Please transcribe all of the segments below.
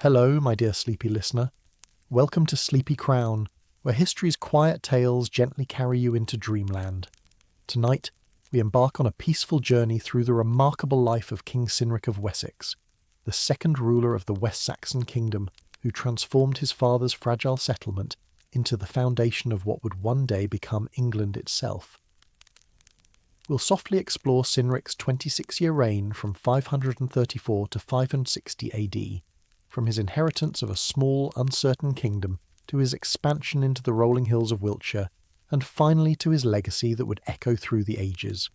Hello, my dear sleepy listener. Welcome to Sleepy Crown, where history's quiet tales gently carry you into dreamland. Tonight, we embark on a peaceful journey through the remarkable life of King Cynric of Wessex, the second ruler of the West Saxon kingdom, who transformed his father's fragile settlement into the foundation of what would one day become England itself. We'll softly explore Cynric's 26-year reign from 534 to 560 AD, from his inheritance of a small, uncertain kingdom to his expansion into the rolling hills of Wiltshire, and finally to his legacy that would echo through the ages.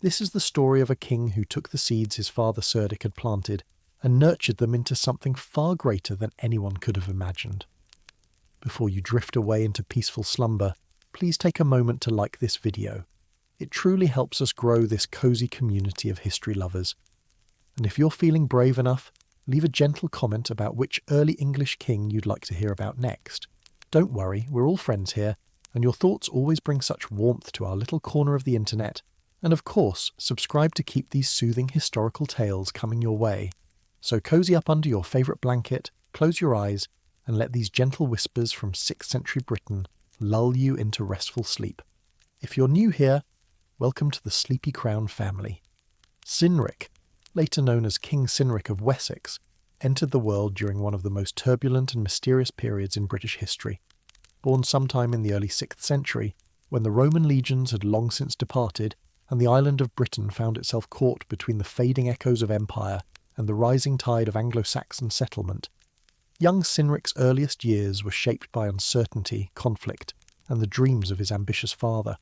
This is the story of a king who took the seeds his father Cerdic had planted and nurtured them into something far greater than anyone could have imagined. Before you drift away into peaceful slumber, please take a moment to like this video. It truly helps us grow this cozy community of history lovers. And if you're feeling brave enough, leave a gentle comment about which early English king you'd like to hear about next. Don't worry, we're all friends here, and your thoughts always bring such warmth to our little corner of the internet. And of course, subscribe to keep these soothing historical tales coming your way. So cozy up under your favourite blanket, close your eyes, and let these gentle whispers from 6th century Britain lull you into restful sleep. If you're new here, welcome to the Sleepy Crown family. Cynric, later known as King Cynric of Wessex, entered the world during one of the most turbulent and mysterious periods in British history. Born sometime in the early 6th century, when the Roman legions had long since departed and the island of Britain found itself caught between the fading echoes of empire and the rising tide of Anglo-Saxon settlement, young Cynric's earliest years were shaped by uncertainty, conflict, and the dreams of his ambitious father.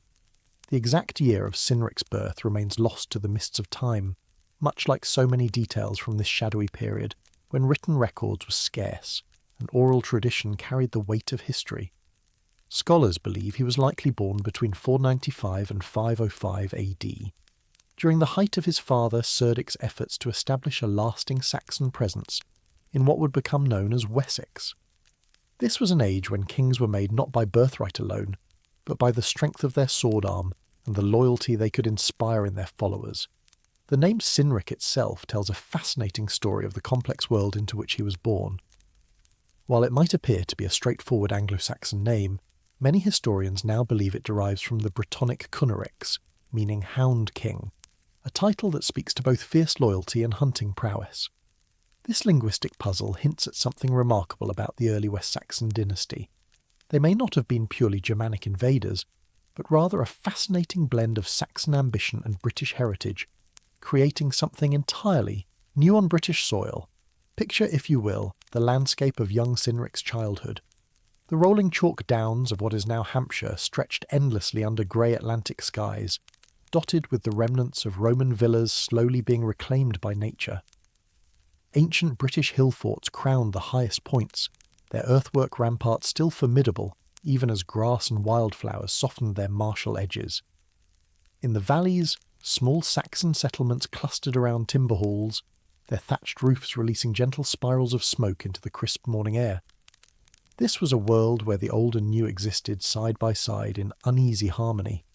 The exact year of Cynric's birth remains lost to the mists of time, much like so many details from this shadowy period, when written records were scarce and oral tradition carried the weight of history. Scholars believe he was likely born between 495 and 505 AD, during the height of his father Cerdic's efforts to establish a lasting Saxon presence in what would become known as Wessex. This was an age when kings were made not by birthright alone, but by the strength of their sword arm and the loyalty they could inspire in their followers. The name Cynric itself tells a fascinating story of the complex world into which he was born. While it might appear to be a straightforward Anglo-Saxon name, many historians now believe it derives from the Brittonic Cynrics, meaning Hound King, a title that speaks to both fierce loyalty and hunting prowess. This linguistic puzzle hints at something remarkable about the early West Saxon dynasty. They may not have been purely Germanic invaders, but rather a fascinating blend of Saxon ambition and British heritage, creating something entirely new on British soil. Picture, if you will, the landscape of young Cynric's childhood. The rolling chalk downs of what is now Hampshire stretched endlessly under grey Atlantic skies, dotted with the remnants of Roman villas slowly being reclaimed by nature. Ancient British hillforts crowned the highest points, their earthwork ramparts still formidable even as grass and wildflowers softened their martial edges. In the valleys, small Saxon settlements clustered around timber halls, their thatched roofs releasing gentle spirals of smoke into the crisp morning air. This was a world where the old and new existed side by side in uneasy harmony.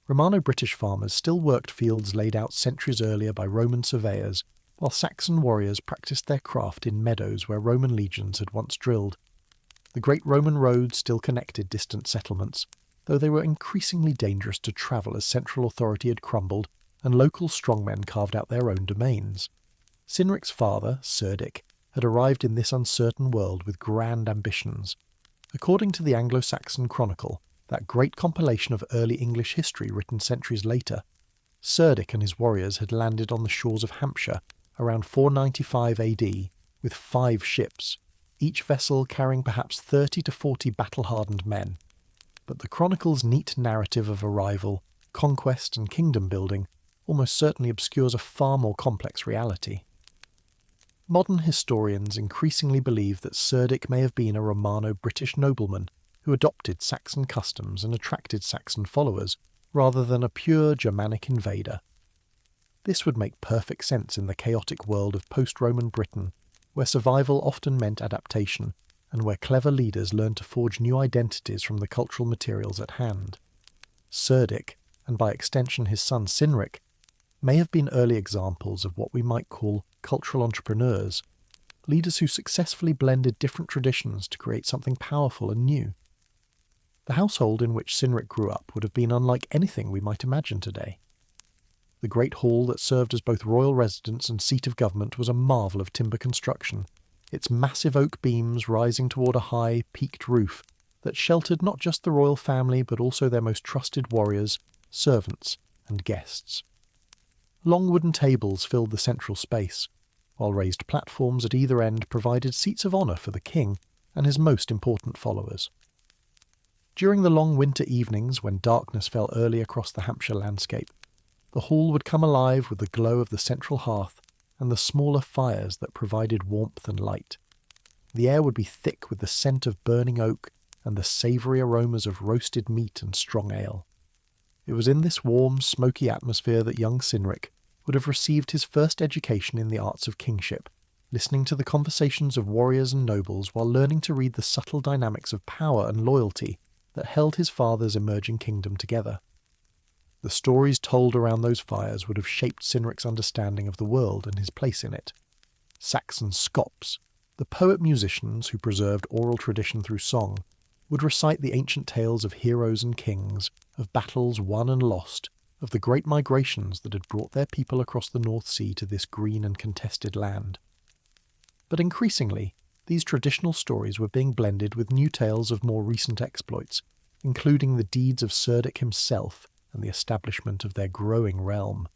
Romano-British farmers still worked fields laid out centuries earlier by Roman surveyors, while Saxon warriors practiced their craft in meadows where Roman legions had once drilled. The great Roman roads still connected distant settlements, though they were increasingly dangerous to travel as central authority had crumbled and local strongmen carved out their own domains. Cynric's father, Cerdic, had arrived in this uncertain world with grand ambitions. According to the Anglo-Saxon Chronicle, that great compilation of early English history written centuries later, Cerdic and his warriors had landed on the shores of Hampshire around 495 AD with 5 ships, each vessel carrying perhaps 30 to 40 battle-hardened men. But the Chronicle's neat narrative of arrival, conquest and kingdom-building almost certainly obscures a far more complex reality. Modern historians increasingly believe that Cerdic may have been a Romano-British nobleman who adopted Saxon customs and attracted Saxon followers, rather than a pure Germanic invader. This would make perfect sense in the chaotic world of post-Roman Britain, where survival often meant adaptation, and where clever leaders learned to forge new identities from the cultural materials at hand. Cerdic, and by extension his son Cynric, may have been early examples of what we might call cultural entrepreneurs. leaders who successfully blended different traditions to create something powerful and new. The household in which Cynric grew up would have been unlike anything we might imagine today. The great hall that served as both royal residence and seat of government was a marvel of timber construction, its massive oak beams rising toward a high, peaked roof that sheltered not just the royal family but also their most trusted warriors, servants, and guests. Long wooden tables filled the central space, while raised platforms at either end provided seats of honour for the king and his most important followers. During the long winter evenings, when darkness fell early across the Hampshire landscape, the hall would come alive with the glow of the central hearth and the smaller fires that provided warmth and light. The air would be thick with the scent of burning oak and the savoury aromas of roasted meat and strong ale. It was in this warm, smoky atmosphere that young Cynric would have received his first education in the arts of kingship, listening to the conversations of warriors and nobles while learning to read the subtle dynamics of power and loyalty that held his father's emerging kingdom together. The stories told around those fires would have shaped Cynric's understanding of the world and his place in it. Saxon Scops, the poet-musicians who preserved oral tradition through song, would recite the ancient tales of heroes and kings, of battles won and lost, of the great migrations that had brought their people across the North Sea to this green and contested land. But increasingly, these traditional stories were being blended with new tales of more recent exploits, including the deeds of Cerdic himself and the establishment of their growing realm.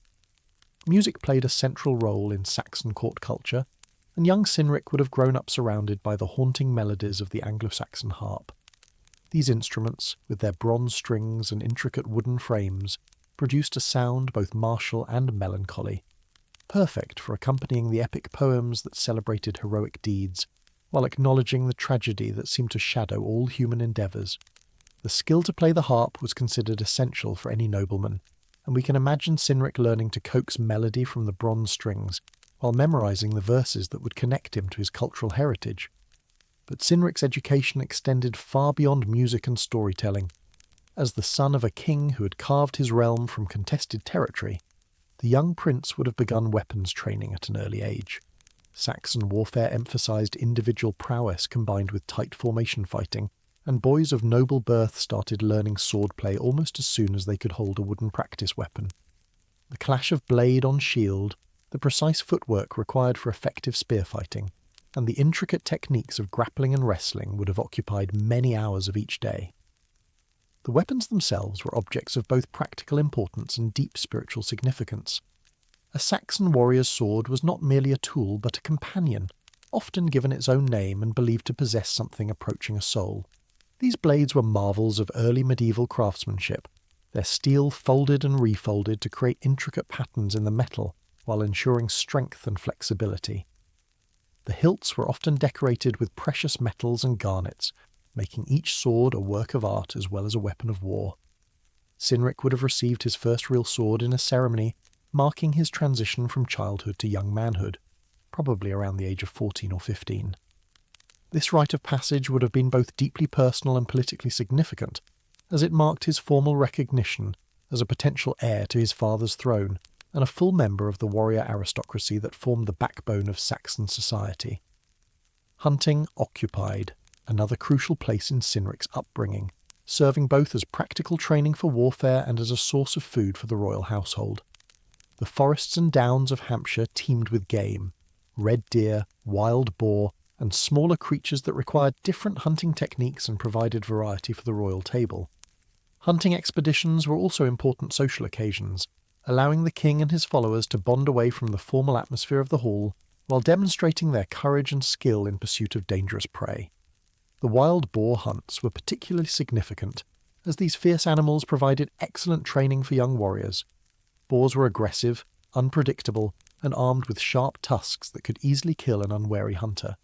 Music played a central role in Saxon court culture, and young Cynric would have grown up surrounded by the haunting melodies of the Anglo-Saxon harp. These instruments, with their bronze strings and intricate wooden frames, produced a sound both martial and melancholy, perfect for accompanying the epic poems that celebrated heroic deeds, while acknowledging the tragedy that seemed to shadow all human endeavours. The skill to play the harp was considered essential for any nobleman, and we can imagine Cynric learning to coax melody from the bronze strings, while memorising the verses that would connect him to his cultural heritage. But Cynric's education extended far beyond music and storytelling. As the son of a king who had carved his realm from contested territory, the young prince would have begun weapons training at an early age. Saxon warfare emphasised individual prowess combined with tight formation fighting, and boys of noble birth started learning swordplay almost as soon as they could hold a wooden practice weapon. The clash of blade on shield, the precise footwork required for effective spear fighting, and the intricate techniques of grappling and wrestling would have occupied many hours of each day. The weapons themselves were objects of both practical importance and deep spiritual significance. A Saxon warrior's sword was not merely a tool but a companion, often given its own name and believed to possess something approaching a soul. These blades were marvels of early medieval craftsmanship, their steel folded and refolded to create intricate patterns in the metal while ensuring strength and flexibility. The hilts were often decorated with precious metals and garnets, making each sword a work of art as well as a weapon of war. Cynric would have received his first real sword in a ceremony marking his transition from childhood to young manhood, probably around the age of 14 or 15. This rite of passage would have been both deeply personal and politically significant, as it marked his formal recognition as a potential heir to his father's throne and a full member of the warrior aristocracy that formed the backbone of Saxon society. Hunting occupied another crucial place in Cynric's upbringing, serving both as practical training for warfare and as a source of food for the royal household. The forests and downs of Hampshire teemed with game, red deer, wild boar, and smaller creatures that required different hunting techniques and provided variety for the royal table. Hunting expeditions were also important social occasions, allowing the king and his followers to bond away from the formal atmosphere of the hall while demonstrating their courage and skill in pursuit of dangerous prey. The wild boar hunts were particularly significant, as these fierce animals provided excellent training for young warriors. Boars were aggressive, unpredictable, and armed with sharp tusks that could easily kill an unwary hunter.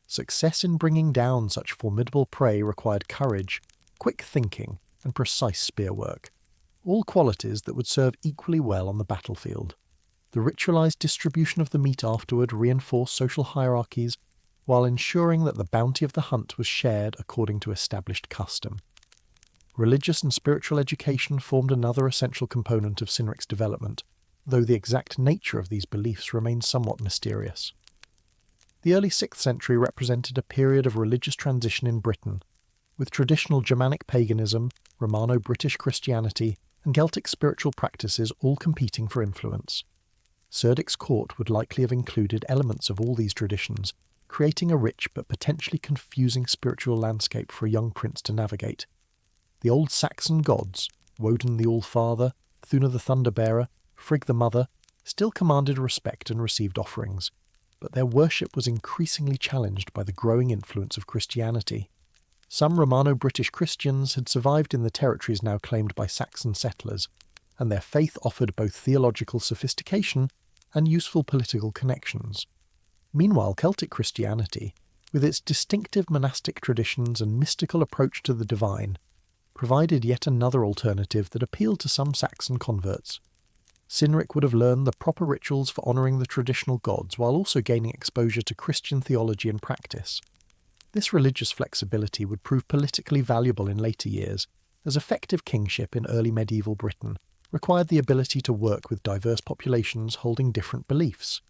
Success in bringing down such formidable prey required courage, quick thinking, and precise spear work, all qualities that would serve equally well on the battlefield. The ritualized distribution of the meat afterward reinforced social hierarchies, while ensuring that the bounty of the hunt was shared according to established custom. Religious and spiritual education formed another essential component of Cynric's development, though the exact nature of these beliefs remained somewhat mysterious. The early 6th century represented a period of religious transition in Britain, with traditional Germanic paganism, Romano-British Christianity, and Celtic spiritual practices all competing for influence. Cerdic's court would likely have included elements of all these traditions, creating a rich but potentially confusing spiritual landscape for a young prince to navigate. The old Saxon gods, Woden the All-Father, Thuna the Thunder-Bearer, Frigg the Mother, still commanded respect and received offerings, but their worship was increasingly challenged by the growing influence of Christianity. Some Romano-British Christians had survived in the territories now claimed by Saxon settlers, and their faith offered both theological sophistication and useful political connections. Meanwhile, Celtic Christianity, with its distinctive monastic traditions and mystical approach to the divine, provided yet another alternative that appealed to some Saxon converts. Cynric would have learned the proper rituals for honouring the traditional gods while also gaining exposure to Christian theology and practice. This religious flexibility would prove politically valuable in later years, as effective kingship in early medieval Britain required the ability to work with diverse populations holding different beliefs.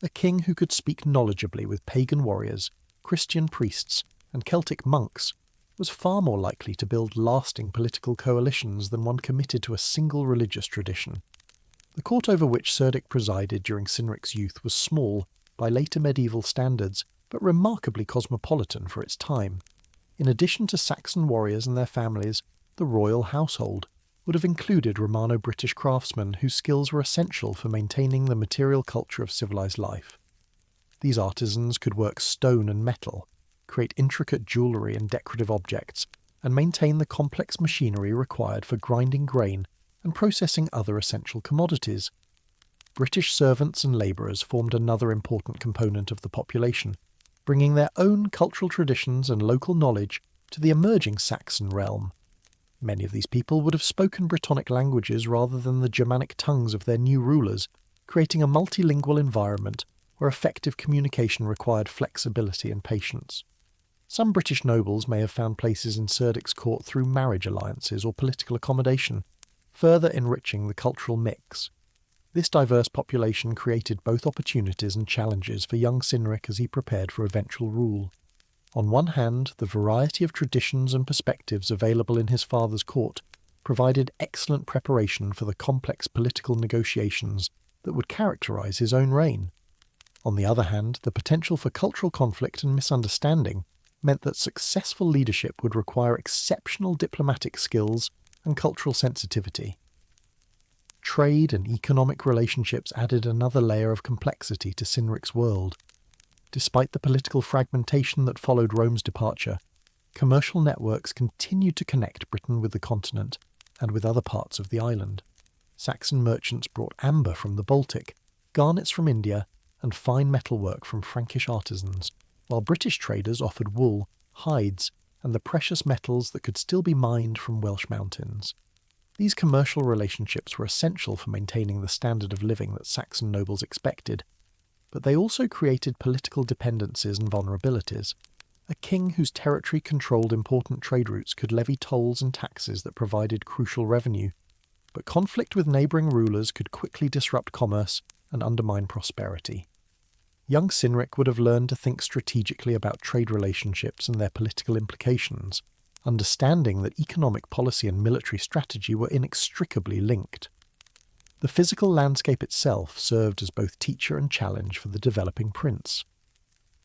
A king who could speak knowledgeably with pagan warriors, Christian priests, and Celtic monks was far more likely to build lasting political coalitions than one committed to a single religious tradition. The court over which Cerdic presided during Cynric's youth was small by later medieval standards, but remarkably cosmopolitan for its time. In addition to Saxon warriors and their families, the royal household would have included Romano-British craftsmen whose skills were essential for maintaining the material culture of civilized life. These artisans could work stone and metal, create intricate jewellery and decorative objects, and maintain the complex machinery required for grinding grain and processing other essential commodities. British servants and labourers formed another important component of the population, bringing their own cultural traditions and local knowledge to the emerging Saxon realm. Many of these people would have spoken Brittonic languages rather than the Germanic tongues of their new rulers, creating a multilingual environment where effective communication required flexibility and patience. Some British nobles may have found places in Cerdic's court through marriage alliances or political accommodation, further enriching the cultural mix. This diverse population created both opportunities and challenges for young Cynric as he prepared for eventual rule. On one hand, the variety of traditions and perspectives available in his father's court provided excellent preparation for the complex political negotiations that would characterise his own reign. On the other hand, the potential for cultural conflict and misunderstanding meant that successful leadership would require exceptional diplomatic skills and cultural sensitivity. Trade and economic relationships added another layer of complexity to Cynric's world. Despite the political fragmentation that followed Rome's departure, commercial networks continued to connect Britain with the continent and with other parts of the island. Saxon merchants brought amber from the Baltic, garnets from India, and fine metalwork from Frankish artisans, while British traders offered wool, hides, and the precious metals that could still be mined from Welsh mountains. These commercial relationships were essential for maintaining the standard of living that Saxon nobles expected, but they also created political dependencies and vulnerabilities. A king whose territory controlled important trade routes could levy tolls and taxes that provided crucial revenue, but conflict with neighbouring rulers could quickly disrupt commerce and undermine prosperity. Young Cynric would have learned to think strategically about trade relationships and their political implications, understanding that economic policy and military strategy were inextricably linked. The physical landscape itself served as both teacher and challenge for the developing prince.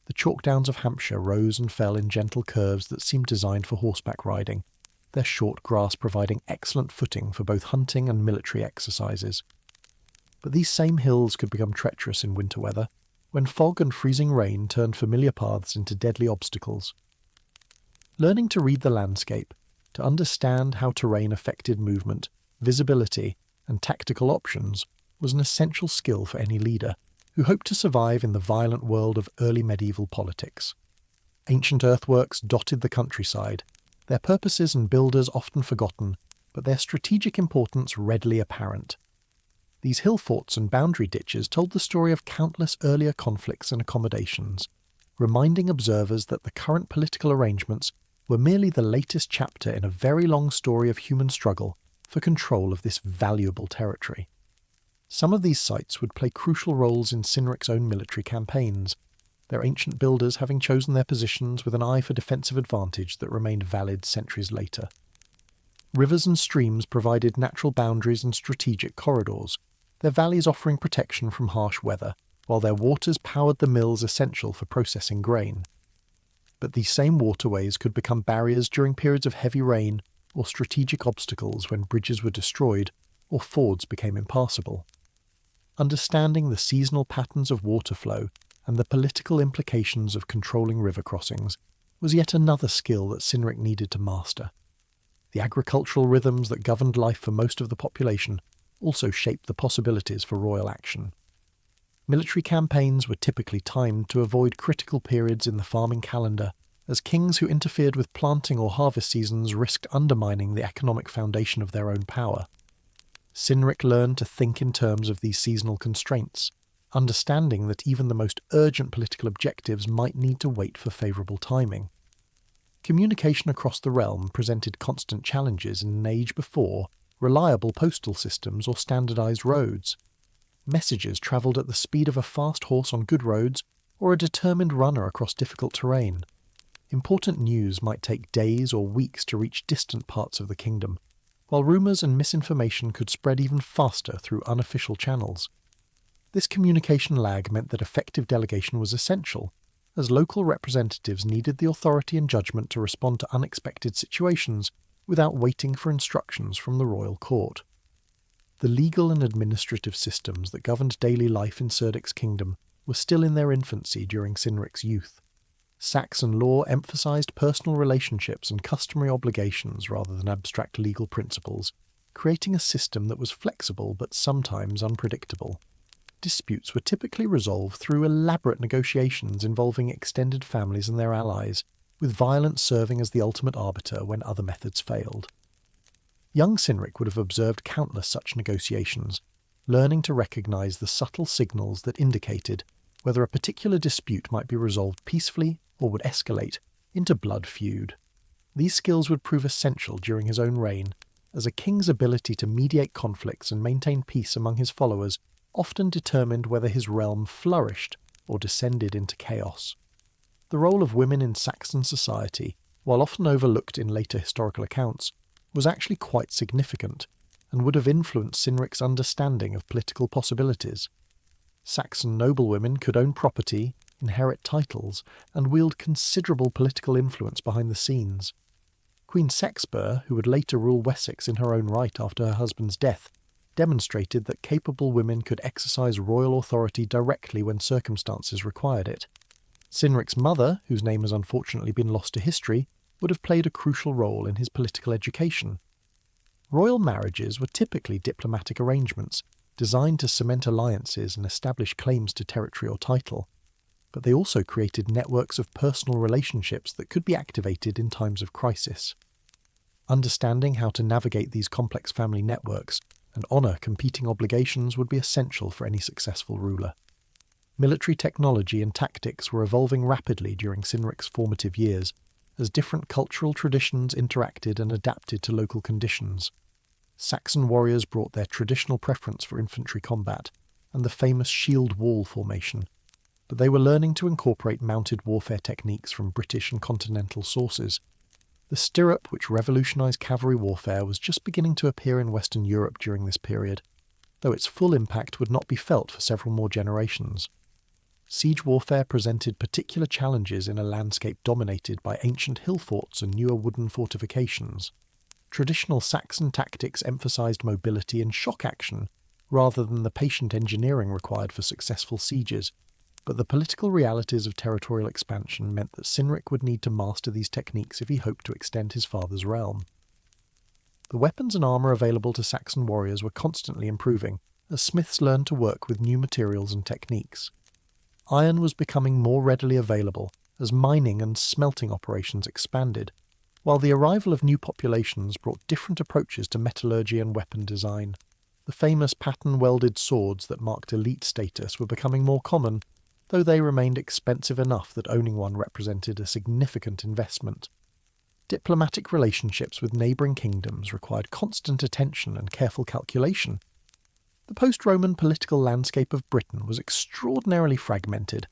The chalk downs of Hampshire rose and fell in gentle curves that seemed designed for horseback riding, their short grass providing excellent footing for both hunting and military exercises. But these same hills could become treacherous in winter weather, when fog and freezing rain turned familiar paths into deadly obstacles. Learning to read the landscape, to understand how terrain affected movement, visibility, and tactical options was an essential skill for any leader who hoped to survive in the violent world of early medieval politics. Ancient earthworks dotted the countryside, their purposes and builders often forgotten, but their strategic importance readily apparent. These hill forts and boundary ditches told the story of countless earlier conflicts and accommodations, reminding observers that the current political arrangements were merely the latest chapter in a very long story of human struggle for control of this valuable territory. Some of these sites would play crucial roles in Cynric's own military campaigns. their ancient builders having chosen their positions with an eye for defensive advantage that remained valid centuries later. Rivers and streams provided natural boundaries and strategic corridors, their valleys offering protection from harsh weather, while their waters powered the mills essential for processing grain. But these same waterways could become barriers during periods of heavy rain or strategic obstacles when bridges were destroyed or fords became impassable. Understanding the seasonal patterns of water flow and the political implications of controlling river crossings was yet another skill that Cynric needed to master. The agricultural rhythms that governed life for most of the population also shaped the possibilities for royal action. Military campaigns were typically timed to avoid critical periods in the farming calendar, as kings who interfered with planting or harvest seasons risked undermining the economic foundation of their own power. Cynric learned to think in terms of these seasonal constraints, understanding that even the most urgent political objectives might need to wait for favourable timing. Communication across the realm presented constant challenges in an age before reliable postal systems or standardised roads. Messages travelled at the speed of a fast horse on good roads or a determined runner across difficult terrain. Important news might take days or weeks to reach distant parts of the kingdom, while rumours and misinformation could spread even faster through unofficial channels. This communication lag meant that effective delegation was essential, as local representatives needed the authority and judgment to respond to unexpected situations without waiting for instructions from the royal court. The legal and administrative systems that governed daily life in Cerdic's kingdom were still in their infancy during Cynric's youth. Saxon law emphasised personal relationships and customary obligations rather than abstract legal principles, creating a system that was flexible but sometimes unpredictable. Disputes were typically resolved through elaborate negotiations involving extended families and their allies, with violence serving as the ultimate arbiter when other methods failed. Young Cynric would have observed countless such negotiations, learning to recognise the subtle signals that indicated whether a particular dispute might be resolved peacefully or would escalate into blood feud. These skills would prove essential during his own reign, as a king's ability to mediate conflicts and maintain peace among his followers often determined whether his realm flourished or descended into chaos. The role of women in Saxon society, while often overlooked in later historical accounts, was actually quite significant and would have influenced Cynric's understanding of political possibilities. Saxon noblewomen could own property, inherit titles, and wield considerable political influence behind the scenes. Queen Sexbur, who would later rule Wessex in her own right after her husband's death, demonstrated that capable women could exercise royal authority directly when circumstances required it. Cynric's mother, whose name has unfortunately been lost to history, would have played a crucial role in his political education. Royal marriages were typically diplomatic arrangements, designed to cement alliances and establish claims to territory or title, but they also created networks of personal relationships that could be activated in times of crisis. Understanding how to navigate these complex family networks and honour competing obligations would be essential for any successful ruler. Military technology and tactics were evolving rapidly during Cynric's formative years, as different cultural traditions interacted and adapted to local conditions. Saxon warriors brought their traditional preference for infantry combat and the famous shield wall formation, but they were learning to incorporate mounted warfare techniques from British and continental sources. The stirrup, which revolutionised cavalry warfare, was just beginning to appear in Western Europe during this period, though its full impact would not be felt for several more generations. Siege warfare presented particular challenges in a landscape dominated by ancient hill forts and newer wooden fortifications. Traditional Saxon tactics emphasised mobility and shock action, rather than the patient engineering required for successful sieges, but the political realities of territorial expansion meant that Cynric would need to master these techniques if he hoped to extend his father's realm. The weapons and armour available to Saxon warriors were constantly improving, as smiths learned to work with new materials and techniques. Iron was becoming more readily available as mining and smelting operations expanded, while the arrival of new populations brought different approaches to metallurgy and weapon design. The famous pattern-welded swords that marked elite status were becoming more common, though they remained expensive enough that owning one represented a significant investment. Diplomatic relationships with neighbouring kingdoms required constant attention and careful calculation. The post-Roman political landscape of Britain was extraordinarily fragmented,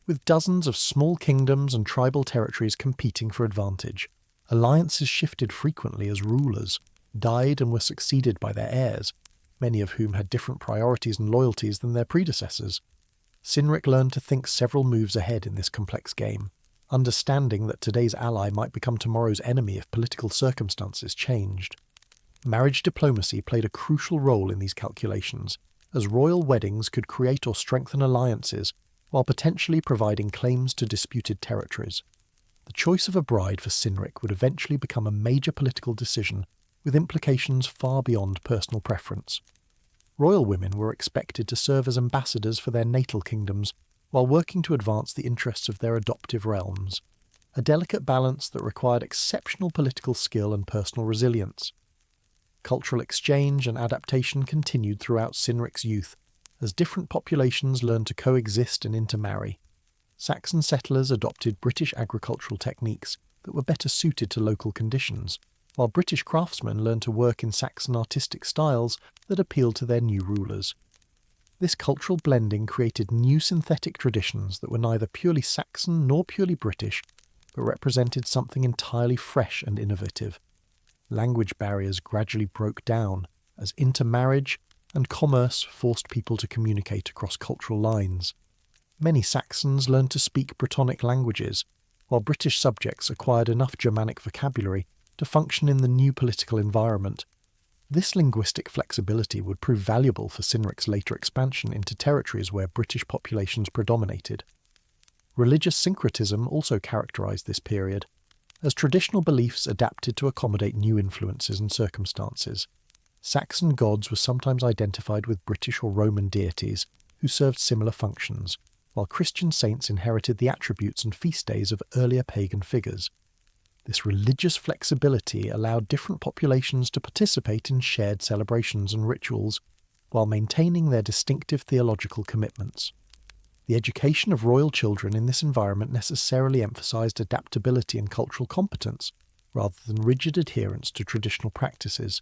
with dozens of small kingdoms and tribal territories competing for advantage. Alliances shifted frequently as rulers died and were succeeded by their heirs, many of whom had different priorities and loyalties than their predecessors. Cynric learned to think several moves ahead in this complex game, understanding that today's ally might become tomorrow's enemy if political circumstances changed. Marriage diplomacy played a crucial role in these calculations, as royal weddings could create or strengthen alliances while potentially providing claims to disputed territories. The choice of a bride for Cynric would eventually become a major political decision with implications far beyond personal preference. Royal women were expected to serve as ambassadors for their natal kingdoms while working to advance the interests of their adoptive realms, a delicate balance that required exceptional political skill and personal resilience. Cultural exchange and adaptation continued throughout Cynric's youth, as different populations learned to coexist and intermarry. Saxon settlers adopted British agricultural techniques that were better suited to local conditions, while British craftsmen learned to work in Saxon artistic styles that appealed to their new rulers. This cultural blending created new synthetic traditions that were neither purely Saxon nor purely British, but represented something entirely fresh and innovative. Language barriers gradually broke down as intermarriage and commerce forced people to communicate across cultural lines. Many Saxons learned to speak Brittonic languages, while British subjects acquired enough Germanic vocabulary to function in the new political environment. This linguistic flexibility would prove valuable for Cynric's later expansion into territories where British populations predominated. Religious syncretism also characterised this period, as traditional beliefs adapted to accommodate new influences and circumstances. Saxon gods were sometimes identified with British or Roman deities who served similar functions, while Christian saints inherited the attributes and feast days of earlier pagan figures. This religious flexibility allowed different populations to participate in shared celebrations and rituals, while maintaining their distinctive theological commitments. The education of royal children in this environment necessarily emphasized adaptability and cultural competence, rather than rigid adherence to traditional practices.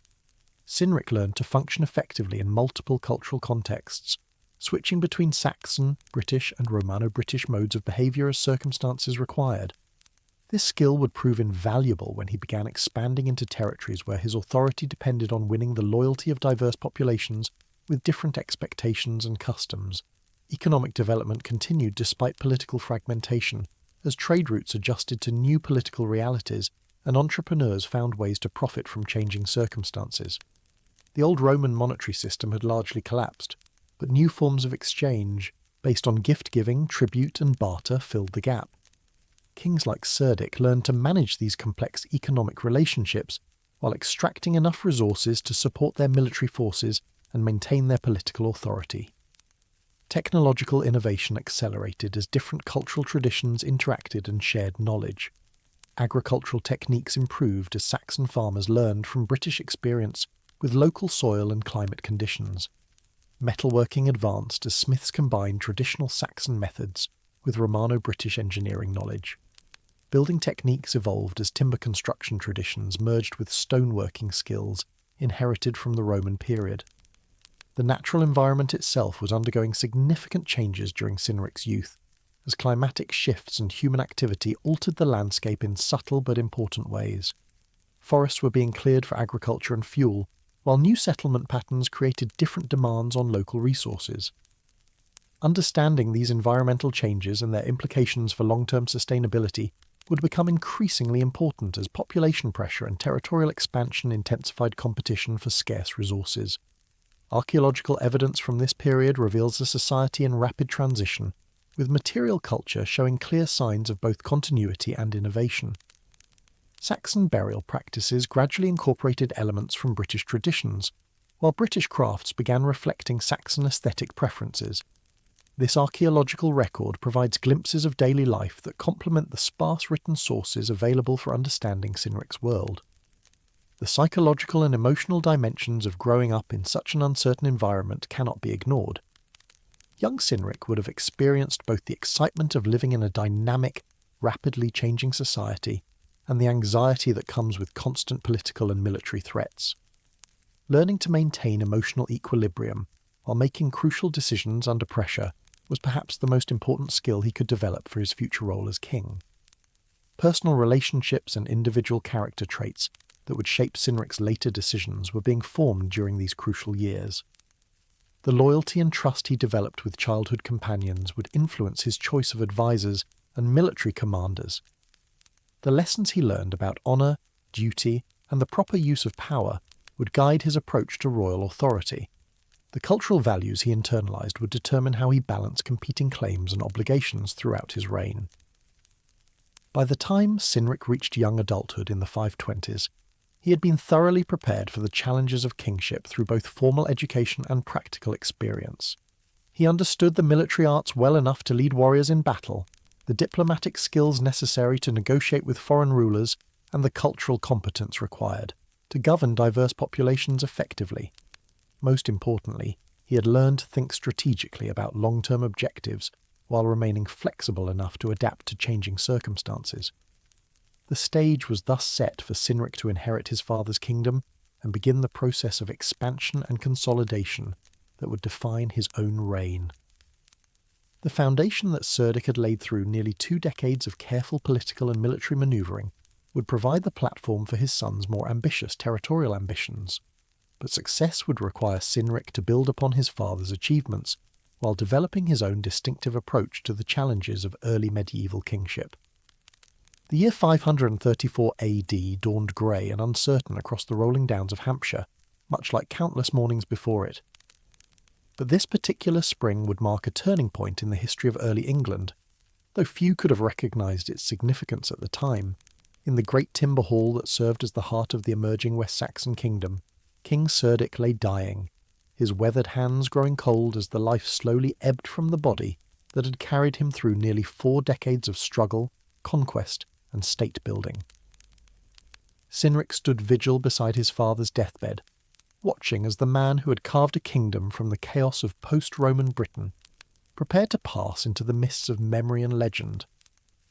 Cynric learned to function effectively in multiple cultural contexts, switching between Saxon, British, and Romano-British modes of behaviour as circumstances required. This skill would prove invaluable when he began expanding into territories where his authority depended on winning the loyalty of diverse populations with different expectations and customs. Economic development continued despite political fragmentation, as trade routes adjusted to new political realities and entrepreneurs found ways to profit from changing circumstances. The old Roman monetary system had largely collapsed, but new forms of exchange, based on gift-giving, tribute and barter, filled the gap. Kings like Cerdic learned to manage these complex economic relationships while extracting enough resources to support their military forces and maintain their political authority. Technological innovation accelerated as different cultural traditions interacted and shared knowledge. Agricultural techniques improved as Saxon farmers learned from British experience with local soil and climate conditions. Metalworking advanced as smiths combined traditional Saxon methods with Romano-British engineering knowledge. Building techniques evolved as timber construction traditions merged with stoneworking skills inherited from the Roman period. The natural environment itself was undergoing significant changes during Cynric's youth, as climatic shifts and human activity altered the landscape in subtle but important ways. Forests were being cleared for agriculture and fuel, while new settlement patterns created different demands on local resources. Understanding these environmental changes and their implications for long-term sustainability would become increasingly important as population pressure and territorial expansion intensified competition for scarce resources. Archaeological evidence from this period reveals a society in rapid transition, with material culture showing clear signs of both continuity and innovation. Saxon burial practices gradually incorporated elements from British traditions, while British crafts began reflecting Saxon aesthetic preferences. This archaeological record provides glimpses of daily life that complement the sparse written sources available for understanding Cynric's world. The psychological and emotional dimensions of growing up in such an uncertain environment cannot be ignored. Young Cynric would have experienced both the excitement of living in a dynamic, rapidly changing society and the anxiety that comes with constant political and military threats. Learning to maintain emotional equilibrium while making crucial decisions under pressure was perhaps the most important skill he could develop for his future role as king. Personal relationships and individual character traits that would shape Cynric's later decisions were being formed during these crucial years. The loyalty and trust he developed with childhood companions would influence his choice of advisors and military commanders. The lessons he learned about honour, duty, and the proper use of power would guide his approach to royal authority. The cultural values he internalized would determine how he balanced competing claims and obligations throughout his reign. By the time Cynric reached young adulthood in the 520s, he had been thoroughly prepared for the challenges of kingship through both formal education and practical experience. He understood the military arts well enough to lead warriors in battle, the diplomatic skills necessary to negotiate with foreign rulers, and the cultural competence required to govern diverse populations effectively. Most importantly, he had learned to think strategically about long-term objectives while remaining flexible enough to adapt to changing circumstances. The stage was thus set for Cynric to inherit his father's kingdom and begin the process of expansion and consolidation that would define his own reign. The foundation that Cerdic had laid through nearly 2 decades of careful political and military manoeuvring would provide the platform for his son's more ambitious territorial ambitions. But success would require Cynric to build upon his father's achievements while developing his own distinctive approach to the challenges of early medieval kingship. The year 534 AD dawned grey and uncertain across the rolling downs of Hampshire, much like countless mornings before it. But this particular spring would mark a turning point in the history of early England, though few could have recognised its significance at the time. In the great timber hall that served as the heart of the emerging West Saxon kingdom, King Cerdic lay dying, his weathered hands growing cold as the life slowly ebbed from the body that had carried him through nearly 4 decades of struggle, conquest, and state-building. Cynric stood vigil beside his father's deathbed, watching as the man who had carved a kingdom from the chaos of post-Roman Britain prepared to pass into the mists of memory and legend.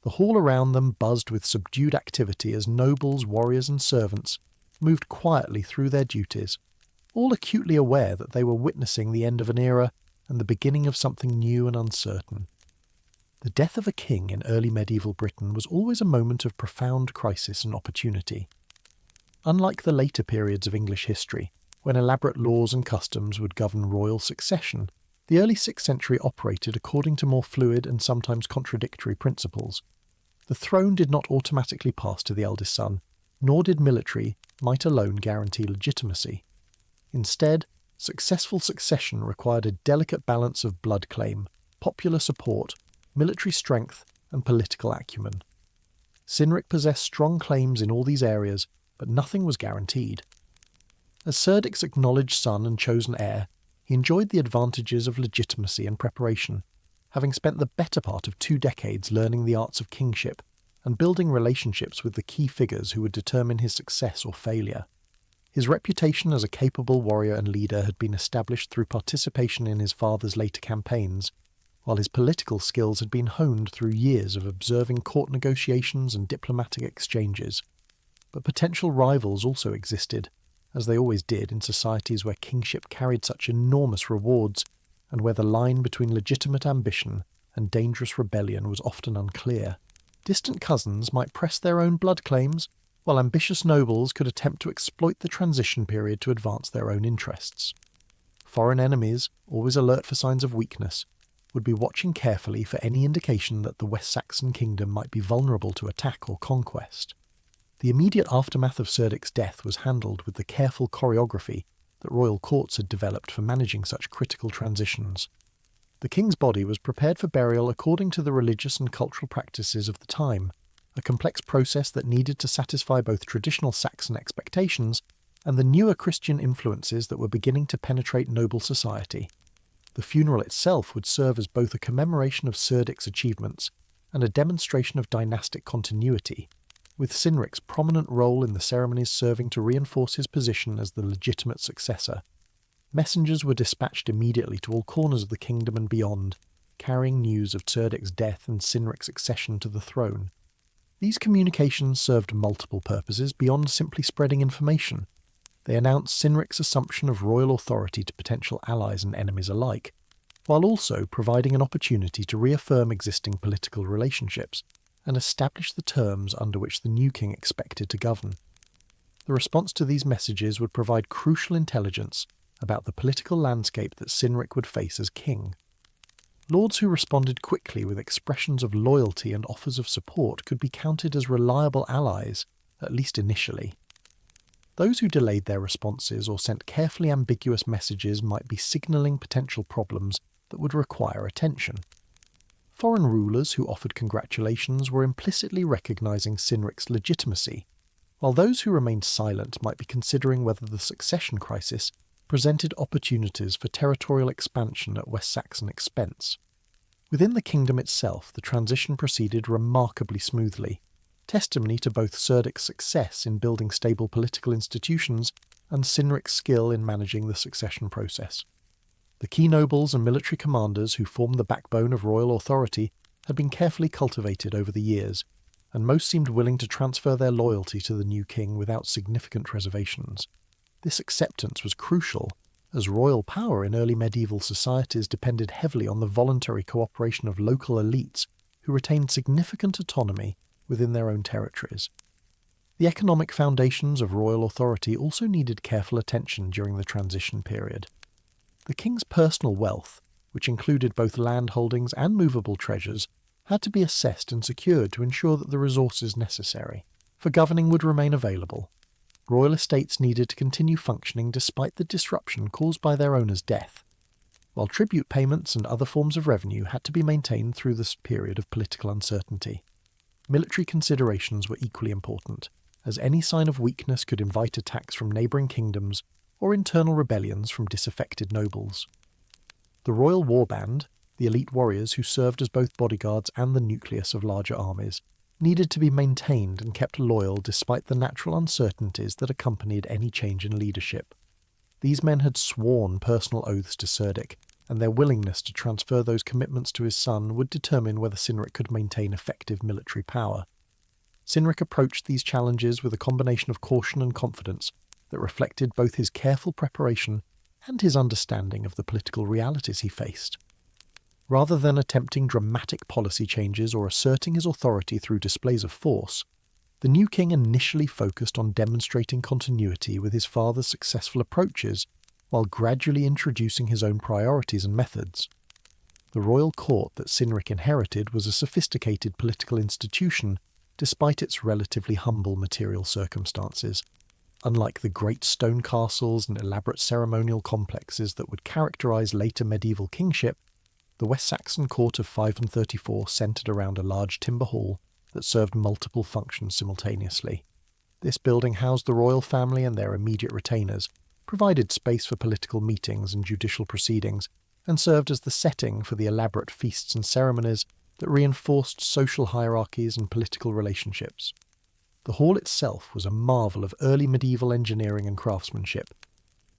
The hall around them buzzed with subdued activity as nobles, warriors, and servants moved quietly through their duties, all acutely aware that they were witnessing the end of an era and the beginning of something new and uncertain. The death of a king in early medieval Britain was always a moment of profound crisis and opportunity. Unlike the later periods of English history, when elaborate laws and customs would govern royal succession, the early 6th century operated according to more fluid and sometimes contradictory principles. The throne did not automatically pass to the eldest son, nor did military might alone guarantee legitimacy. Instead, successful succession required a delicate balance of blood claim, popular support, military strength, and political acumen. Cynric possessed strong claims in all these areas, but nothing was guaranteed. As Cerdic's acknowledged son and chosen heir, he enjoyed the advantages of legitimacy and preparation, having spent the better part of 2 decades learning the arts of kingship and building relationships with the key figures who would determine his success or failure. His reputation as a capable warrior and leader had been established through participation in his father's later campaigns, while his political skills had been honed through years of observing court negotiations and diplomatic exchanges. But potential rivals also existed, as they always did in societies where kingship carried such enormous rewards and where the line between legitimate ambition and dangerous rebellion was often unclear. Distant cousins might press their own blood claims, while ambitious nobles could attempt to exploit the transition period to advance their own interests. Foreign enemies, always alert for signs of weakness, would be watching carefully for any indication that the West Saxon kingdom might be vulnerable to attack or conquest. The immediate aftermath of Cerdic's death was handled with the careful choreography that royal courts had developed for managing such critical transitions. The king's body was prepared for burial according to the religious and cultural practices of the time, a complex process that needed to satisfy both traditional Saxon expectations and the newer Christian influences that were beginning to penetrate noble society. The funeral itself would serve as both a commemoration of Cerdic's achievements and a demonstration of dynastic continuity, with Cynric's prominent role in the ceremonies serving to reinforce his position as the legitimate successor. Messengers were dispatched immediately to all corners of the kingdom and beyond, carrying news of Cerdic's death and Cynric's accession to the throne. These communications served multiple purposes beyond simply spreading information. They announced Cynric's assumption of royal authority to potential allies and enemies alike, while also providing an opportunity to reaffirm existing political relationships and establish the terms under which the new king expected to govern. The response to these messages would provide crucial intelligence about the political landscape that Cynric would face as king. Lords who responded quickly with expressions of loyalty and offers of support could be counted as reliable allies, at least initially. Those who delayed their responses or sent carefully ambiguous messages might be signalling potential problems that would require attention. Foreign rulers who offered congratulations were implicitly recognizing Cynric's legitimacy, while those who remained silent might be considering whether the succession crisis presented opportunities for territorial expansion at West Saxon expense. Within the kingdom itself, the transition proceeded remarkably smoothly, testimony to both Cerdic's success in building stable political institutions and Cynric's skill in managing the succession process. The key nobles and military commanders who formed the backbone of royal authority had been carefully cultivated over the years, and most seemed willing to transfer their loyalty to the new king without significant reservations. This acceptance was crucial, as royal power in early medieval societies depended heavily on the voluntary cooperation of local elites who retained significant autonomy within their own territories. The economic foundations of royal authority also needed careful attention during the transition period. The king's personal wealth, which included both land holdings and movable treasures, had to be assessed and secured to ensure that the resources necessary for governing would remain available. Royal estates needed to continue functioning despite the disruption caused by their owner's death, while tribute payments and other forms of revenue had to be maintained through this period of political uncertainty. Military considerations were equally important, as any sign of weakness could invite attacks from neighbouring kingdoms or internal rebellions from disaffected nobles. The royal warband, the elite warriors who served as both bodyguards and the nucleus of larger armies, needed to be maintained and kept loyal despite the natural uncertainties that accompanied any change in leadership. These men had sworn personal oaths to Cerdic, and their willingness to transfer those commitments to his son would determine whether Cynric could maintain effective military power. Cynric approached these challenges with a combination of caution and confidence that reflected both his careful preparation and his understanding of the political realities he faced. Rather than attempting dramatic policy changes or asserting his authority through displays of force, the new king initially focused on demonstrating continuity with his father's successful approaches while gradually introducing his own priorities and methods. The royal court that Cynric inherited was a sophisticated political institution despite its relatively humble material circumstances. Unlike the great stone castles and elaborate ceremonial complexes that would characterize later medieval kingship, the West Saxon court of 534 centred around a large timber hall that served multiple functions simultaneously. This building housed the royal family and their immediate retainers, provided space for political meetings and judicial proceedings, and served as the setting for the elaborate feasts and ceremonies that reinforced social hierarchies and political relationships. The hall itself was a marvel of early medieval engineering and craftsmanship.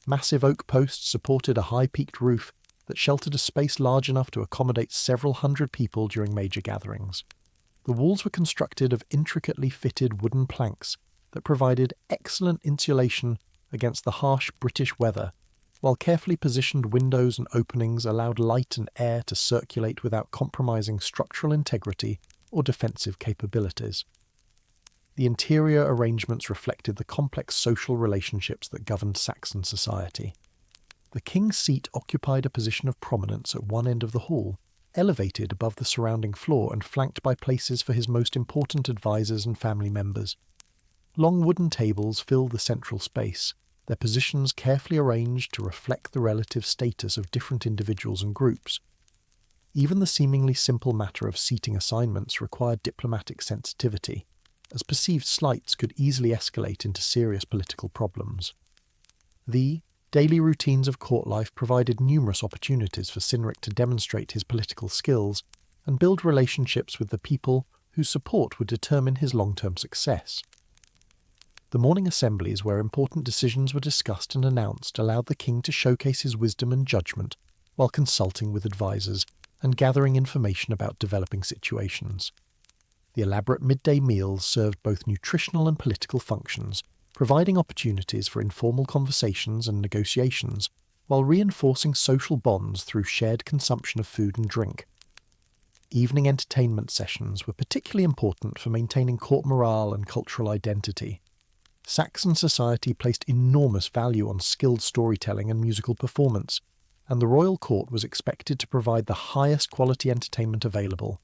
Massive oak posts supported a high-peaked roof that sheltered a space large enough to accommodate several hundred people during major gatherings. The walls were constructed of intricately fitted wooden planks that provided excellent insulation against the harsh British weather, while carefully positioned windows and openings allowed light and air to circulate without compromising structural integrity or defensive capabilities. The interior arrangements reflected the complex social relationships that governed Saxon society. The king's seat occupied a position of prominence at one end of the hall, elevated above the surrounding floor and flanked by places for his most important advisors and family members. Long wooden tables filled the central space, their positions carefully arranged to reflect the relative status of different individuals and groups. Even the seemingly simple matter of seating assignments required diplomatic sensitivity, as perceived slights could easily escalate into serious political problems. The daily routines of court life provided numerous opportunities for Cynric to demonstrate his political skills and build relationships with the people whose support would determine his long-term success. The morning assemblies where important decisions were discussed and announced allowed the king to showcase his wisdom and judgment while consulting with advisors and gathering information about developing situations. The elaborate midday meals served both nutritional and political functions, providing opportunities for informal conversations and negotiations, while reinforcing social bonds through shared consumption of food and drink. Evening entertainment sessions were particularly important for maintaining court morale and cultural identity. Saxon society placed enormous value on skilled storytelling and musical performance, and the royal court was expected to provide the highest quality entertainment available.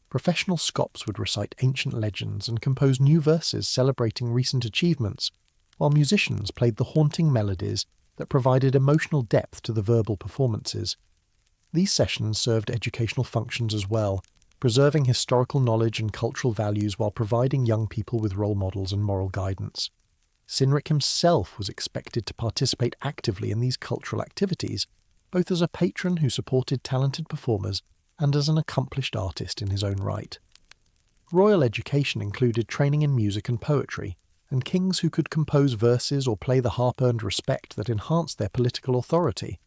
Professional scops would recite ancient legends and compose new verses celebrating recent achievements, while musicians played the haunting melodies that provided emotional depth to the verbal performances. These sessions served educational functions as well, preserving historical knowledge and cultural values while providing young people with role models and moral guidance. Cynric himself was expected to participate actively in these cultural activities, both as a patron who supported talented performers and as an accomplished artist in his own right. Royal education included training in music and poetry, and kings who could compose verses or play the harp earned respect that enhanced their political authority.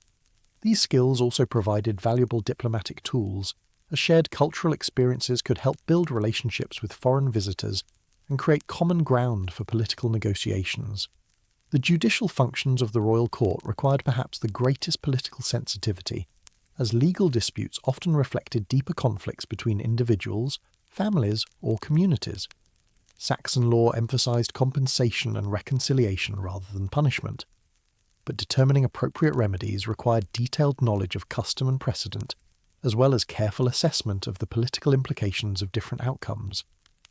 These skills also provided valuable diplomatic tools, as shared cultural experiences could help build relationships with foreign visitors and create common ground for political negotiations. The judicial functions of the royal court required perhaps the greatest political sensitivity, as legal disputes often reflected deeper conflicts between individuals, families, or communities. Saxon law emphasized compensation and reconciliation rather than punishment, but determining appropriate remedies required detailed knowledge of custom and precedent, as well as careful assessment of the political implications of different outcomes.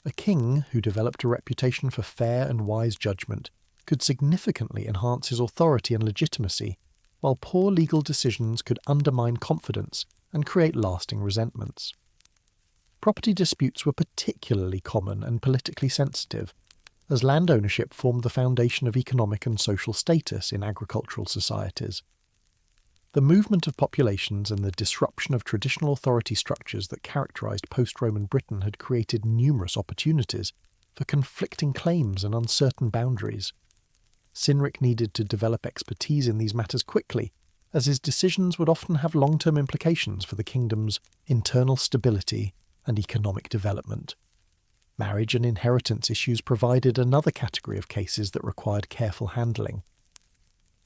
A king who developed a reputation for fair and wise judgment could significantly enhance his authority and legitimacy, while poor legal decisions could undermine confidence and create lasting resentments. Property disputes were particularly common and politically sensitive, as land ownership formed the foundation of economic and social status in agricultural societies. The movement of populations and the disruption of traditional authority structures that characterized post-Roman Britain had created numerous opportunities for conflicting claims and uncertain boundaries. Cynric needed to develop expertise in these matters quickly, as his decisions would often have long-term implications for the kingdom's internal stability and economic development. Marriage and inheritance issues provided another category of cases that required careful handling.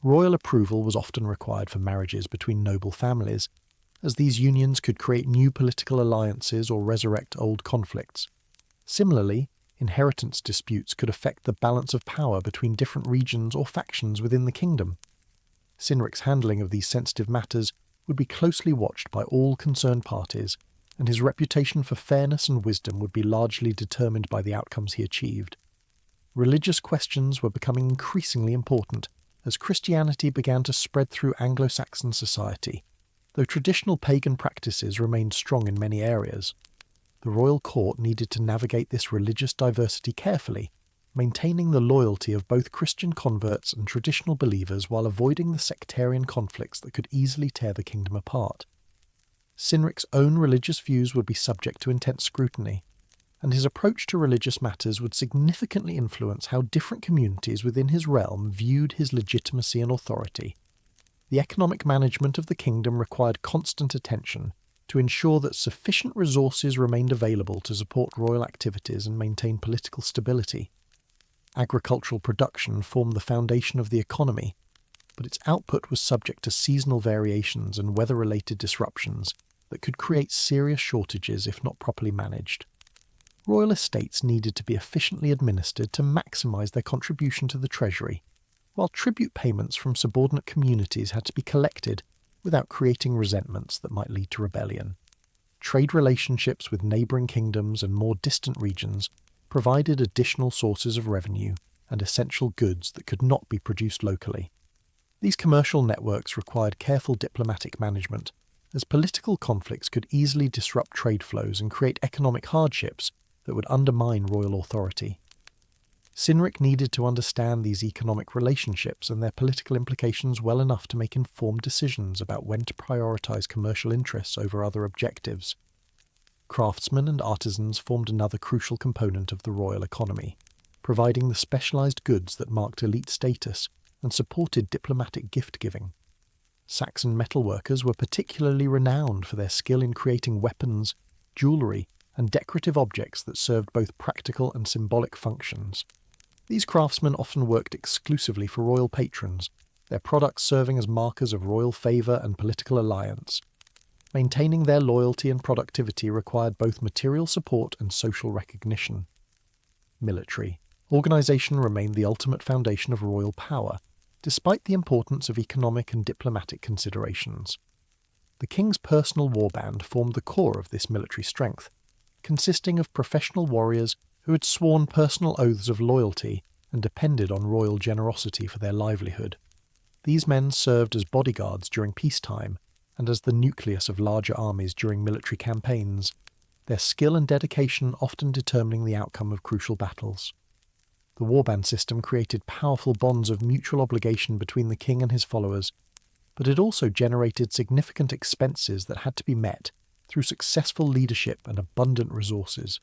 Royal approval was often required for marriages between noble families, as these unions could create new political alliances or resurrect old conflicts. Similarly, inheritance disputes could affect the balance of power between different regions or factions within the kingdom. Cynric's handling of these sensitive matters would be closely watched by all concerned parties, and his reputation for fairness and wisdom would be largely determined by the outcomes he achieved. Religious questions were becoming increasingly important as Christianity began to spread through Anglo-Saxon society, though traditional pagan practices remained strong in many areas. The royal court needed to navigate this religious diversity carefully, maintaining the loyalty of both Christian converts and traditional believers while avoiding the sectarian conflicts that could easily tear the kingdom apart. Cynric's own religious views would be subject to intense scrutiny, and his approach to religious matters would significantly influence how different communities within his realm viewed his legitimacy and authority. The economic management of the kingdom required constant attention to ensure that sufficient resources remained available to support royal activities and maintain political stability. Agricultural production formed the foundation of the economy, but its output was subject to seasonal variations and weather-related disruptions that could create serious shortages if not properly managed. Royal estates needed to be efficiently administered to maximise their contribution to the treasury, while tribute payments from subordinate communities had to be collected without creating resentments that might lead to rebellion. Trade relationships with neighbouring kingdoms and more distant regions provided additional sources of revenue and essential goods that could not be produced locally. These commercial networks required careful diplomatic management, as political conflicts could easily disrupt trade flows and create economic hardships that would undermine royal authority. Cynric needed to understand these economic relationships and their political implications well enough to make informed decisions about when to prioritise commercial interests over other objectives. Craftsmen and artisans formed another crucial component of the royal economy, providing the specialised goods that marked elite status and supported diplomatic gift-giving. Saxon metalworkers were particularly renowned for their skill in creating weapons, jewellery, and decorative objects that served both practical and symbolic functions. These craftsmen often worked exclusively for royal patrons, their products serving as markers of royal favour and political alliance. Maintaining their loyalty and productivity required both material support and social recognition. Military organisation remained the ultimate foundation of royal power, despite the importance of economic and diplomatic considerations. The king's personal warband formed the core of this military strength, consisting of professional warriors who had sworn personal oaths of loyalty and depended on royal generosity for their livelihood. These men served as bodyguards during peacetime and as the nucleus of larger armies during military campaigns, their skill and dedication often determining the outcome of crucial battles. The warband system created powerful bonds of mutual obligation between the king and his followers, but it also generated significant expenses that had to be met through successful leadership and abundant resources.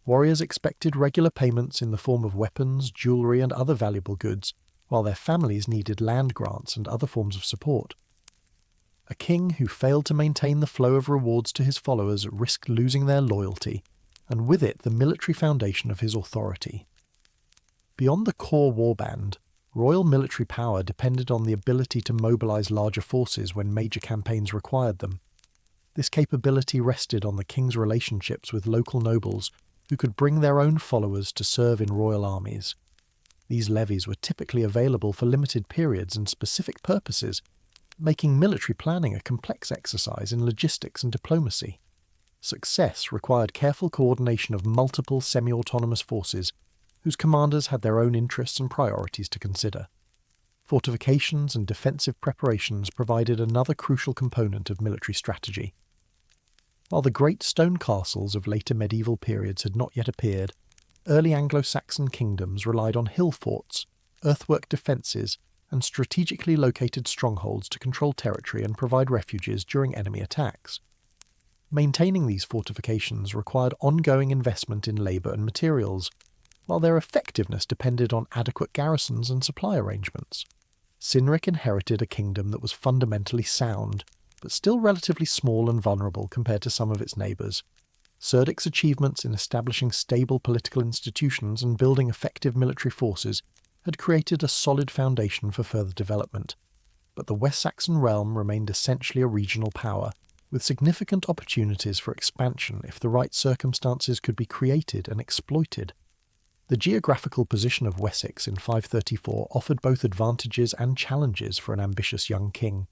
Warriors expected regular payments in the form of weapons, jewellery and other valuable goods, while their families needed land grants and other forms of support. A king who failed to maintain the flow of rewards to his followers risked losing their loyalty, and with it the military foundation of his authority. Beyond the core warband, royal military power depended on the ability to mobilise larger forces when major campaigns required them. This capability rested on the king's relationships with local nobles who could bring their own followers to serve in royal armies. These levies were typically available for limited periods and specific purposes, making military planning a complex exercise in logistics and diplomacy. Success required careful coordination of multiple semi-autonomous forces whose commanders had their own interests and priorities to consider. Fortifications and defensive preparations provided another crucial component of military strategy. While the great stone castles of later medieval periods had not yet appeared, early Anglo-Saxon kingdoms relied on hillforts, earthwork defences, and strategically located strongholds to control territory and provide refuges during enemy attacks. Maintaining these fortifications required ongoing investment in labour and materials, while their effectiveness depended on adequate garrisons and supply arrangements. Cynric inherited a kingdom that was fundamentally sound, but still relatively small and vulnerable compared to some of its neighbours. Cerdic's achievements in establishing stable political institutions and building effective military forces had created a solid foundation for further development, but the West Saxon realm remained essentially a regional power, with significant opportunities for expansion if the right circumstances could be created and exploited. The geographical position of Wessex in 534 offered both advantages and challenges for an ambitious young king.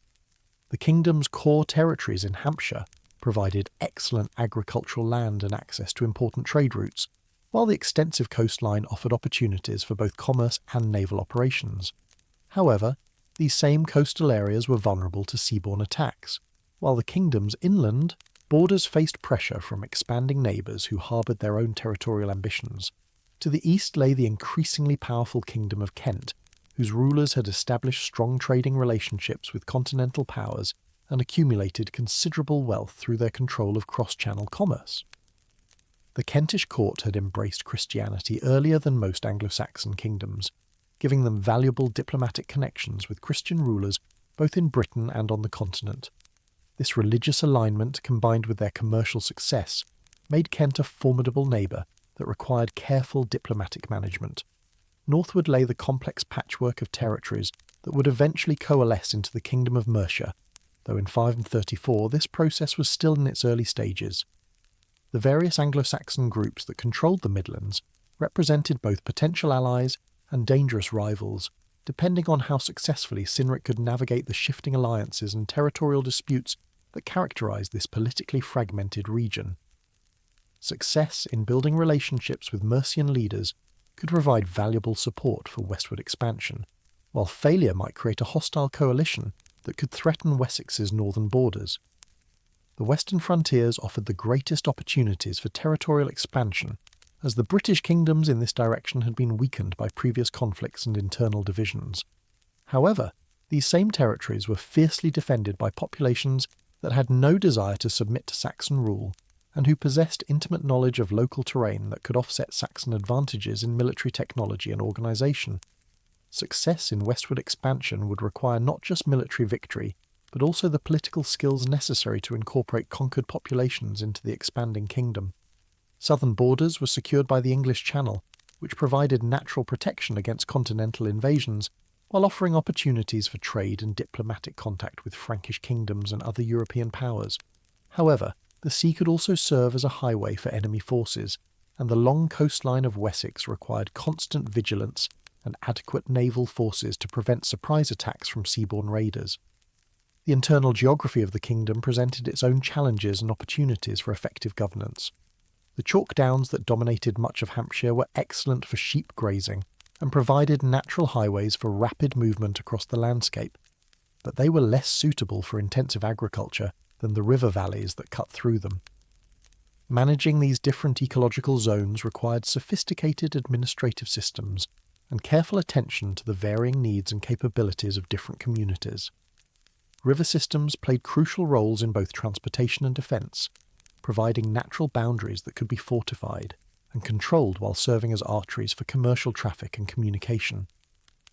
The kingdom's core territories in Hampshire provided excellent agricultural land and access to important trade routes, while the extensive coastline offered opportunities for both commerce and naval operations. However, these same coastal areas were vulnerable to seaborne attacks, while the kingdom's inland borders faced pressure from expanding neighbours who harboured their own territorial ambitions. To the east lay the increasingly powerful Kingdom of Kent, whose rulers had established strong trading relationships with continental powers and accumulated considerable wealth through their control of cross-channel commerce. The Kentish court had embraced Christianity earlier than most Anglo-Saxon kingdoms, giving them valuable diplomatic connections with Christian rulers both in Britain and on the continent. This religious alignment, combined with their commercial success, made Kent a formidable neighbour that required careful diplomatic management. Northward lay the complex patchwork of territories that would eventually coalesce into the Kingdom of Mercia, though in 534 this process was still in its early stages. The various Anglo-Saxon groups that controlled the Midlands represented both potential allies and dangerous rivals, depending on how successfully Cynric could navigate the shifting alliances and territorial disputes that characterised this politically fragmented region. Success in building relationships with Mercian leaders could provide valuable support for westward expansion, while failure might create a hostile coalition that could threaten Wessex's northern borders. The western frontiers offered the greatest opportunities for territorial expansion, as the British kingdoms in this direction had been weakened by previous conflicts and internal divisions. However, these same territories were fiercely defended by populations that had no desire to submit to Saxon rule, and who possessed intimate knowledge of local terrain that could offset Saxon advantages in military technology and organisation. Success in westward expansion would require not just military victory, but also the political skills necessary to incorporate conquered populations into the expanding kingdom. Southern borders were secured by the English Channel, which provided natural protection against continental invasions, while offering opportunities for trade and diplomatic contact with Frankish kingdoms and other European powers. However, the sea could also serve as a highway for enemy forces, and the long coastline of Wessex required constant vigilance and adequate naval forces to prevent surprise attacks from seaborne raiders. The internal geography of the kingdom presented its own challenges and opportunities for effective governance. The chalk downs that dominated much of Hampshire were excellent for sheep grazing and provided natural highways for rapid movement across the landscape, but they were less suitable for intensive agriculture than the river valleys that cut through them. Managing these different ecological zones required sophisticated administrative systems and careful attention to the varying needs and capabilities of different communities. River systems played crucial roles in both transportation and defence, providing natural boundaries that could be fortified and controlled while serving as arteries for commercial traffic and communication.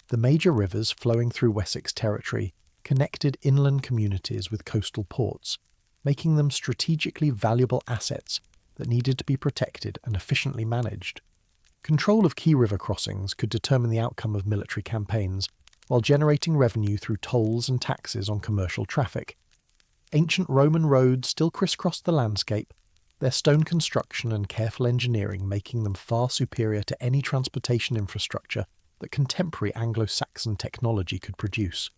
The major rivers flowing through Wessex territory connected inland communities with coastal ports, making them strategically valuable assets that needed to be protected and efficiently managed. Control of key river crossings could determine the outcome of military campaigns, while generating revenue through tolls and taxes on commercial traffic. Ancient Roman roads still crisscrossed the landscape, their stone construction and careful engineering making them far superior to any transportation infrastructure that contemporary Anglo-Saxon technology could produce.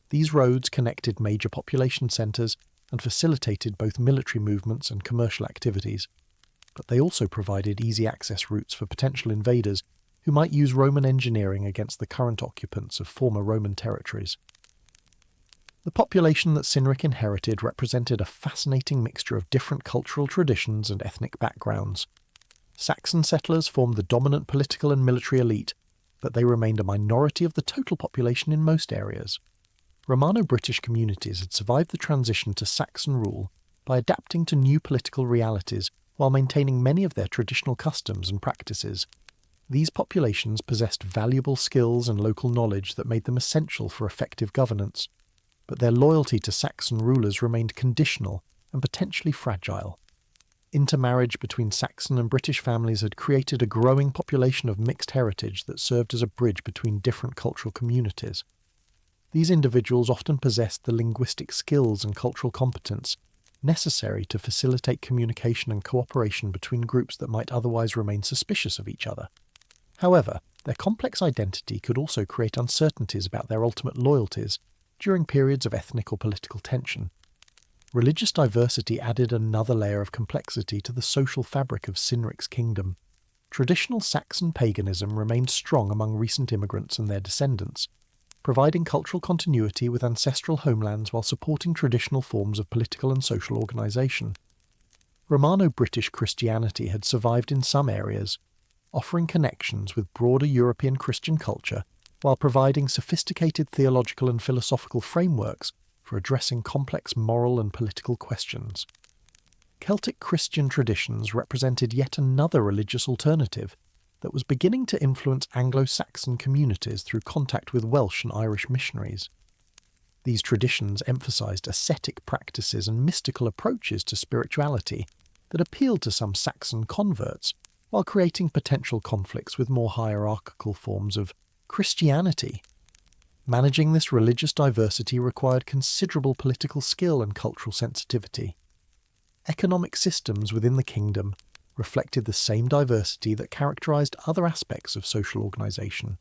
These roads connected major population centres and facilitated both military movements and commercial activities, but they also provided easy access routes for potential invaders who might use Roman engineering against the current occupants of former Roman territories. The population that Cynric inherited represented a fascinating mixture of different cultural traditions and ethnic backgrounds. Saxon settlers formed the dominant political and military elite, but they remained a minority of the total population in most areas. Romano-British communities had survived the transition to Saxon rule by adapting to new political realities while maintaining many of their traditional customs and practices. These populations possessed valuable skills and local knowledge that made them essential for effective governance, but their loyalty to Saxon rulers remained conditional and potentially fragile. Intermarriage between Saxon and British families had created a growing population of mixed heritage that served as a bridge between different cultural communities. These individuals often possessed the linguistic skills and cultural competence necessary to facilitate communication and cooperation between groups that might otherwise remain suspicious of each other. However, their complex identity could also create uncertainties about their ultimate loyalties during periods of ethnic or political tension. Religious diversity added another layer of complexity to the social fabric of Cynric's kingdom. Traditional Saxon paganism remained strong among recent immigrants and their descendants, providing cultural continuity with ancestral homelands while supporting traditional forms of political and social organisation. Romano-British Christianity had survived in some areas, offering connections with broader European Christian culture while providing sophisticated theological and philosophical frameworks for addressing complex moral and political questions. Celtic Christian traditions represented yet another religious alternative that was beginning to influence Anglo-Saxon communities through contact with Welsh and Irish missionaries. These traditions emphasised ascetic practices and mystical approaches to spirituality that appealed to some Saxon converts, while creating potential conflicts with more hierarchical forms of Christianity. Managing this religious diversity required considerable political skill and cultural sensitivity. Economic systems within the kingdom reflected the same diversity that characterised other aspects of social organisation.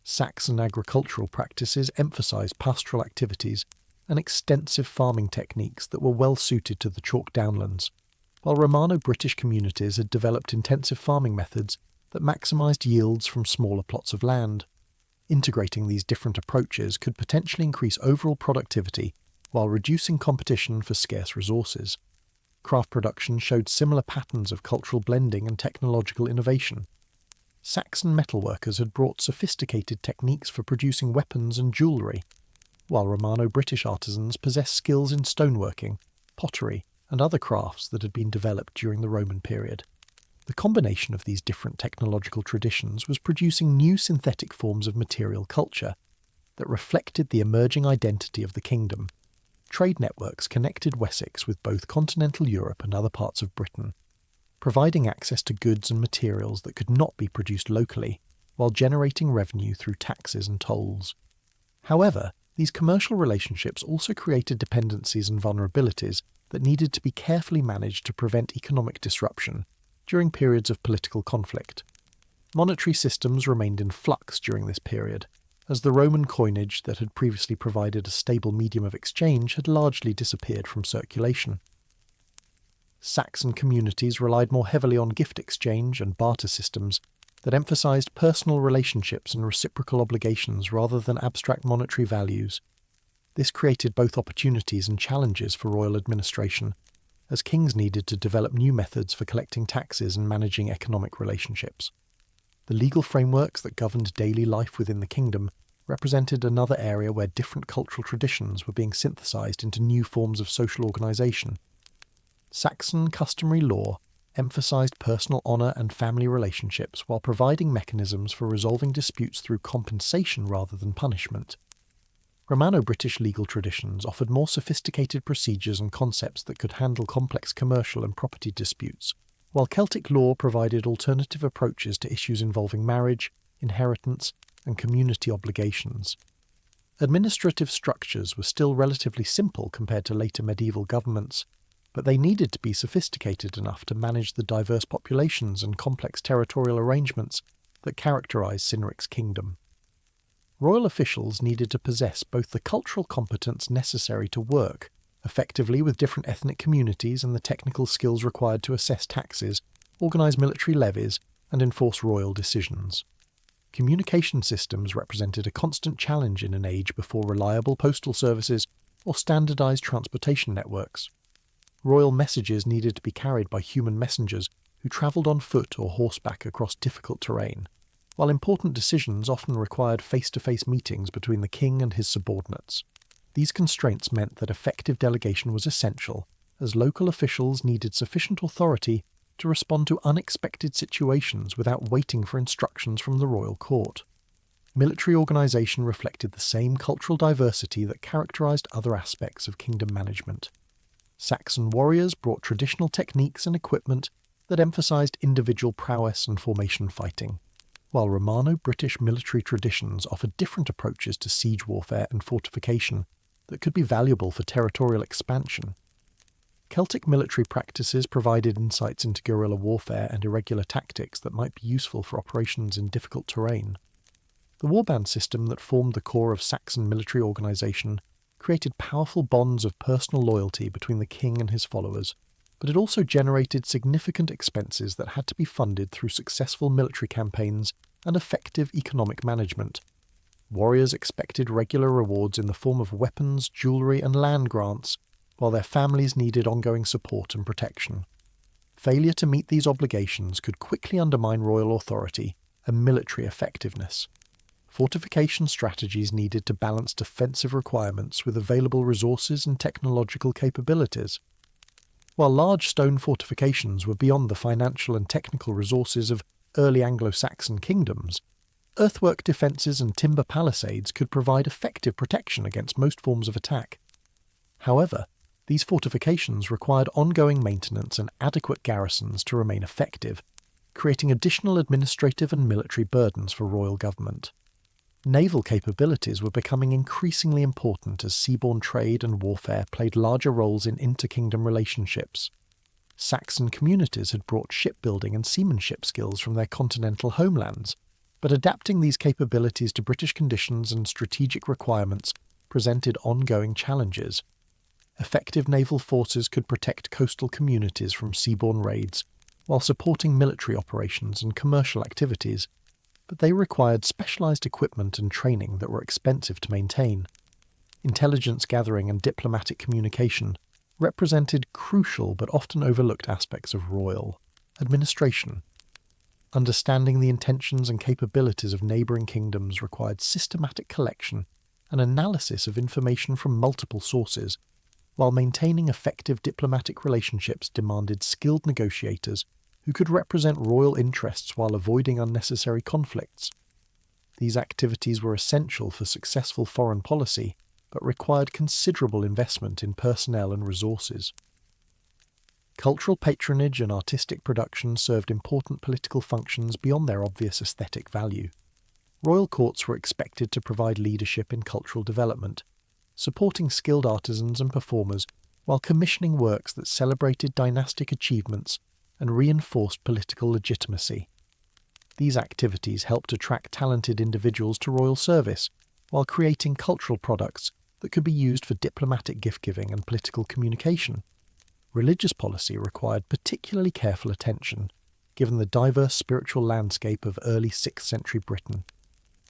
Saxon agricultural practices emphasised pastoral activities and extensive farming techniques that were well suited to the chalk downlands, while Romano-British communities had developed intensive farming methods that maximised yields from smaller plots of land. Integrating these different approaches could potentially increase overall productivity while reducing competition for scarce resources. Craft production showed similar patterns of cultural blending and technological innovation. Saxon metalworkers had brought sophisticated techniques for producing weapons and jewellery, while Romano-British artisans possessed skills in stoneworking, pottery, and other crafts that had been developed during the Roman period. The combination of these different technological traditions was producing new synthetic forms of material culture that reflected the emerging identity of the kingdom. Trade networks connected Wessex with both continental Europe and other parts of Britain, providing access to goods and materials that could not be produced locally. while generating revenue through taxes and tolls. However, these commercial relationships also created dependencies and vulnerabilities that needed to be carefully managed to prevent economic disruption during periods of political conflict. Monetary systems remained in flux during this period, as the Roman coinage that had previously provided a stable medium of exchange had largely disappeared from circulation. Saxon communities relied more heavily on gift exchange and barter systems that emphasized personal relationships and reciprocal obligations rather than abstract monetary values. This created both opportunities and challenges for royal administration, as kings needed to develop new methods for collecting taxes and managing economic relationships. The legal frameworks that governed daily life within the kingdom represented another area where different cultural traditions were being synthesized into new forms of social organization. Saxon customary law emphasized personal honor and family relationships while providing mechanisms for resolving disputes through compensation rather than punishment. Romano-British legal traditions offered more sophisticated procedures and concepts that could handle complex commercial and property disputes, while Celtic law provided alternative approaches to issues involving marriage, inheritance, and community obligations. Administrative structures were still relatively simple compared to later medieval governments, but they needed to be sophisticated enough to manage the diverse populations and complex territorial arrangements that characterized Cynric's kingdom. Royal officials needed to possess both the cultural competence necessary to work effectively with different ethnic communities and the technical skills required to assess taxes, organize military levies, and enforce royal decisions. Communication systems represented a constant challenge in an age before reliable postal services or standardized transportation networks. Royal messages needed to be carried by human messengers who travelled on foot or horseback across difficult terrain, while important decisions often required face-to-face meetings between the king and his subordinates. These constraints meant that effective delegation was essential, as local officials needed sufficient authority to respond to unexpected situations without waiting for instructions from the royal court. Military organisation reflected the same cultural diversity that characterised other aspects of kingdom management. Saxon warriors brought traditional techniques and equipment that emphasised individual prowess and formation fighting, while Romano-British military traditions offered different approaches to siege warfare and fortification that could be valuable for territorial expansion. Celtic military practices provided insights into guerrilla warfare and irregular tactics that might be useful for operations in difficult terrain. The warband system that formed the core of Saxon military organisation created powerful bonds of personal loyalty between the king and his followers, but it also generated significant expenses that had to be funded through successful military campaigns and effective economic management. Warriors expected regular rewards in the form of weapons, jewellery, and land grants, while their families needed ongoing support and protection. Failure to meet these obligations could quickly undermine royal authority and military effectiveness. Fortification strategies needed to balance defensive requirements with available resources and technological capabilities. While large stone fortifications were beyond the financial and technical resources of early Anglo-Saxon kingdoms, earthwork defences and timber palisades could provide effective protection against most forms of attack. However, these fortifications required ongoing maintenance and adequate garrisons to remain effective, creating additional administrative and military burdens for royal government. Naval capabilities were becoming increasingly important as seaborne trade and warfare played larger roles in inter-kingdom relationships. Saxon communities had brought shipbuilding and seamanship skills from their continental homelands, but adapting these capabilities to British conditions and strategic requirements presented ongoing challenges. Effective naval forces could protect coastal communities from seaborne raids, while supporting military operations and commercial activities, but they required specialised equipment and training that were expensive to maintain. Intelligence gathering and diplomatic communication represented crucial but often overlooked aspects of royal administration. Understanding the intentions and capabilities of neighbouring kingdoms required systematic collection and analysis of information from multiple sources, while maintaining effective diplomatic relationships demanded skilled negotiators who could represent royal interests while avoiding unnecessary conflicts. These activities were essential for successful foreign policy, but required considerable investment in personnel and resources. Cultural patronage and artistic production served important political functions beyond their obvious aesthetic value. Royal courts were expected to provide leadership in cultural development, supporting skilled artisans and performers while commissioning works that celebrated dynastic achievements and reinforced political legitimacy. These activities helped attract talented individuals to royal service, while creating cultural products that could be used for diplomatic gift-giving and political communication. Religious policy required particularly careful attention, given the diverse spiritual landscape of early 6th century Britain.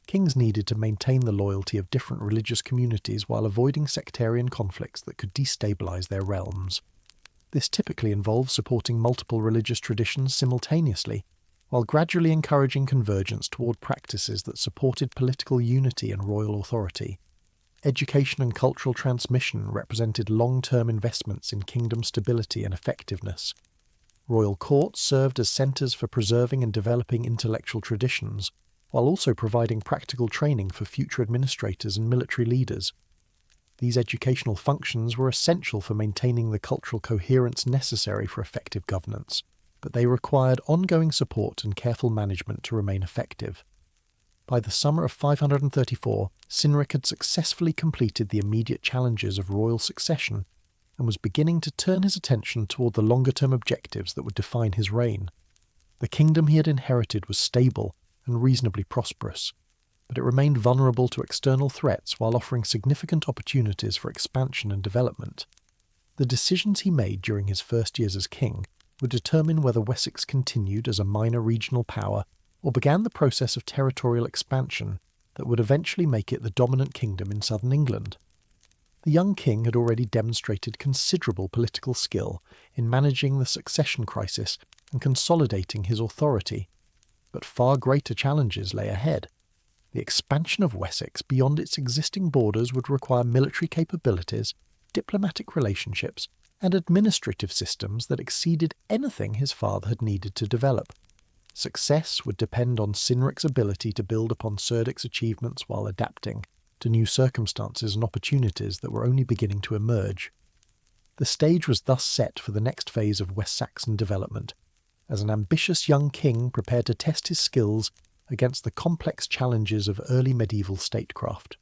Kings needed to maintain the loyalty of different religious communities while avoiding sectarian conflicts that could destabilise their realms. This typically involved supporting multiple religious traditions simultaneously, while gradually encouraging convergence toward practices that supported political unity and royal authority. Education and cultural transmission represented long-term investments in kingdom stability and effectiveness. Royal courts served as centres for preserving and developing intellectual traditions, while also providing practical training for future administrators and military leaders. These educational functions were essential for maintaining the cultural coherence necessary for effective governance, but they required ongoing support and careful management to remain effective. By the summer of 534, Cynric had successfully completed the immediate challenges of royal succession and was beginning to turn his attention toward the longer-term objectives that would define his reign. The kingdom he had inherited was stable and reasonably prosperous, but it remained vulnerable to external threats while offering significant opportunities for expansion and development. The decisions he made during his first years as king would determine whether Wessex continued as a minor regional power or began the process of territorial expansion that would eventually make it the dominant kingdom in southern England. The young king had already demonstrated considerable political skill in managing the succession crisis and consolidating his authority, but far greater challenges lay ahead. The expansion of Wessex beyond its existing borders would require military capabilities, diplomatic relationships, and administrative systems that exceeded anything his father had needed to develop. Success would depend on Cynric's ability to build upon Cerdic's achievements while adapting to new circumstances and opportunities that were only beginning to emerge. The stage was thus set for the next phase of West Saxon development, as an ambitious young king prepared to test his skills against the complex challenges of early medieval statecraft.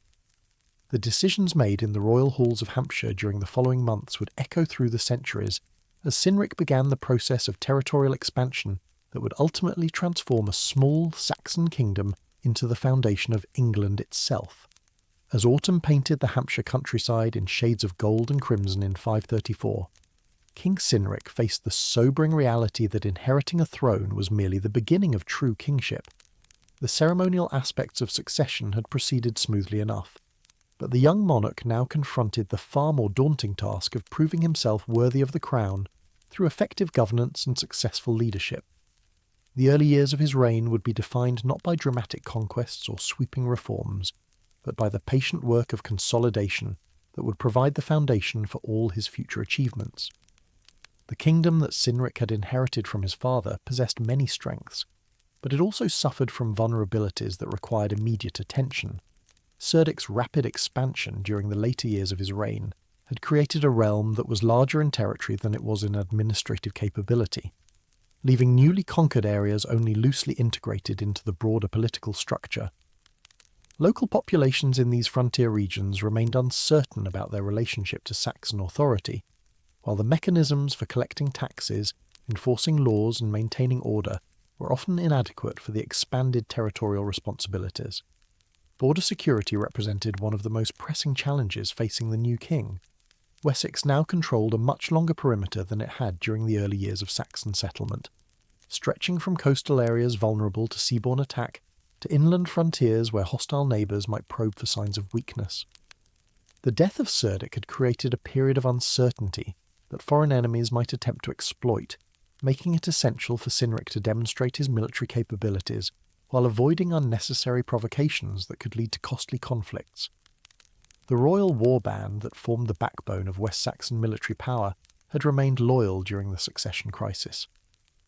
The decisions made in the royal halls of Hampshire during the following months would echo through the centuries as Cynric began the process of territorial expansion that would ultimately transform a small Saxon kingdom into the foundation of England itself. As autumn painted the Hampshire countryside in shades of gold and crimson in 534, King Cynric faced the sobering reality that inheriting a throne was merely the beginning of true kingship. The ceremonial aspects of succession had proceeded smoothly enough, but the young monarch now confronted the far more daunting task of proving himself worthy of the crown through effective governance and successful leadership. The early years of his reign would be defined not by dramatic conquests or sweeping reforms, but by the patient work of consolidation that would provide the foundation for all his future achievements. The kingdom that Cynric had inherited from his father possessed many strengths, but it also suffered from vulnerabilities that required immediate attention. Cerdic's rapid expansion during the later years of his reign had created a realm that was larger in territory than it was in administrative capability, leaving newly conquered areas only loosely integrated into the broader political structure. Local populations in these frontier regions remained uncertain about their relationship to Saxon authority, while the mechanisms for collecting taxes, enforcing laws and maintaining order were often inadequate for the expanded territorial responsibilities. Border security represented one of the most pressing challenges facing the new king. Wessex now controlled a much longer perimeter than it had during the early years of Saxon settlement, stretching from coastal areas vulnerable to seaborne attack to inland frontiers where hostile neighbours might probe for signs of weakness. The death of Cerdic had created a period of uncertainty that foreign enemies might attempt to exploit, making it essential for Cynric to demonstrate his military capabilities while avoiding unnecessary provocations that could lead to costly conflicts. The royal war band that formed the backbone of West Saxon military power had remained loyal during the succession crisis,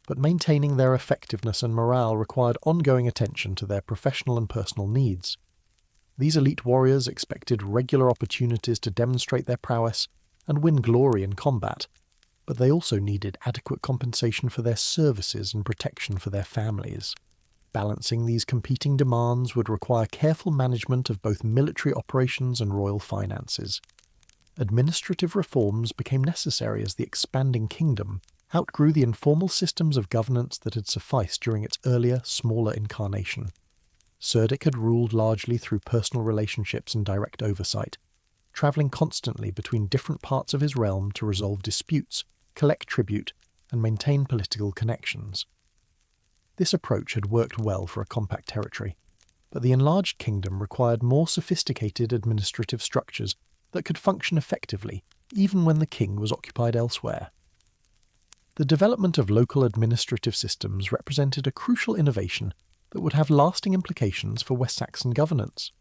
but maintaining their effectiveness and morale required ongoing attention to their professional and personal needs. These elite warriors expected regular opportunities to demonstrate their prowess and win glory in combat, but they also needed adequate compensation for their services and protection for their families. Balancing these competing demands would require careful management of both military operations and royal finances. Administrative reforms became necessary as the expanding kingdom outgrew the informal systems of governance that had sufficed during its earlier, smaller incarnation. Cerdic had ruled largely through personal relationships and direct oversight, travelling constantly between different parts of his realm to resolve disputes, collect tribute, and maintain political connections. This approach had worked well for a compact territory, but the enlarged kingdom required more sophisticated administrative structures that could function effectively, even when the king was occupied elsewhere. The development of local administrative systems represented a crucial innovation that would have lasting implications for West Saxon governance.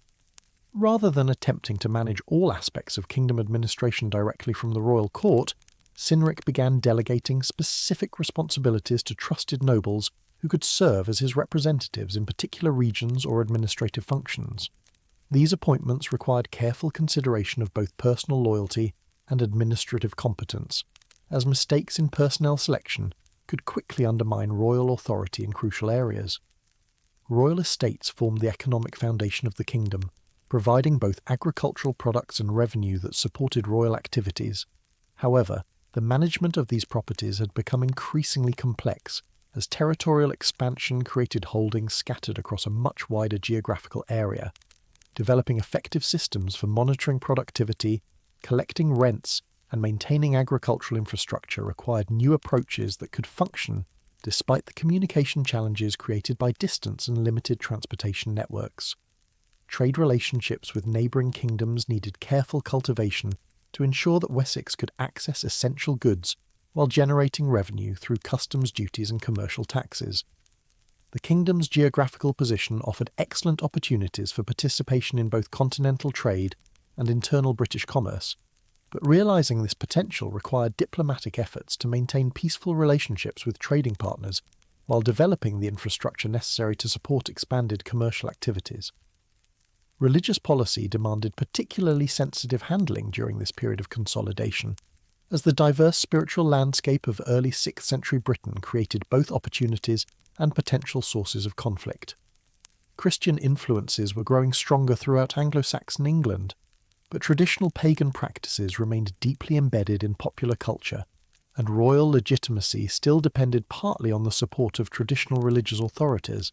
Rather than attempting to manage all aspects of kingdom administration directly from the royal court, Cynric began delegating specific responsibilities to trusted nobles who could serve as his representatives in particular regions or administrative functions. These appointments required careful consideration of both personal loyalty and administrative competence, as mistakes in personnel selection could quickly undermine royal authority in crucial areas. Royal estates formed the economic foundation of the kingdom, providing both agricultural products and revenue that supported royal activities. However, the management of these properties had become increasingly complex, as territorial expansion created holdings scattered across a much wider geographical area. Developing effective systems for monitoring productivity, collecting rents, and maintaining agricultural infrastructure required new approaches that could function despite the communication challenges created by distance and limited transportation networks. Trade relationships with neighbouring kingdoms needed careful cultivation to ensure that Wessex could access essential goods while generating revenue through customs duties and commercial taxes. The kingdom's geographical position offered excellent opportunities for participation in both continental trade and internal British commerce, but realising this potential required diplomatic efforts to maintain peaceful relationships with trading partners while developing the infrastructure necessary to support expanded commercial activities. Religious policy demanded particularly sensitive handling during this period of consolidation, as the diverse spiritual landscape of early 6th century Britain created both opportunities and potential sources of conflict. Christian influences were growing stronger throughout Anglo-Saxon England, but traditional pagan practices remained deeply embedded in popular culture, and royal legitimacy still depended partly on the support of traditional religious authorities.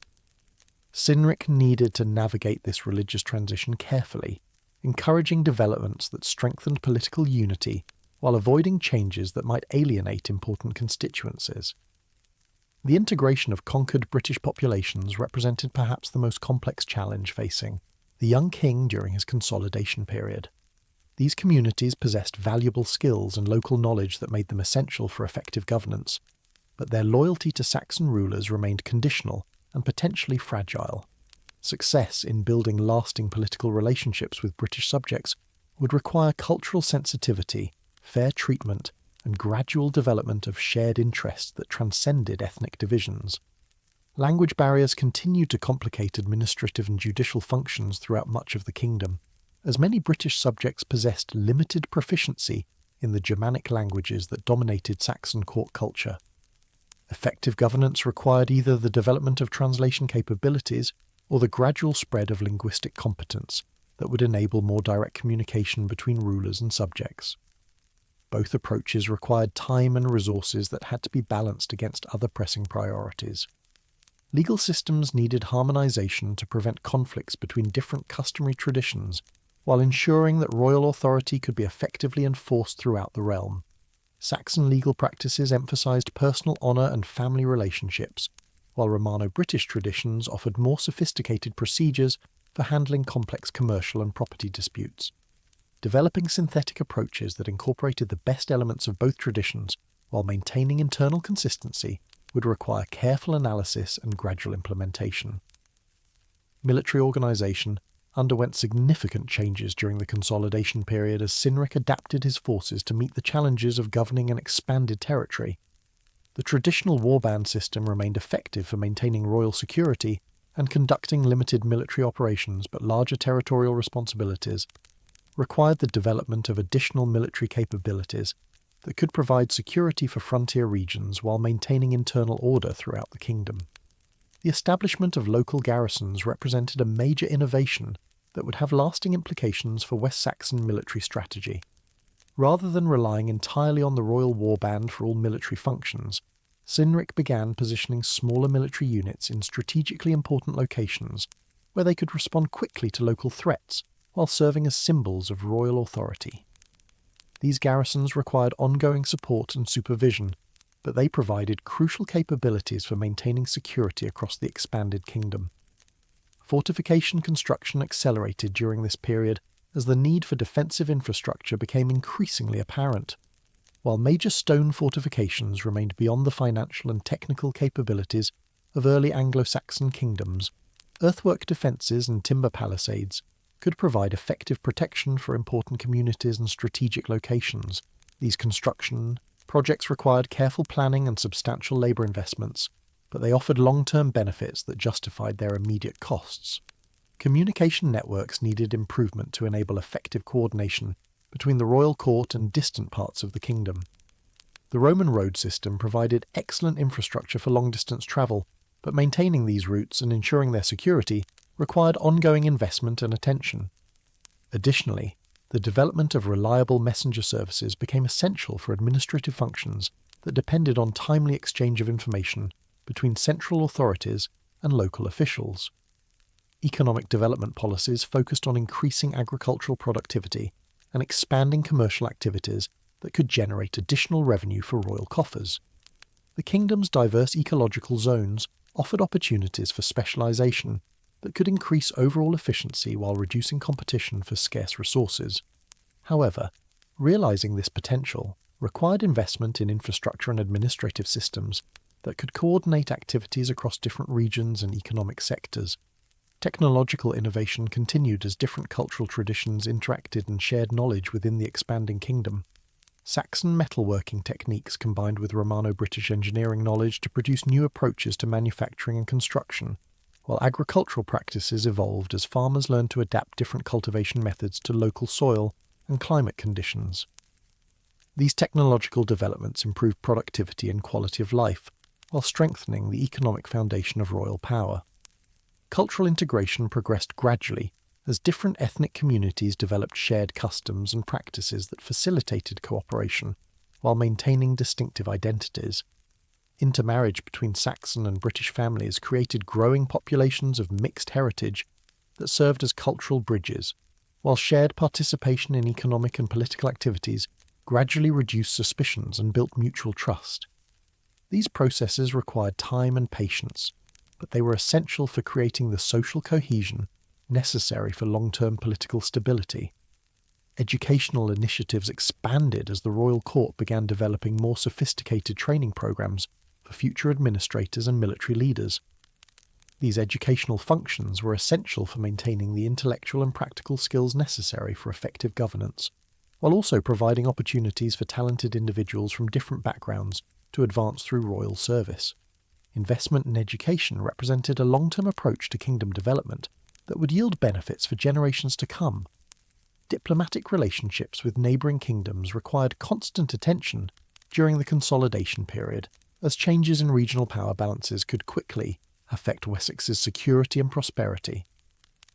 Cynric needed to navigate this religious transition carefully, encouraging developments that strengthened political unity while avoiding changes that might alienate important constituencies. The integration of conquered British populations represented perhaps the most complex challenge facing the young king during his consolidation period. These communities possessed valuable skills and local knowledge that made them essential for effective governance, but their loyalty to Saxon rulers remained conditional and potentially fragile. Success in building lasting political relationships with British subjects would require cultural sensitivity, fair treatment, and gradual development of shared interests that transcended ethnic divisions. Language barriers continued to complicate administrative and judicial functions throughout much of the kingdom, as many British subjects possessed limited proficiency in the Germanic languages that dominated Saxon court culture. Effective governance required either the development of translation capabilities or the gradual spread of linguistic competence that would enable more direct communication between rulers and subjects. Both approaches required time and resources that had to be balanced against other pressing priorities. Legal systems needed harmonization to prevent conflicts between different customary traditions, while ensuring that royal authority could be effectively enforced throughout the realm. Saxon legal practices emphasized personal honor and family relationships, while Romano-British traditions offered more sophisticated procedures for handling complex commercial and property disputes. Developing synthetic approaches that incorporated the best elements of both traditions while maintaining internal consistency would require careful analysis and gradual implementation. Military organization underwent significant changes during the consolidation period as Cynric adapted his forces to meet the challenges of governing an expanded territory. The traditional warband system remained effective for maintaining royal security and conducting limited military operations, but larger territorial responsibilities required the development of additional military capabilities that could provide security for frontier regions while maintaining internal order throughout the kingdom. The establishment of local garrisons represented a major innovation that would have lasting implications for West Saxon military strategy. Rather than relying entirely on the royal warband for all military functions, Cynric began positioning smaller military units in strategically important locations where they could respond quickly to local threats while serving as symbols of royal authority. These garrisons required ongoing support and supervision, but they provided crucial capabilities for maintaining security across the expanded kingdom. Fortification construction accelerated during this period as the need for defensive infrastructure became increasingly apparent. While major stone fortifications remained beyond the financial and technical capabilities of early Anglo-Saxon kingdoms, earthwork defences and timber palisades could provide effective protection for important communities and strategic locations. These construction projects required careful planning and substantial labour investments, but they offered long-term benefits that justified their immediate costs. Communication networks needed improvement to enable effective coordination between the royal court and distant parts of the kingdom. The Roman road system provided excellent infrastructure for long-distance travel, but maintaining these routes and ensuring their security required ongoing investment and attention. Additionally, the development of reliable messenger services became essential for administrative functions that depended on timely exchange of information between central authorities and local officials. Economic development policies focused on increasing agricultural productivity and expanding commercial activities that could generate additional revenue for royal coffers. The kingdom's diverse ecological zones offered opportunities for specialisation that could increase overall efficiency while reducing competition for scarce resources. However, realising this potential required investment in infrastructure and administrative systems that could coordinate activities across different regions and economic sectors. Technological innovation continued as different cultural traditions interacted and shared knowledge within the expanding kingdom. Saxon metalworking techniques combined with Romano-British engineering knowledge to produce new approaches to manufacturing and construction, while agricultural practices evolved as farmers learned to adapt different cultivation methods to local soil and climate conditions. These technological developments improved productivity and quality of life, while strengthening the economic foundation of royal power. Cultural integration progressed gradually as different ethnic communities developed shared customs and practices that facilitated cooperation while maintaining distinctive identities. Intermarriage between Saxon and British families created growing populations of mixed heritage that served as cultural bridges, while shared participation in economic and political activities gradually reduced suspicions and built mutual trust. These processes required time and patience, but they were essential for creating the social cohesion necessary for long-term political stability. Educational initiatives expanded as the royal court began developing more sophisticated training programs for future administrators and military leaders. These educational functions were essential for maintaining the intellectual and practical skills necessary for effective governance, while also providing opportunities for talented individuals from different backgrounds to advance through royal service. Investment in education represented a long-term approach to kingdom development that would yield benefits for generations to come. Diplomatic relationships with neighbouring kingdoms required constant attention during the Consolidation period, as changes in regional power balances could quickly affect Wessex's security and prosperity.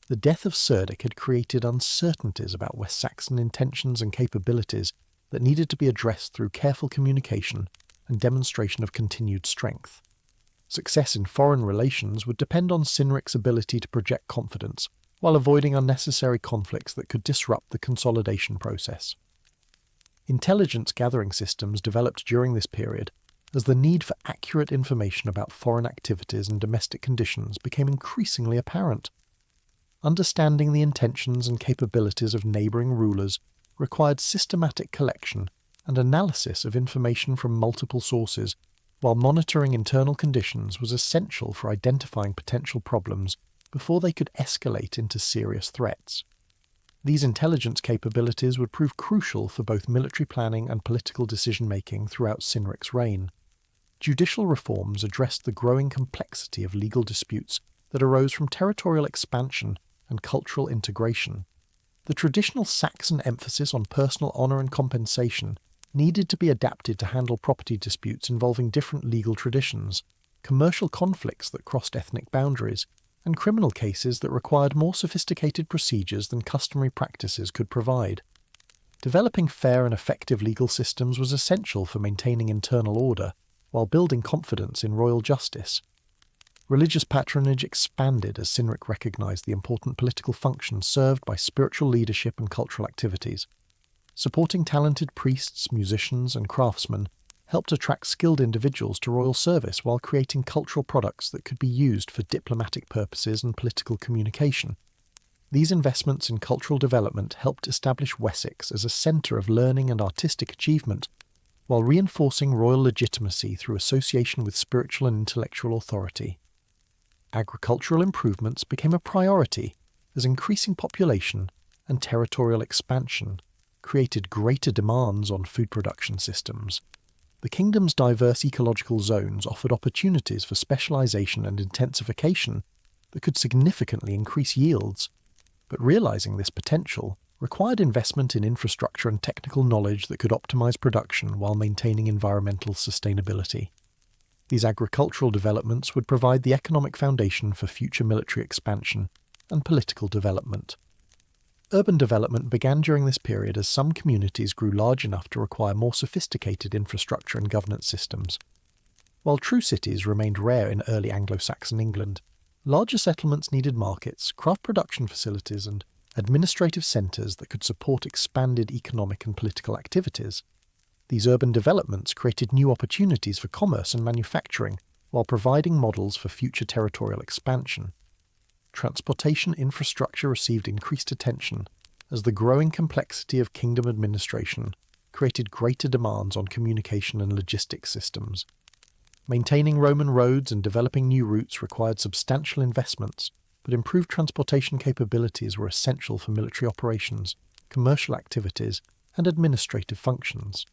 The death of Cerdic had created uncertainties about West Saxon intentions and capabilities that needed to be addressed through careful communication and demonstration of continued strength. Success in foreign relations would depend on Cynric's ability to project confidence, while avoiding unnecessary conflicts that could disrupt the consolidation process. Intelligence gathering systems developed during this period as the need for accurate information about foreign activities and domestic conditions became increasingly apparent. Understanding the intentions and capabilities of neighbouring rulers required systematic collection and analysis of information from multiple sources, while monitoring internal conditions was essential for identifying potential problems before they could escalate into serious threats. These intelligence capabilities would prove crucial for both military planning and political decision-making throughout Cynric's reign. Judicial reforms addressed the growing complexity of legal disputes that arose from territorial expansion and cultural integration. The traditional Saxon emphasis on personal honour and compensation needed to be adapted to handle property disputes involving different legal traditions. commercial conflicts that crossed ethnic boundaries, and criminal cases that required more sophisticated procedures than customary practices could provide. Developing fair and effective legal systems was essential for maintaining internal order while building confidence in royal justice. Religious patronage expanded as Cynric recognised the important political function served by spiritual leadership and cultural activities. Supporting talented priests, musicians, and craftsmen helped attract skilled individuals to royal service while creating cultural products that could be used for diplomatic purposes and political communication. These investments in cultural development helped establish Wessex as a centre of learning and artistic achievement, while reinforcing royal legitimacy through association with spiritual and intellectual authority. Agricultural improvements became a priority as increasing population and territorial expansion created greater demands on food production systems. The kingdom's diverse ecological zones offered opportunities for specialisation and intensification that could significantly increase yields, but realising this potential required investment in infrastructure and technical knowledge that could optimise production while maintaining environmental sustainability. These agricultural developments would provide the economic foundation for future military expansion and political development. Urban development began during this period as some communities grew large enough to require more sophisticated infrastructure and governance systems. While true cities remained rare in early Anglo-Saxon England, larger settlements needed markets, craft production facilities, and administrative centres that could support expanded economic and political activities. These urban developments created new opportunities for commerce and manufacturing, while providing models for future territorial expansion. Transportation infrastructure received increased attention, as the growing complexity of kingdom administration created greater demands on communication and logistics systems. Maintaining Roman roads and developing new routes required substantial investments, but improved transportation capabilities were essential for military operations, commercial activities, and administrative functions.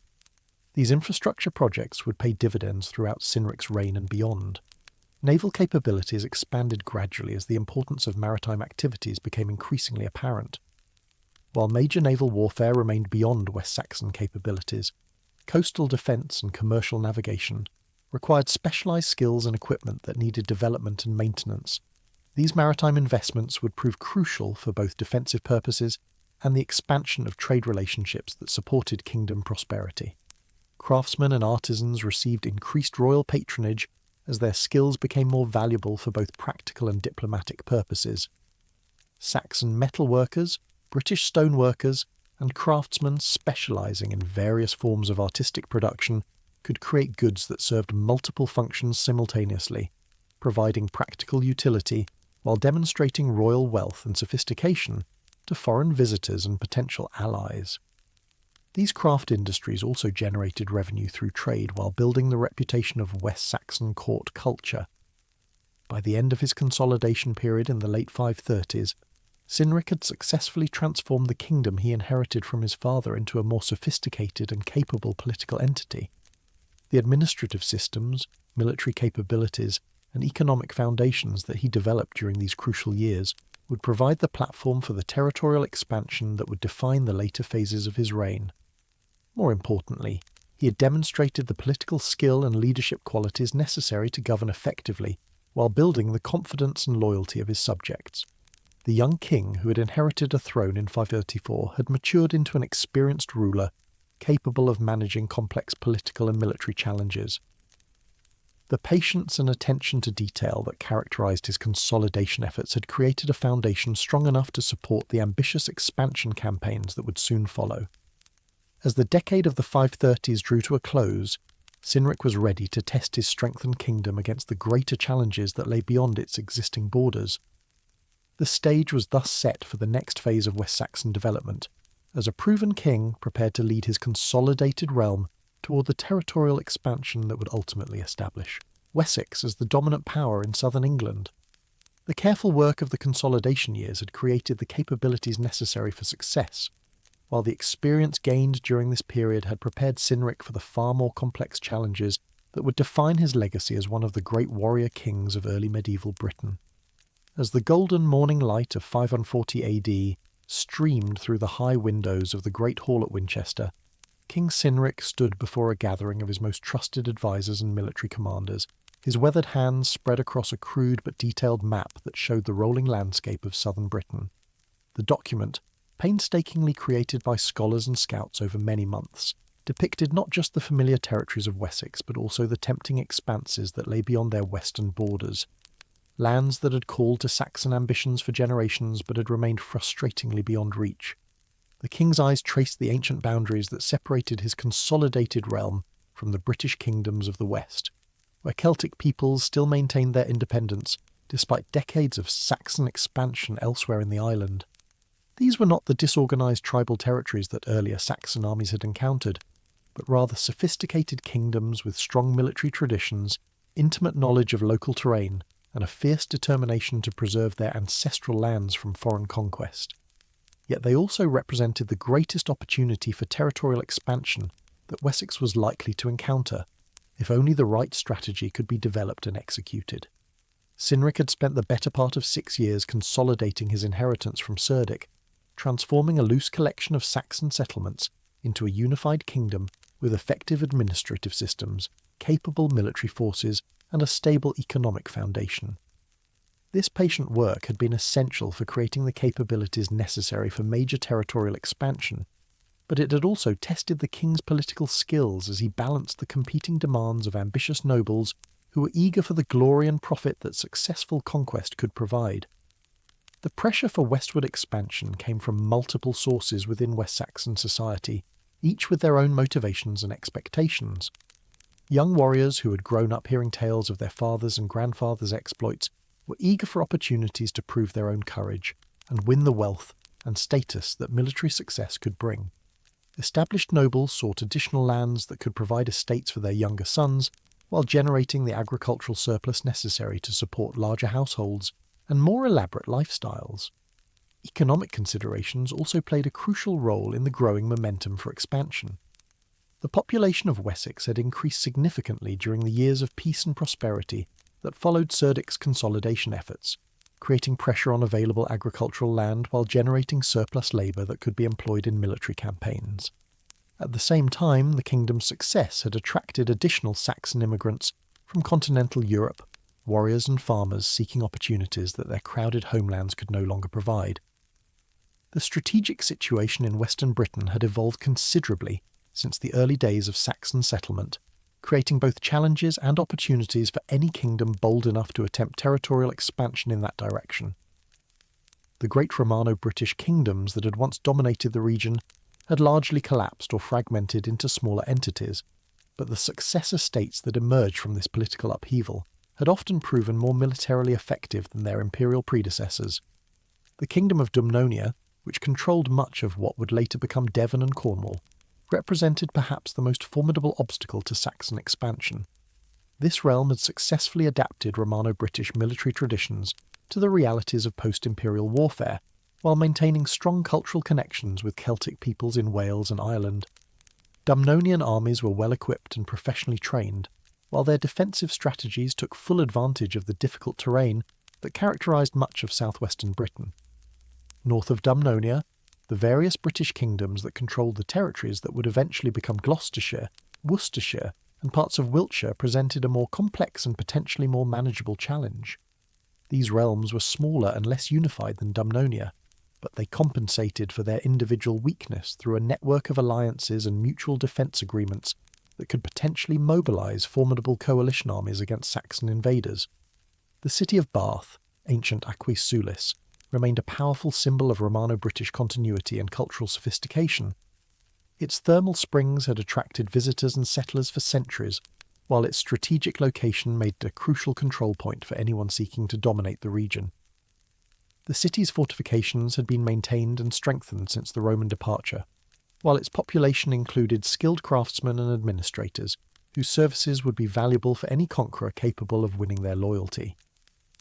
These infrastructure projects would pay dividends throughout Cynric's reign and beyond. Naval capabilities expanded gradually as the importance of maritime activities became increasingly apparent. While major naval warfare remained beyond West Saxon capabilities, coastal defence and commercial navigation required specialised skills and equipment that needed development and maintenance. These maritime investments would prove crucial for both defensive purposes and the expansion of trade relationships that supported kingdom prosperity. Craftsmen and artisans received increased royal patronage as their skills became more valuable for both practical and diplomatic purposes. Saxon metalworkers, British stoneworkers, and craftsmen specialising in various forms of artistic production could create goods that served multiple functions simultaneously, providing practical utility while demonstrating royal wealth and sophistication to foreign visitors and potential allies. These craft industries also generated revenue through trade while building the reputation of West Saxon court culture. By the end of his consolidation period in the late 530s, Cynric had successfully transformed the kingdom he inherited from his father into a more sophisticated and capable political entity. The administrative systems, military capabilities, and economic foundations that he developed during these crucial years would provide the platform for the territorial expansion that would define the later phases of his reign. More importantly, he had demonstrated the political skill and leadership qualities necessary to govern effectively, while building the confidence and loyalty of his subjects. The young king who had inherited a throne in 534 had matured into an experienced ruler, capable of managing complex political and military challenges. The patience and attention to detail that characterized his consolidation efforts had created a foundation strong enough to support the ambitious expansion campaigns that would soon follow. As the decade of the 530s drew to a close, Cynric was ready to test his strengthened kingdom against the greater challenges that lay beyond its existing borders. The stage was thus set for the next phase of West Saxon development, as a proven king prepared to lead his consolidated realm toward the territorial expansion that would ultimately establish Wessex as the dominant power in southern England. The careful work of the consolidation years had created the capabilities necessary for success, while the experience gained during this period had prepared Cynric for the far more complex challenges that would define his legacy as one of the great warrior kings of early medieval Britain. As the golden morning light of 540 AD streamed through the high windows of the Great Hall at Winchester, King Cynric stood before a gathering of his most trusted advisors and military commanders, His weathered hands spread across a crude but detailed map that showed the rolling landscape of southern Britain. The document, painstakingly created by scholars and scouts over many months, depicted not just the familiar territories of Wessex but also the tempting expanses that lay beyond their western borders. Lands that had called to Saxon ambitions for generations but had remained frustratingly beyond reach. The king's eyes traced the ancient boundaries that separated his consolidated realm from the British kingdoms of the West, where Celtic peoples still maintained their independence despite decades of Saxon expansion elsewhere in the island. These were not the disorganized tribal territories that earlier Saxon armies had encountered, but rather sophisticated kingdoms with strong military traditions, intimate knowledge of local terrain, and a fierce determination to preserve their ancestral lands from foreign conquest. Yet they also represented the greatest opportunity for territorial expansion that Wessex was likely to encounter, if only the right strategy could be developed and executed. Cynric had spent the better part of 6 years consolidating his inheritance from Cerdic, transforming a loose collection of Saxon settlements into a unified kingdom with effective administrative systems, capable military forces, and a stable economic foundation. This patient work had been essential for creating the capabilities necessary for major territorial expansion, but it had also tested the king's political skills as he balanced the competing demands of ambitious nobles who were eager for the glory and profit that successful conquest could provide. The pressure for westward expansion came from multiple sources within West Saxon society, each with their own motivations and expectations. Young warriors who had grown up hearing tales of their fathers' and grandfathers' exploits were eager for opportunities to prove their own courage and win the wealth and status that military success could bring. Established nobles sought additional lands that could provide estates for their younger sons, while generating the agricultural surplus necessary to support larger households and more elaborate lifestyles. Economic considerations also played a crucial role in the growing momentum for expansion. The population of Wessex had increased significantly during the years of peace and prosperity that followed Cerdic's consolidation efforts, creating pressure on available agricultural land while generating surplus labour that could be employed in military campaigns. At the same time, the kingdom's success had attracted additional Saxon immigrants from continental Europe, warriors and farmers seeking opportunities that their crowded homelands could no longer provide. The strategic situation in western Britain had evolved considerably since the early days of Saxon settlement, creating both challenges and opportunities for any kingdom bold enough to attempt territorial expansion in that direction. The great Romano-British kingdoms that had once dominated the region had largely collapsed or fragmented into smaller entities, but the successor states that emerged from this political upheaval had often proven more militarily effective than their imperial predecessors. The Kingdom of Dumnonia, which controlled much of what would later become Devon and Cornwall, represented perhaps the most formidable obstacle to Saxon expansion. This realm had successfully adapted Romano-British military traditions to the realities of post-imperial warfare, while maintaining strong cultural connections with Celtic peoples in Wales and Ireland. Dumnonian armies were well equipped and professionally trained, while their defensive strategies took full advantage of the difficult terrain that characterised much of southwestern Britain. North of Dumnonia, the various British kingdoms that controlled the territories that would eventually become Gloucestershire, Worcestershire, and parts of Wiltshire presented a more complex and potentially more manageable challenge. These realms were smaller and less unified than Dumnonia, but they compensated for their individual weakness through a network of alliances and mutual defence agreements that could potentially mobilise formidable coalition armies against Saxon invaders. The city of Bath, ancient Aquis Sulis, remained a powerful symbol of Romano-British continuity and cultural sophistication. Its thermal springs had attracted visitors and settlers for centuries, while its strategic location made it a crucial control point for anyone seeking to dominate the region. The city's fortifications had been maintained and strengthened since the Roman departure, while its population included skilled craftsmen and administrators, whose services would be valuable for any conqueror capable of winning their loyalty.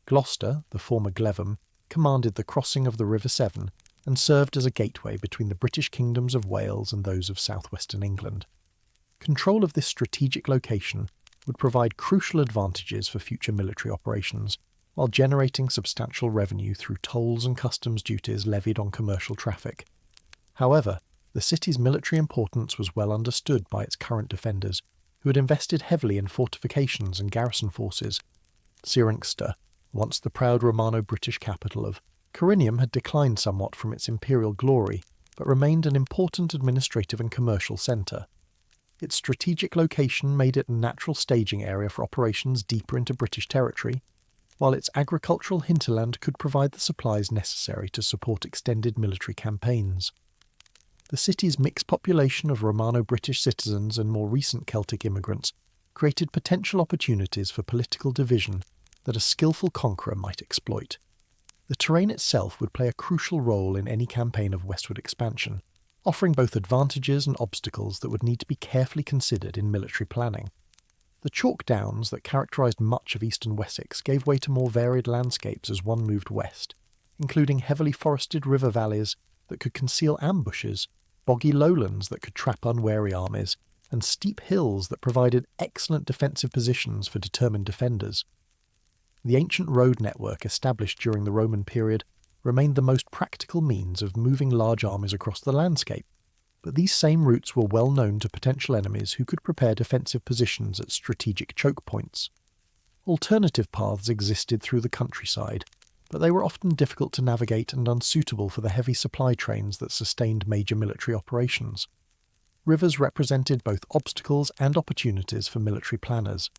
Gloucester, the former Glevum, commanded the crossing of the River Severn and served as a gateway between the British kingdoms of Wales and those of southwestern England. Control of this strategic location would provide crucial advantages for future military operations, while generating substantial revenue through tolls and customs duties levied on commercial traffic. However, the city's military importance was well understood by its current defenders, who had invested heavily in fortifications and garrison forces. Cirencester, once the proud Romano-British capital of Corinium, had declined somewhat from its imperial glory, but remained an important administrative and commercial centre. Its strategic location made it a natural staging area for operations deeper into British territory, while its agricultural hinterland could provide the supplies necessary to support extended military campaigns. The city's mixed population of Romano-British citizens and more recent Celtic immigrants created potential opportunities for political division that a skillful conqueror might exploit. The terrain itself would play a crucial role in any campaign of westward expansion, offering both advantages and obstacles that would need to be carefully considered in military planning. The chalk downs that characterised much of eastern Wessex gave way to more varied landscapes as one moved west, including heavily forested river valleys that could conceal ambushes, boggy lowlands that could trap unwary armies, and steep hills that provided excellent defensive positions for determined defenders. The ancient road network established during the Roman period remained the most practical means of moving large armies across the landscape, but these same routes were well known to potential enemies who could prepare defensive positions at strategic choke points. Alternative paths existed through the countryside, but they were often difficult to navigate and unsuitable for the heavy supply trains that sustained major military operations. Rivers represented both obstacles and opportunities for military planners.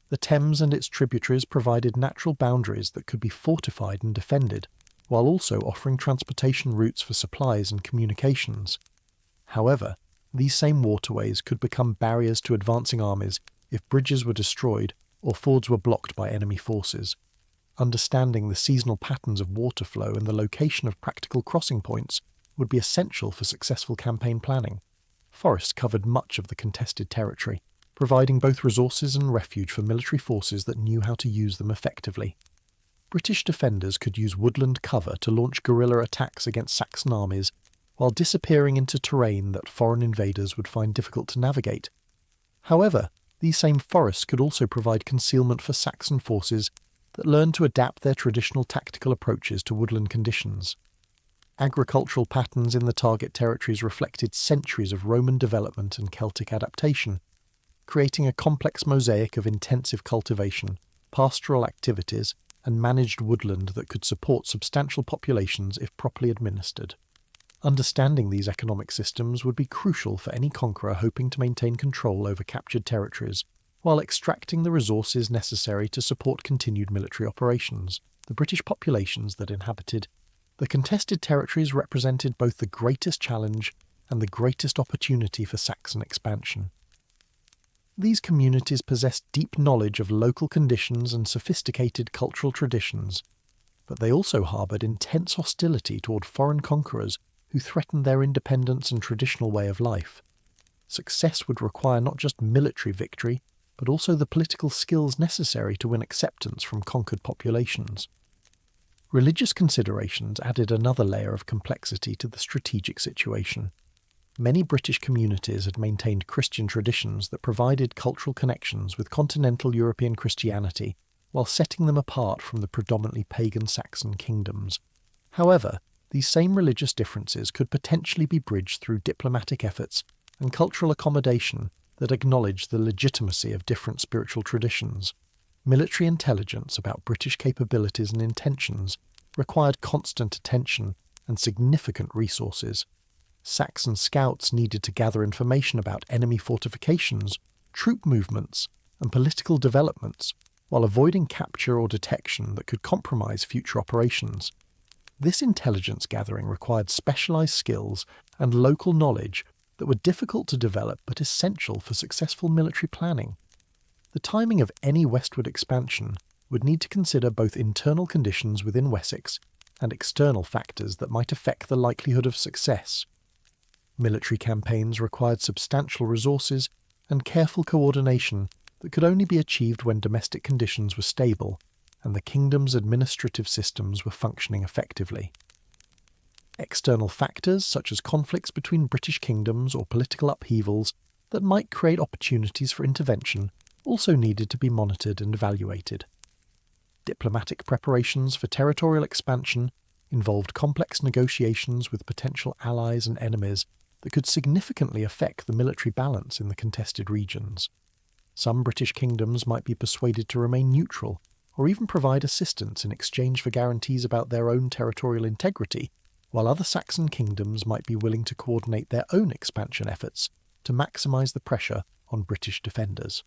The Thames and its tributaries provided natural boundaries that could be fortified and defended, while also offering transportation routes for supplies and communications. However, these same waterways could become barriers to advancing armies if bridges were destroyed or fords were blocked by enemy forces. Understanding the seasonal patterns of water flow and the location of practical crossing points would be essential for successful campaign planning. Forests covered much of the contested territory, providing both resources and refuge for military forces that knew how to use them effectively. British defenders could use woodland cover to launch guerrilla attacks against Saxon armies, while disappearing into terrain that foreign invaders would find difficult to navigate. However, these same forests could also provide concealment for Saxon forces that learned to adapt their traditional tactical approaches to woodland conditions. Agricultural patterns in the target territories reflected centuries of Roman development and Celtic adaptation, creating a complex mosaic of intensive cultivation, pastoral activities, and managed woodland that could support substantial populations if properly administered. Understanding these economic systems would be crucial for any conqueror hoping to maintain control over captured territories, while extracting the resources necessary to support continued military operations. The British populations that inhabited the contested territories represented both the greatest challenge and the greatest opportunity for Saxon expansion. These communities possessed deep knowledge of local conditions and sophisticated cultural traditions, but they also harboured intense hostility toward foreign conquerors who threatened their independence and traditional way of life. Success would require not just military victory, but also the political skills necessary to win acceptance from conquered populations. Religious considerations added another layer of complexity to the strategic situation. Many British communities had maintained Christian traditions that provided cultural connections with continental European Christianity, while setting them apart from the predominantly pagan Saxon kingdoms. However, these same religious differences could potentially be bridged through diplomatic efforts and cultural accommodation that acknowledged the legitimacy of different spiritual traditions. Military intelligence about British capabilities and intentions required constant attention and significant resources. Saxon scouts needed to gather information about enemy fortifications, troop movements, and political developments, while avoiding capture or detection that could compromise future operations. This intelligence gathering required specialised skills and local knowledge that were difficult to develop but essential for successful military planning. The timing of any westward expansion would need to consider both internal conditions within Wessex and external factors that might affect the likelihood of success. Military campaigns required substantial resources and careful coordination that could only be achieved when domestic conditions were stable and the kingdom's administrative systems were functioning effectively. External factors, such as conflicts between British kingdoms or political upheavals that might create opportunities for intervention, also needed to be monitored and evaluated. Diplomatic preparations for territorial expansion involved complex negotiations with potential allies and enemies that could significantly affect the military balance in the contested regions. Some British kingdoms might be persuaded to remain neutral, or even provide assistance in exchange for guarantees about their own territorial integrity, while other Saxon kingdoms might be willing to coordinate their own expansion efforts to maximise the pressure on British defenders.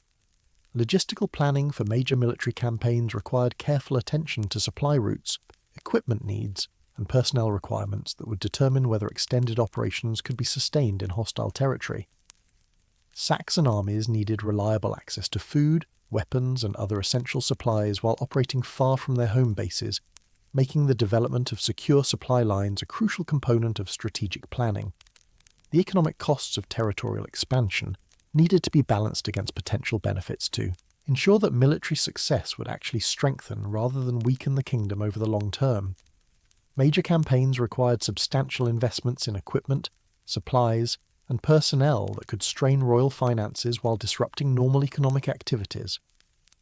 Logistical planning for major military campaigns required careful attention to supply routes, equipment needs, and personnel requirements that would determine whether extended operations could be sustained in hostile territory. Saxon armies needed reliable access to food, weapons, and other essential supplies while operating far from their home bases, making the development of secure supply lines a crucial component of strategic planning. The economic costs of territorial expansion needed to be balanced against potential benefits to ensure that military success would actually strengthen rather than weaken the kingdom over the long term. Major campaigns required substantial investments in equipment, supplies, and personnel that could strain royal finances while disrupting normal economic activities.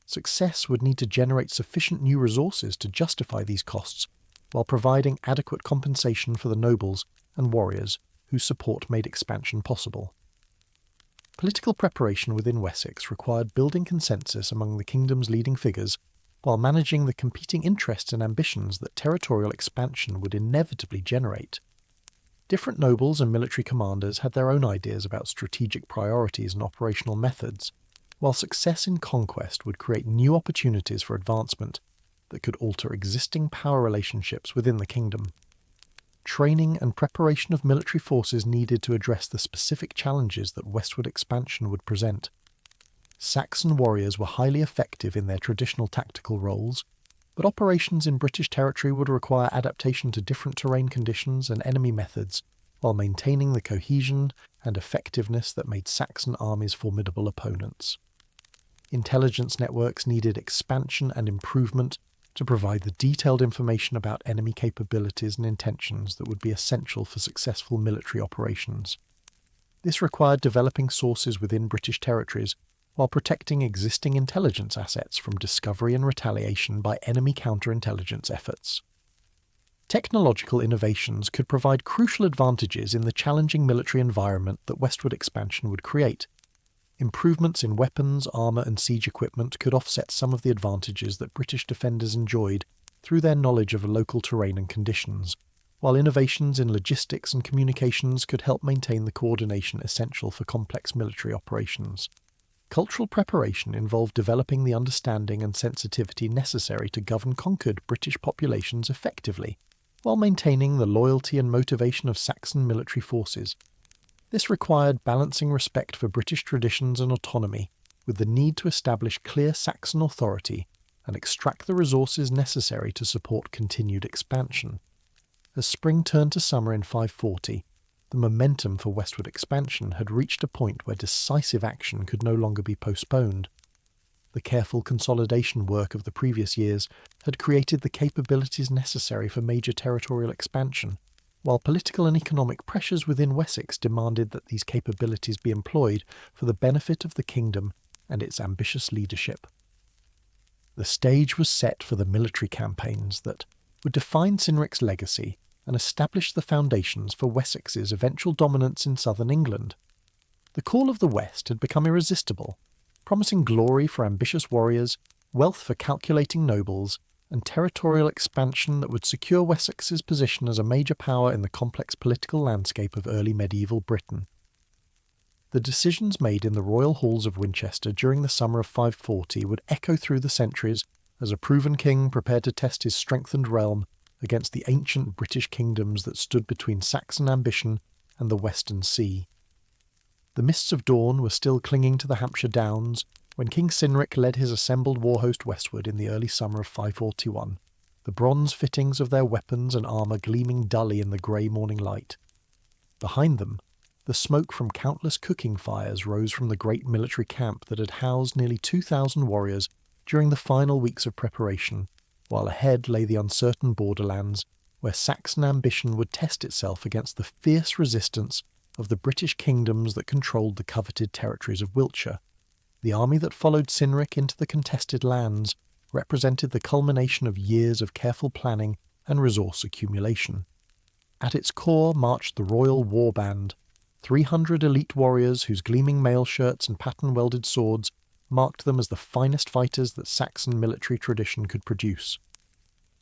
Success would need to generate sufficient new resources to justify these costs, while providing adequate compensation for the nobles and warriors whose support made expansion possible. Political preparation within Wessex required building consensus among the kingdom's leading figures, while managing the competing interests and ambitions that territorial expansion would inevitably generate. Different nobles and military commanders had their own ideas about strategic priorities and operational methods, while success in conquest would create new opportunities for advancement that could alter existing power relationships within the kingdom. Training and preparation of military forces needed to address the specific challenges that westward expansion would present. Saxon warriors were highly effective in their traditional tactical roles, but operations in British territory would require adaptation to different terrain conditions and enemy methods, while maintaining the cohesion and effectiveness that made Saxon armies formidable opponents. Intelligence networks needed expansion and improvement to provide the detailed information about enemy capabilities and intentions that would be essential for successful military operations. This required developing sources within British territories while protecting existing intelligence assets from discovery and retaliation by enemy counterintelligence efforts. Technological innovations could provide crucial advantages in the challenging military environment that westward expansion would create. Improvements in weapons, armour and siege equipment could offset some of the advantages that British defenders enjoyed through their knowledge of local terrain and conditions, while innovations in logistics and communications could help maintain the coordination essential for complex military operations. Cultural preparation involved developing the understanding and sensitivity necessary to govern conquered British populations effectively, while maintaining the loyalty and motivation of Saxon military forces. This required balancing respect for British traditions and autonomy with the need to establish clear Saxon authority and extract the resources necessary to support continued expansion. As spring turned to summer in 540, the momentum for westward expansion had reached a point where decisive action could no longer be postponed. The careful consolidation work of the previous years had created the capabilities necessary for major territorial expansion, while political and economic pressures within Wessex demanded that these capabilities be employed for the benefit of the kingdom and its ambitious leadership. The stage was set for the military campaigns that would define Cynric's legacy and establish the foundations for Wessex's eventual dominance in southern England. The call of the West had become irresistible, promising glory for ambitious warriors, wealth for calculating nobles, and territorial expansion that would secure Wessex's position as a major power in the complex political landscape of early medieval Britain. The decisions made in the royal halls of Winchester during the summer of 540 would echo through the centuries as a proven king prepared to test his strengthened realm against the ancient British kingdoms that stood between Saxon ambition and the Western Sea. The mists of dawn were still clinging to the Hampshire Downs when King Cynric led his assembled war host westward in the early summer of 541, the bronze fittings of their weapons and armour gleaming dully in the grey morning light. Behind them, the smoke from countless cooking fires rose from the great military camp that had housed nearly 2,000 warriors during the final weeks of preparation, while ahead lay the uncertain borderlands where Saxon ambition would test itself against the fierce resistance of the British kingdoms that controlled the coveted territories of Wiltshire. The army that followed Cynric into the contested lands represented the culmination of years of careful planning and resource accumulation. At its core marched the Royal War Band, 300 elite warriors whose gleaming mail shirts and pattern-welded swords marked them as the finest fighters that Saxon military tradition could produce.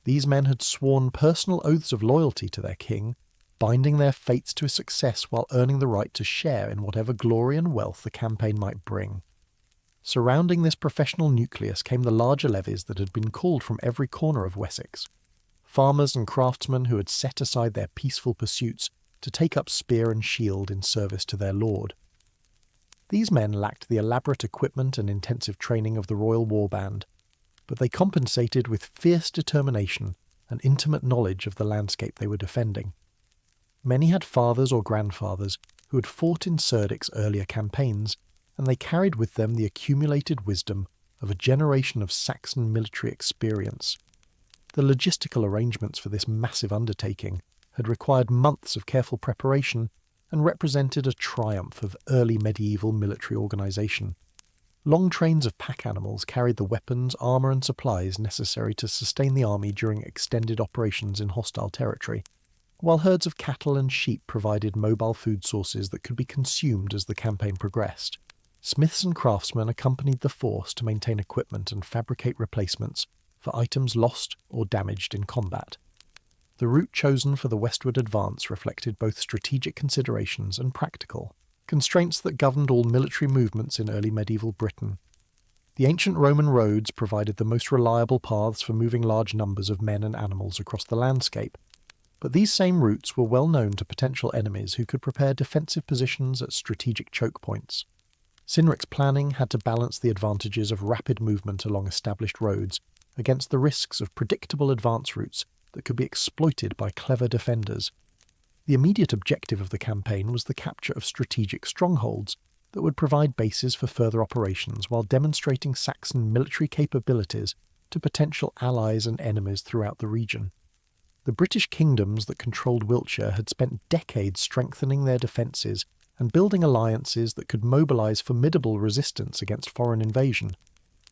These men had sworn personal oaths of loyalty to their king, binding their fates to success while earning the right to share in whatever glory and wealth the campaign might bring. Surrounding this professional nucleus came the larger levies that had been called from every corner of Wessex. Farmers and craftsmen who had set aside their peaceful pursuits to take up spear and shield in service to their lord. These men lacked the elaborate equipment and intensive training of the royal warband, but they compensated with fierce determination and intimate knowledge of the landscape they were defending. Many had fathers or grandfathers who had fought in Cerdic's earlier campaigns, and they carried with them the accumulated wisdom of a generation of Saxon military experience. The logistical arrangements for this massive undertaking had required months of careful preparation and represented a triumph of early medieval military organisation. Long trains of pack animals carried the weapons, armour and supplies necessary to sustain the army during extended operations in hostile territory, while herds of cattle and sheep provided mobile food sources that could be consumed as the campaign progressed. Smiths and craftsmen accompanied the force to maintain equipment and fabricate replacements for items lost or damaged in combat. The route chosen for the westward advance reflected both strategic considerations and practical constraints that governed all military movements in early medieval Britain. The ancient Roman roads provided the most reliable paths for moving large numbers of men and animals across the landscape, but these same routes were well known to potential enemies who could prepare defensive positions at strategic choke points. Cynric's planning had to balance the advantages of rapid movement along established roads against the risks of predictable advance routes that could be exploited by clever defenders. The immediate objective of the campaign was the capture of strategic strongholds that would provide bases for further operations while demonstrating Saxon military capabilities to potential allies and enemies throughout the region. The British kingdoms that controlled Wiltshire had spent decades strengthening their defences and building alliances that could mobilise formidable resistance against foreign invasion,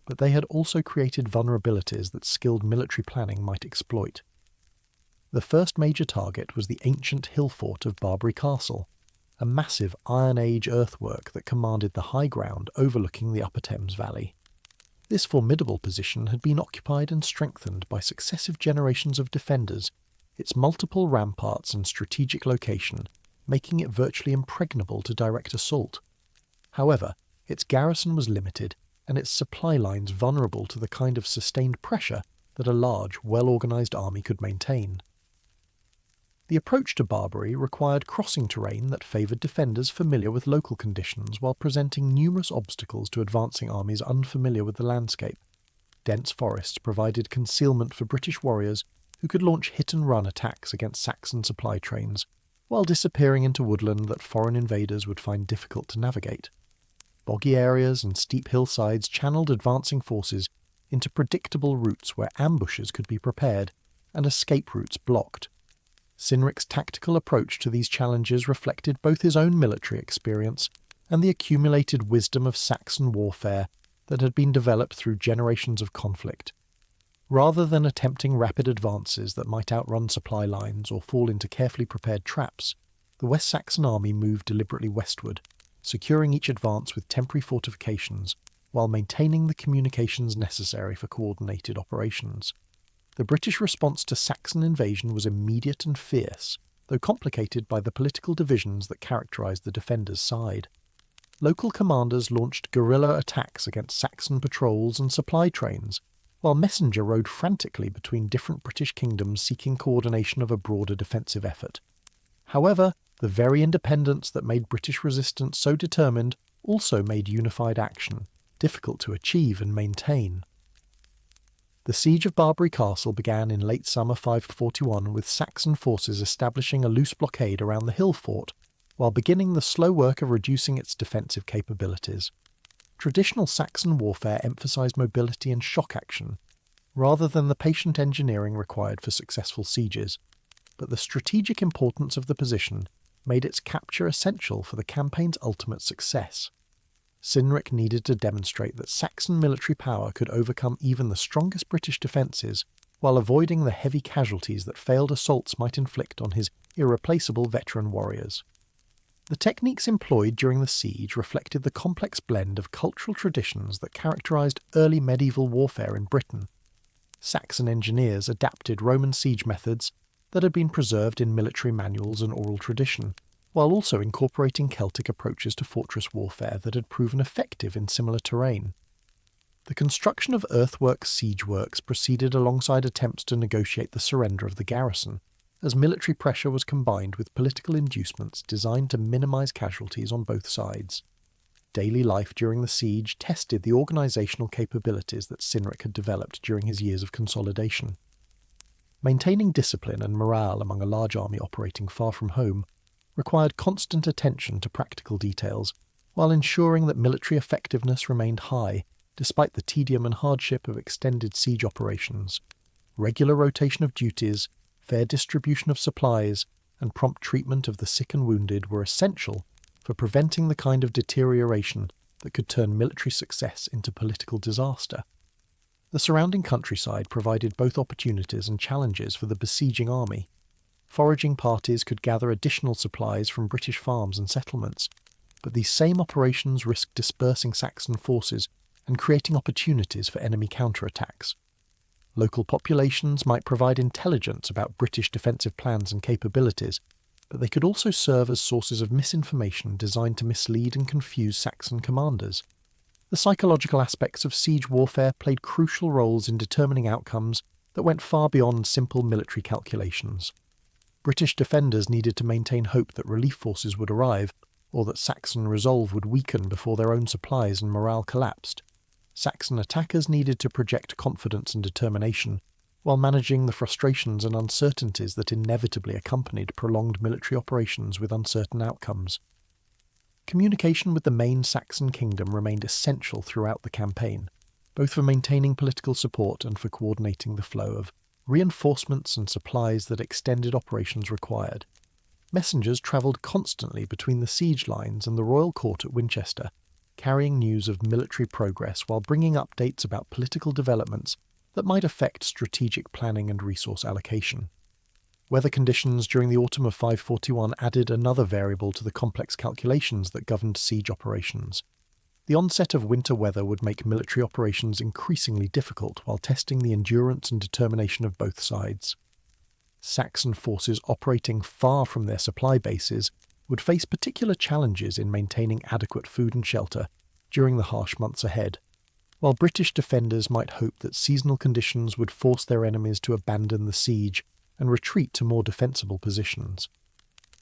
but they had also created vulnerabilities that skilled military planning might exploit. The first major target was the ancient hill fort of Barbury Castle, a massive Iron Age earthwork that commanded the high ground overlooking the Upper Thames Valley. This formidable position had been occupied and strengthened by successive generations of defenders, its multiple ramparts and strategic location making it virtually impregnable to direct assault. However, its garrison was limited and its supply lines vulnerable to the kind of sustained pressure that a large, well-organised army could maintain. The approach to Barbury required crossing terrain that favoured defenders familiar with local conditions while presenting numerous obstacles to advancing armies unfamiliar with the landscape. Dense forests provided concealment for British warriors who could launch hit-and-run attacks against Saxon supply trains, while disappearing into woodland that foreign invaders would find difficult to navigate. Boggy areas and steep hillsides channeled advancing forces into predictable routes where ambushes could be prepared and escape routes blocked. Cynric's tactical approach to these challenges reflected both his own military experience and the accumulated wisdom of Saxon warfare that had been developed through generations of conflict. Rather than attempting rapid advances that might outrun supply lines or fall into carefully prepared traps, the West Saxon army moved deliberately westward, securing each advance with temporary fortifications while maintaining the communications necessary for coordinated operations. The British response to Saxon invasion was immediate and fierce, though complicated by the political divisions that characterised the defenders' side. Local commanders launched guerrilla attacks against Saxon patrols and supply trains, while Messenger rode frantically between different British kingdoms seeking coordination of a broader defensive effort. However, the very independence that made British resistance so determined also made unified action difficult to achieve and maintain. The siege of Barbury Castle began in late summer 541 with Saxon forces establishing a loose blockade around the hill fort, while beginning the slow work of reducing its defensive capabilities. Traditional Saxon warfare emphasised mobility and shock action, rather than the patient engineering required for successful sieges, but the strategic importance of the position made its capture essential for the campaign's ultimate success. Cynric needed to demonstrate that Saxon military power could overcome even the strongest British defences while avoiding the heavy casualties that failed assaults might inflict on his irreplaceable veteran warriors. The techniques employed during the siege reflected the complex blend of cultural traditions that characterised early medieval warfare in Britain. Saxon engineers adapted Roman siege methods that had been preserved in military manuals and oral tradition, while also incorporating Celtic approaches to fortress warfare that had proven effective in similar terrain. The construction of earthwork siege works proceeded alongside attempts to negotiate the surrender of the garrison, as military pressure was combined with political inducements designed to minimise casualties on both sides. Daily life during the siege tested the organisational capabilities that Cynric had developed during his years of consolidation. Maintaining discipline and morale among a large army operating far from home required constant attention to practical details, while ensuring that military effectiveness remained high despite the tedium and hardship of extended siege operations. Regular rotation of duties, fair distribution of supplies, and prompt treatment of the sick and wounded were essential for preventing the kind of deterioration that could turn military success into political disaster. The surrounding countryside provided both opportunities and challenges for the besieging army. Foraging parties could gather additional supplies from British farms and settlements, but these same operations risked dispersing Saxon forces and creating opportunities for enemy counterattacks. Local populations might provide intelligence about British defensive plans and capabilities, but they could also serve as sources of misinformation designed to mislead and confuse Saxon commanders. The psychological aspects of siege warfare played crucial roles in determining outcomes that went far beyond simple military calculations. British defenders needed to maintain hope that relief forces would arrive, or that Saxon resolve would weaken before their own supplies and morale collapsed. Saxon attackers needed to project confidence and determination, while managing the frustrations and uncertainties that inevitably accompanied prolonged military operations with uncertain outcomes. Communication with the main Saxon kingdom remained essential throughout the campaign, both for maintaining political support and for coordinating the flow of reinforcements and supplies that extended operations required. Messengers travelled constantly between the siege lines and the royal court at Winchester, carrying news of military progress while bringing updates about political developments that might affect strategic planning and resource allocation. Weather conditions during the autumn of 541 added another variable to the complex calculations that governed siege operations. The onset of winter weather would make military operations increasingly difficult while testing the endurance and determination of both sides. Saxon forces operating far from their supply bases would face particular challenges in maintaining adequate food and shelter during the harsh months ahead, while British defenders might hope that seasonal conditions would force their enemies to abandon the siege and retreat to more defensible positions.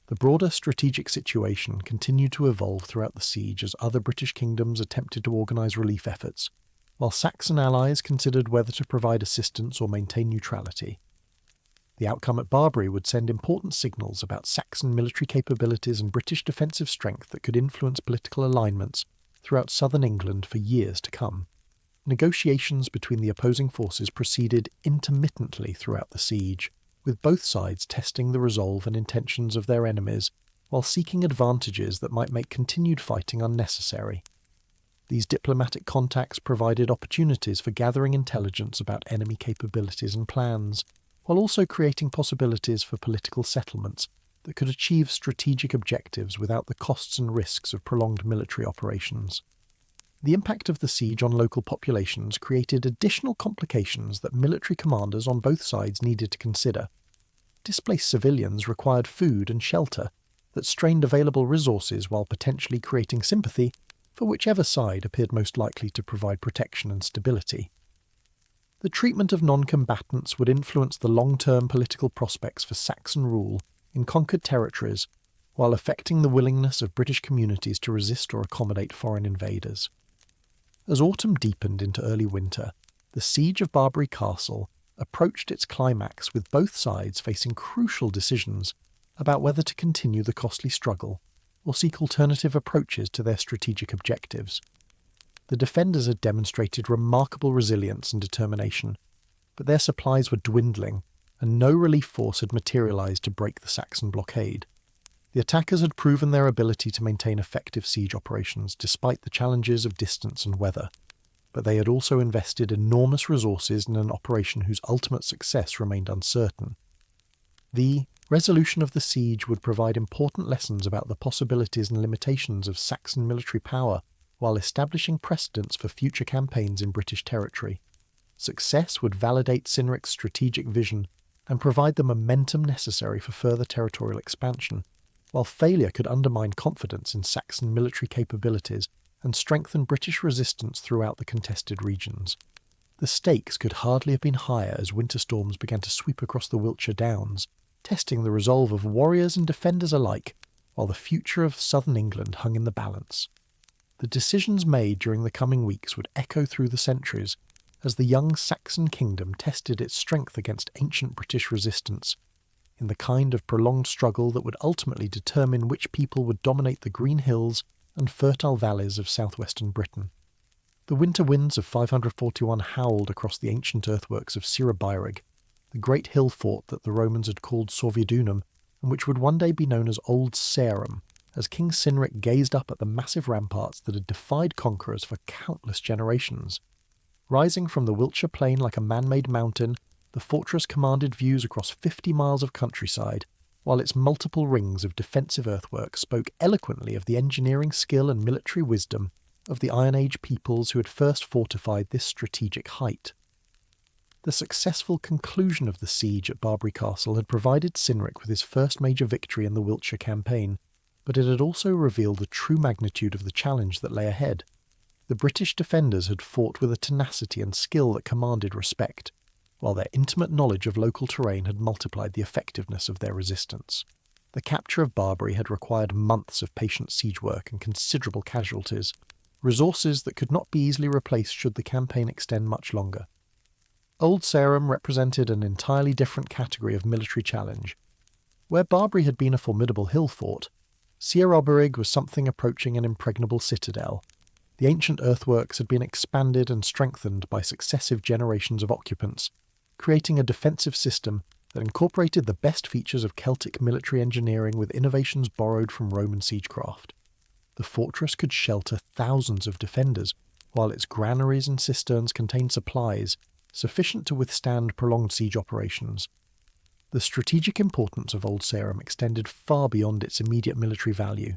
The broader strategic situation continued to evolve throughout the siege as other British kingdoms attempted to organise relief efforts, while Saxon allies considered whether to provide assistance or maintain neutrality. The outcome at Barbury would send important signals about Saxon military capabilities and British defensive strength that could influence political alignments throughout southern England for years to come. Negotiations between the opposing forces proceeded intermittently throughout the siege, with both sides testing the resolve and intentions of their enemies while seeking advantages that might make continued fighting unnecessary. These diplomatic contacts provided opportunities for gathering intelligence about enemy capabilities and plans, while also creating possibilities for political settlements that could achieve strategic objectives without the costs and risks of prolonged military operations. The impact of the siege on local populations created additional complications that military commanders on both sides needed to consider. Displaced civilians required food and shelter that strained available resources while potentially creating sympathy for whichever side appeared most likely to provide protection and stability. The treatment of non-combatants would influence the long-term political prospects for Saxon rule in conquered territories, while affecting the willingness of British communities to resist or accommodate foreign invaders. As autumn deepened into early winter, the siege of Barbury Castle approached its climax with both sides facing crucial decisions about whether to continue the costly struggle or seek alternative approaches to their strategic objectives. The defenders had demonstrated remarkable resilience and determination, but their supplies were dwindling and no relief force had materialised to break the Saxon blockade. The attackers had proven their ability to maintain effective siege operations despite the challenges of distance and weather, but they had also invested enormous resources in an operation whose ultimate success remained uncertain. The Resolution of the siege would provide important lessons about the possibilities and limitations of Saxon military power while establishing precedents for future campaigns in British territory. Success would validate Cynric's strategic vision and provide the momentum necessary for further territorial expansion, while failure could undermine confidence in Saxon military capabilities and strengthen British resistance throughout the contested regions. The stakes could hardly have been higher as winter storms began to sweep across the Wiltshire Downs, testing the resolve of warriors and defenders alike, while the future of southern England hung in the balance. The decisions made during the coming weeks would echo through the centuries, as the young Saxon kingdom tested its strength against ancient British resistance, in the kind of prolonged struggle that would ultimately determine which people would dominate the green hills and fertile valleys of southwestern Britain. The winter winds of 541 howled across the ancient earthworks of Searobyrig, the great hill fort that the Romans had called Sorvidunum, and which would one day be known as Old Sarum, as King Cynric gazed up at the massive ramparts that had defied conquerors for countless generations. Rising from the Wiltshire plain like a man-made mountain, the fortress commanded views across 50 miles of countryside, while its multiple rings of defensive earthwork spoke eloquently of the engineering skill and military wisdom of the Iron Age peoples who had first fortified this strategic height. The successful conclusion of the siege at Barbury Castle had provided Cynric with his first major victory in the Wiltshire campaign, but it had also revealed the true magnitude of the challenge that lay ahead. The British defenders had fought with a tenacity and skill that commanded respect, while their intimate knowledge of local terrain had multiplied the effectiveness of their resistance. The capture of Barbury had required months of patient siege work and considerable casualties, resources that could not be easily replaced should the campaign extend much longer. Old Sarum represented an entirely different category of military challenge. Where Barbury had been a formidable hill fort, Searobyrig was something approaching an impregnable citadel. The ancient earthworks had been expanded and strengthened by successive generations of occupants, creating a defensive system that incorporated the best features of Celtic military engineering with innovations borrowed from Roman siegecraft. The fortress could shelter thousands of defenders, while its granaries and cisterns contained supplies sufficient to withstand prolonged siege operations. The strategic importance of Old Sarum extended far beyond its immediate military value.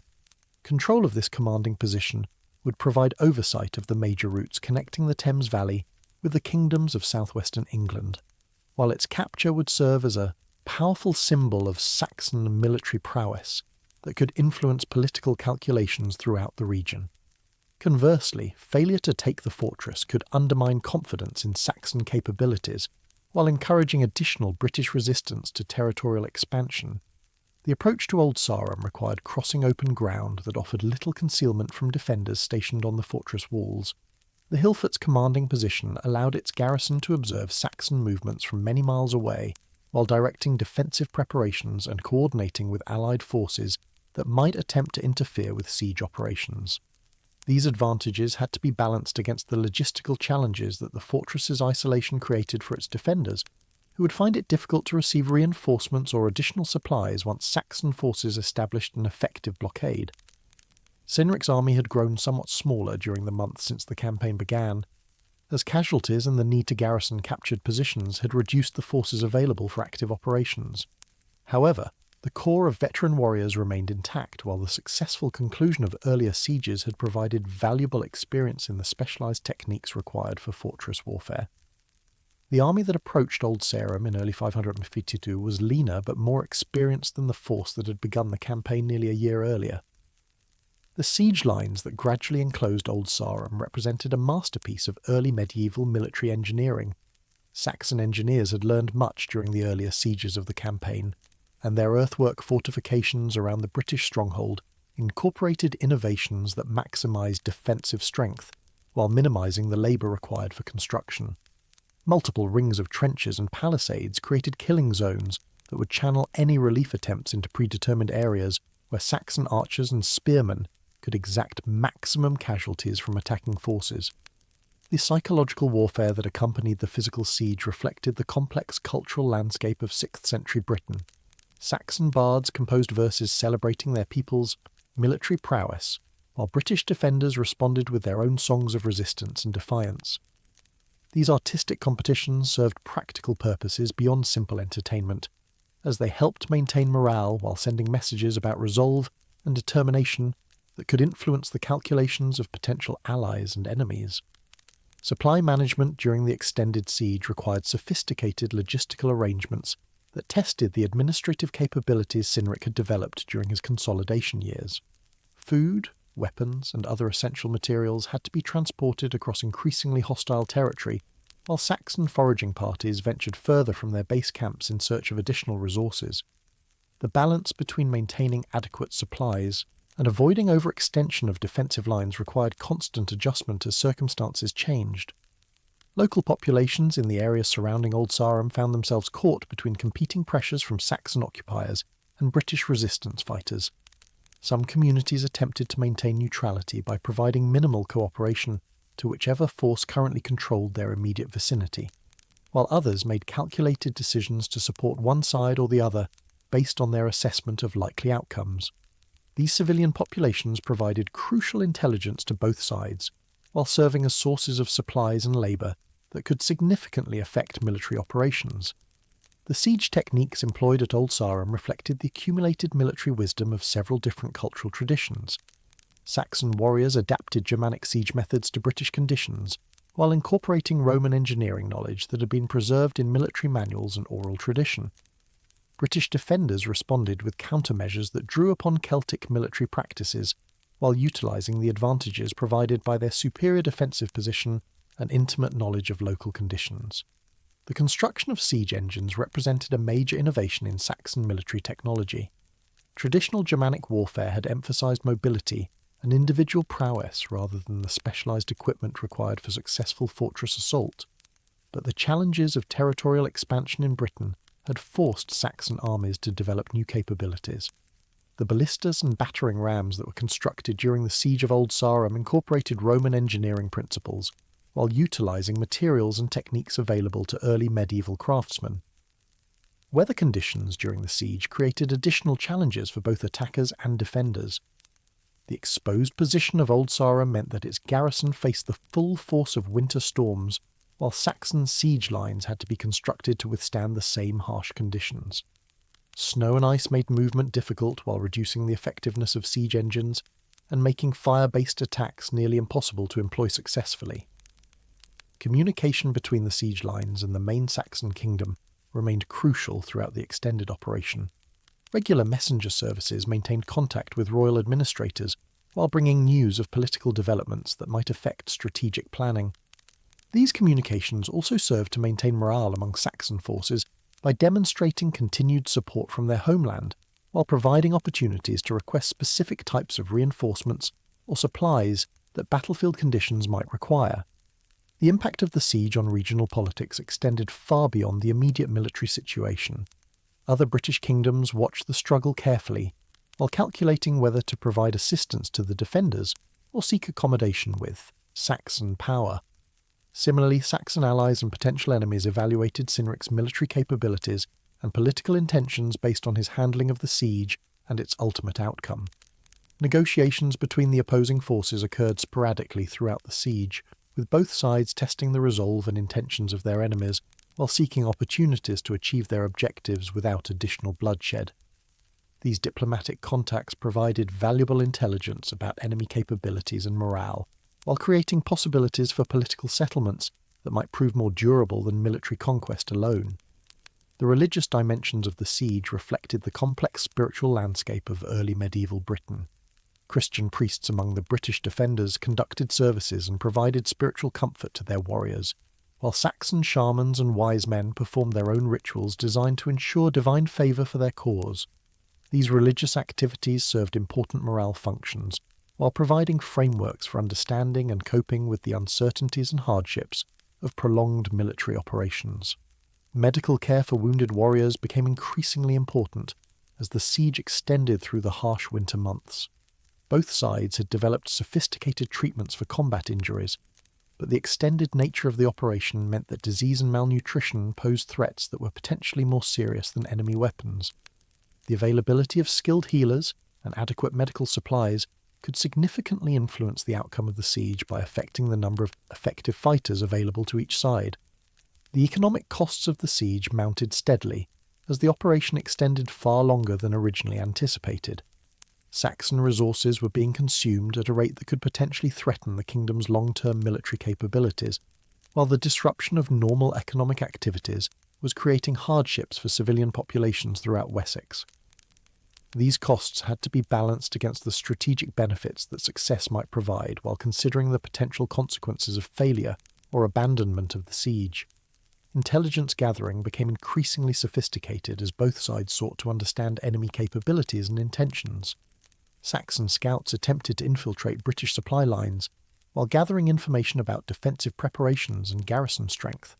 Control of this commanding position would provide oversight of the major routes connecting the Thames Valley with the kingdoms of southwestern England, while its capture would serve as a powerful symbol of Saxon military prowess that could influence political calculations throughout the region. Conversely, failure to take the fortress could undermine confidence in Saxon capabilities while encouraging additional British resistance to territorial expansion. The approach to Old Sarum required crossing open ground that offered little concealment from defenders stationed on the fortress walls. The hillfort's commanding position allowed its garrison to observe Saxon movements from many miles away, while directing defensive preparations and coordinating with allied forces that might attempt to interfere with siege operations. These advantages had to be balanced against the logistical challenges that the fortress's isolation created for its defenders, who would find it difficult to receive reinforcements or additional supplies once Saxon forces established an effective blockade. Cynric's army had grown somewhat smaller during the months since the campaign began, as casualties and the need to garrison captured positions had reduced the forces available for active operations. However, the core of veteran warriors remained intact, while the successful conclusion of earlier sieges had provided valuable experience in the specialised techniques required for fortress warfare. The army that approached Old Sarum in early 552 was leaner but more experienced than the force that had begun the campaign nearly a year earlier. The siege lines that gradually enclosed Old Sarum represented a masterpiece of early medieval military engineering. Saxon engineers had learned much during the earlier sieges of the campaign, and their earthwork fortifications around the British stronghold incorporated innovations that maximised defensive strength while minimising the labour required for construction. Multiple rings of trenches and palisades created killing zones that would channel any relief attempts into predetermined areas where Saxon archers and spearmen could exact maximum casualties from attacking forces. The psychological warfare that accompanied the physical siege reflected the complex cultural landscape of 6th century Britain. Saxon bards composed verses celebrating their people's military prowess, while British defenders responded with their own songs of resistance and defiance. These artistic competitions served practical purposes beyond simple entertainment, as they helped maintain morale while sending messages about resolve and determination that could influence the calculations of potential allies and enemies. Supply management during the extended siege required sophisticated logistical arrangements that tested the administrative capabilities Cynric had developed during his consolidation years. Food, weapons, and other essential materials had to be transported across increasingly hostile territory, while Saxon foraging parties ventured further from their base camps in search of additional resources. The balance between maintaining adequate supplies and avoiding overextension of defensive lines required constant adjustment as circumstances changed. Local populations in the areas surrounding Old Sarum found themselves caught between competing pressures from Saxon occupiers and British resistance fighters. Some communities attempted to maintain neutrality by providing minimal cooperation to whichever force currently controlled their immediate vicinity, while others made calculated decisions to support one side or the other based on their assessment of likely outcomes. These civilian populations provided crucial intelligence to both sides, while serving as sources of supplies and labour that could significantly affect military operations. The siege techniques employed at Old Sarum reflected the accumulated military wisdom of several different cultural traditions. Saxon warriors adapted Germanic siege methods to British conditions, while incorporating Roman engineering knowledge that had been preserved in military manuals and oral tradition. British defenders responded with countermeasures that drew upon Celtic military practices, while utilising the advantages provided by their superior defensive position and intimate knowledge of local conditions. The construction of siege engines represented a major innovation in Saxon military technology. Traditional Germanic warfare had emphasised mobility and individual prowess rather than the specialised equipment required for successful fortress assault, but the challenges of territorial expansion in Britain had forced Saxon armies to develop new capabilities. The ballistas and battering rams that were constructed during the siege of Old Sarum incorporated Roman engineering principles, while utilising materials and techniques available to early medieval craftsmen. Weather conditions during the siege created additional challenges for both attackers and defenders. The exposed position of Old Sarum meant that its garrison faced the full force of winter storms, while Saxon siege lines had to be constructed to withstand the same harsh conditions. Snow and ice made movement difficult while reducing the effectiveness of siege engines and making fire-based attacks nearly impossible to employ successfully. Communication between the siege lines and the main Saxon kingdom remained crucial throughout the extended operation. Regular messenger services maintained contact with royal administrators while bringing news of political developments that might affect strategic planning. These communications also served to maintain morale among Saxon forces by demonstrating continued support from their homeland, while providing opportunities to request specific types of reinforcements or supplies that battlefield conditions might require. The impact of the siege on regional politics extended far beyond the immediate military situation. Other British kingdoms watched the struggle carefully, while calculating whether to provide assistance to the defenders or seek accommodation with Saxon power. Similarly, Saxon allies and potential enemies evaluated Cynric's military capabilities and political intentions based on his handling of the siege and its ultimate outcome. Negotiations between the opposing forces occurred sporadically throughout the siege, with both sides testing the resolve and intentions of their enemies while seeking opportunities to achieve their objectives without additional bloodshed. These diplomatic contacts provided valuable intelligence about enemy capabilities and morale, while creating possibilities for political settlements that might prove more durable than military conquest alone. The religious dimensions of the siege reflected the complex spiritual landscape of early medieval Britain. Christian priests among the British defenders conducted services and provided spiritual comfort to their warriors, while Saxon shamans and wise men performed their own rituals designed to ensure divine favour for their cause. These religious activities served important morale functions, while providing frameworks for understanding and coping with the uncertainties and hardships of prolonged military operations. Medical care for wounded warriors became increasingly important as the siege extended through the harsh winter months. Both sides had developed sophisticated treatments for combat injuries, but the extended nature of the operation meant that disease and malnutrition posed threats that were potentially more serious than enemy weapons. The availability of skilled healers and adequate medical supplies could significantly influence the outcome of the siege by affecting the number of effective fighters available to each side. The economic costs of the siege mounted steadily, as the operation extended far longer than originally anticipated. Saxon resources were being consumed at a rate that could potentially threaten the kingdom's long-term military capabilities, while the disruption of normal economic activities was creating hardships for civilian populations throughout Wessex. These costs had to be balanced against the strategic benefits that success might provide while considering the potential consequences of failure or abandonment of the siege. Intelligence gathering became increasingly sophisticated as both sides sought to understand enemy capabilities and intentions. Saxon scouts attempted to infiltrate British supply lines while gathering information about defensive preparations and garrison strength.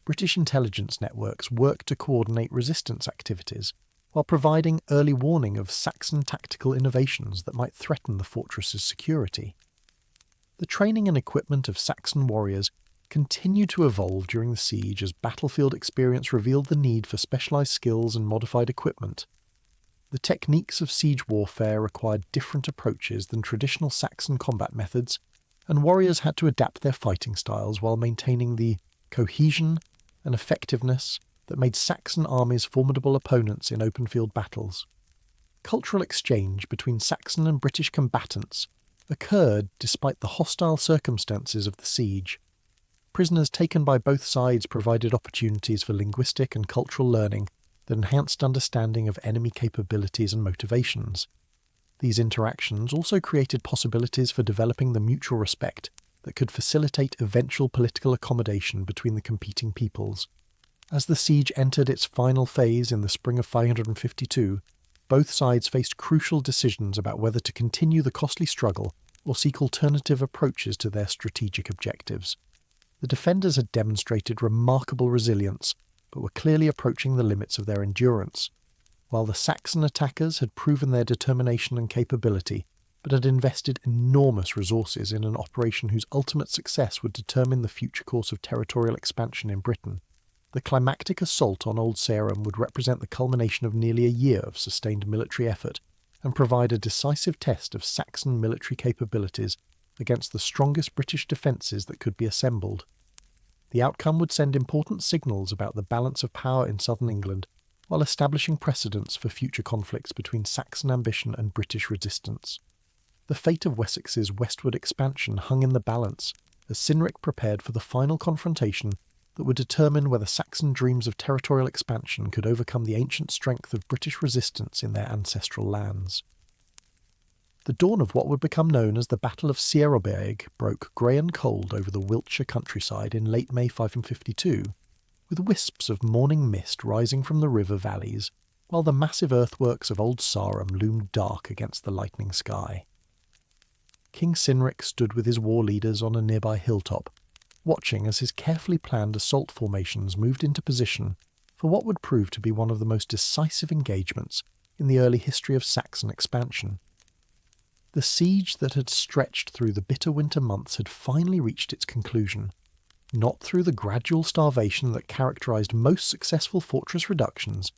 British intelligence networks worked to coordinate resistance activities while providing early warning of Saxon tactical innovations that might threaten the fortress's security. The training and equipment of Saxon warriors continued to evolve during the siege as battlefield experience revealed the need for specialized skills and modified equipment. The techniques of siege warfare required different approaches than traditional Saxon combat methods, and warriors had to adapt their fighting styles while maintaining the cohesion and effectiveness that made Saxon armies formidable opponents in open-field battles. Cultural exchange between Saxon and British combatants occurred despite the hostile circumstances of the siege. Prisoners taken by both sides provided opportunities for linguistic and cultural learning that enhanced understanding of enemy capabilities and motivations. These interactions also created possibilities for developing the mutual respect that could facilitate eventual political accommodation between the competing peoples. As the siege entered its final phase in the spring of 552, both sides faced crucial decisions about whether to continue the costly struggle or seek alternative approaches to their strategic objectives. The defenders had demonstrated remarkable resilience, but were clearly approaching the limits of their endurance, while the Saxon attackers had proven their determination and capability, but had invested enormous resources in an operation whose ultimate success would determine the future course of territorial expansion in Britain. The climactic assault on Old Sarum would represent the culmination of nearly a year of sustained military effort and provide a decisive test of Saxon military capabilities against the strongest British defences that could be assembled. The outcome would send important signals about the balance of power in southern England, while establishing precedents for future conflicts between Saxon ambition and British resistance. The fate of Wessex's westward expansion hung in the balance as Cynric prepared for the final confrontation that would determine whether Saxon dreams of territorial expansion could overcome the ancient strength of British resistance in their ancestral lands. The dawn of what would become known as the Battle of Searobyrig broke grey and cold over the Wiltshire countryside in late May 552, with wisps of morning mist rising from the river valleys, while the massive earthworks of Old Sarum loomed dark against the lightning sky. King Cynric stood with his war leaders on a nearby hilltop, watching as his carefully planned assault formations moved into position for what would prove to be one of the most decisive engagements in the early history of Saxon expansion. The siege that had stretched through the bitter winter months had finally reached its conclusion, not through the gradual starvation that characterized most successful fortress reductions,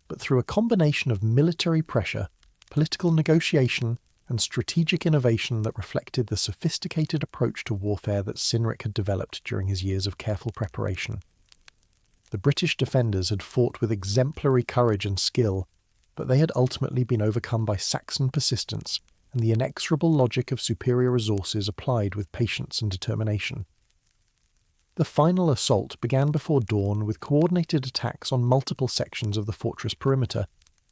but through a combination of military pressure, political negotiation, and strategic innovation that reflected the sophisticated approach to warfare that Cynric had developed during his years of careful preparation. The British defenders had fought with exemplary courage and skill, but they had ultimately been overcome by Saxon persistence and the inexorable logic of superior resources applied with patience and determination. The final assault began before dawn with coordinated attacks on multiple sections of the fortress perimeter,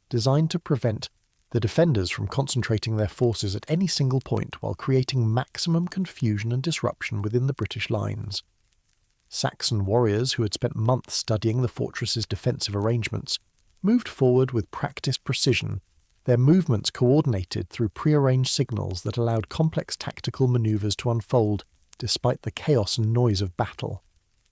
designed to prevent the defenders from concentrating their forces at any single point while creating maximum confusion and disruption within the British lines. Saxon warriors who had spent months studying the fortress's defensive arrangements moved forward with practiced precision, their movements coordinated through prearranged signals that allowed complex tactical maneuvers to unfold despite the chaos and noise of battle.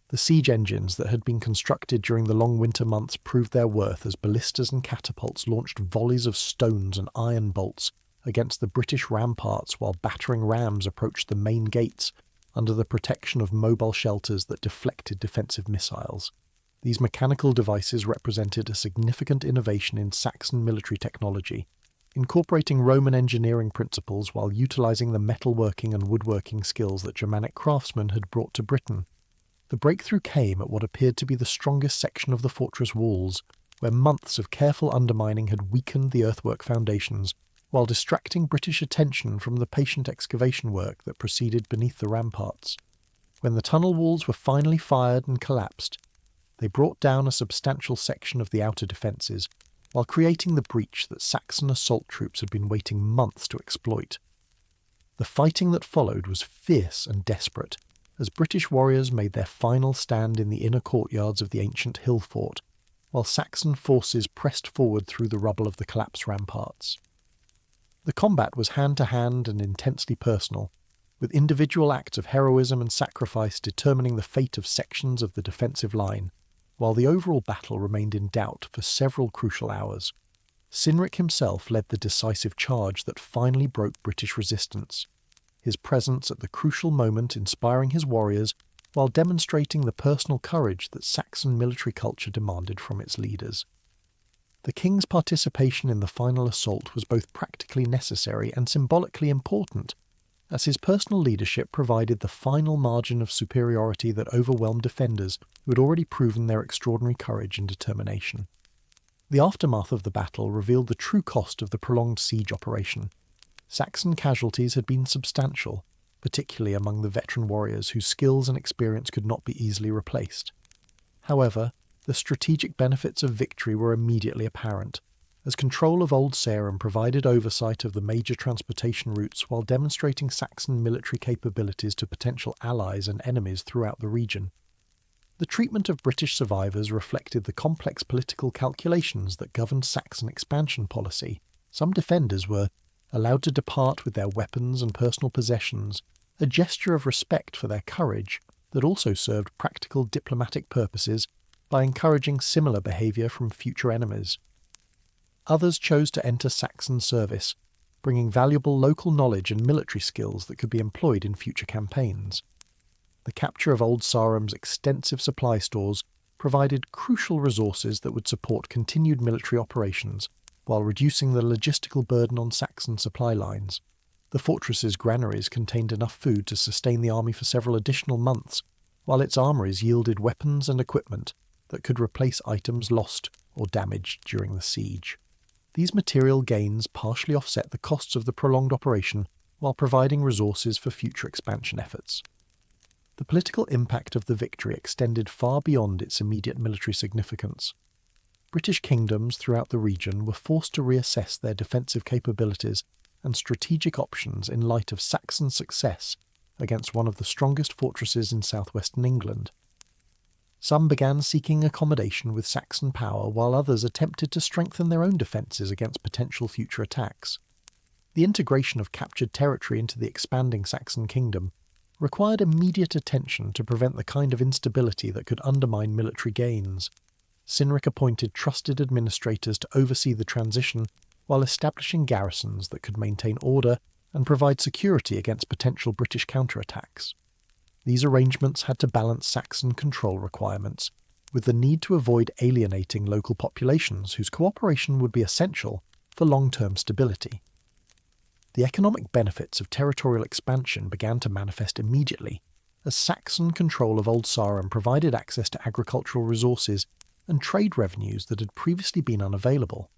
The siege engines that had been constructed during the long winter months proved their worth as ballistas and catapults launched volleys of stones and iron bolts against the British ramparts while battering rams approached the main gates under the protection of mobile shelters that deflected defensive missiles. These mechanical devices represented a significant innovation in Saxon military technology, incorporating Roman engineering principles while utilising the metalworking and woodworking skills that Germanic craftsmen had brought to Britain. The breakthrough came at what appeared to be the strongest section of the fortress walls, where months of careful undermining had weakened the earthwork foundations while distracting British attention from the patient excavation work that proceeded beneath the ramparts. When the tunnel walls were finally fired and collapsed, they brought down a substantial section of the outer defences, while creating the breach that Saxon assault troops had been waiting months to exploit. The fighting that followed was fierce and desperate, as British warriors made their final stand in the inner courtyards of the ancient hill fort, while Saxon forces pressed forward through the rubble of the collapsed ramparts. The combat was hand-to-hand and intensely personal, with individual acts of heroism and sacrifice determining the fate of sections of the defensive line, while the overall battle remained in doubt for several crucial hours. Cynric himself led the decisive charge that finally broke British resistance, his presence at the crucial moment inspiring his warriors while demonstrating the personal courage that Saxon military culture demanded from its leaders. The king's participation in the final assault was both practically necessary and symbolically important, as his personal leadership provided the final margin of superiority that overwhelmed defenders who had already proven their extraordinary courage and determination. The aftermath of the battle revealed the true cost of the prolonged siege operation. Saxon casualties had been substantial, particularly among the veteran warriors whose skills and experience could not be easily replaced. However, the strategic benefits of victory were immediately apparent, as control of Old Sarum provided oversight of the major transportation routes while demonstrating Saxon military capabilities to potential allies and enemies throughout the region. The treatment of British survivors reflected the complex political calculations that governed Saxon expansion policy. Some defenders were allowed to depart with their weapons and personal possessions, a gesture of respect for their courage that also served practical diplomatic purposes by encouraging similar behaviour from future enemies. Others chose to enter Saxon service, bringing valuable local knowledge and military skills that could be employed in future campaigns. The capture of Old Sarum's extensive supply stores provided crucial resources that would support continued military operations, while reducing the logistical burden on Saxon supply lines. The fortress's granaries contained enough food to sustain the army for several additional months, while its armories yielded weapons and equipment that could replace items lost or damaged during the siege. These material gains partially offset the costs of the prolonged operation while providing resources for future expansion efforts. The political impact of the victory extended far beyond its immediate military significance. British kingdoms throughout the region were forced to reassess their defensive capabilities and strategic options in light of Saxon success against one of the strongest fortresses in southwestern England. Some began seeking accommodation with Saxon power, while others attempted to strengthen their own defences against potential future attacks. The integration of captured territory into the expanding Saxon kingdom required immediate attention to prevent the kind of instability that could undermine military gains. Cynric appointed trusted administrators to oversee the transition while establishing garrisons that could maintain order and provide security against potential British counterattacks. These arrangements had to balance Saxon control requirements with the need to avoid alienating local populations whose cooperation would be essential for long-term stability. The economic benefits of territorial expansion began to manifest immediately, as Saxon control of Old Sarum provided access to agricultural resources and trade revenues that had previously been unavailable.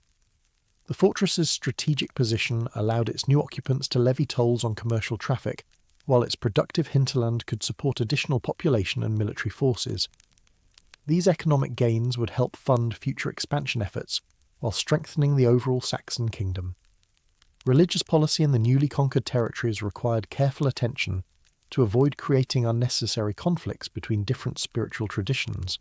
The fortress's strategic position allowed its new occupants to levy tolls on commercial traffic, while its productive hinterland could support additional population and military forces. These economic gains would help fund future expansion efforts, while strengthening the overall Saxon kingdom. Religious policy in the newly conquered territories required careful attention to avoid creating unnecessary conflicts between different spiritual traditions.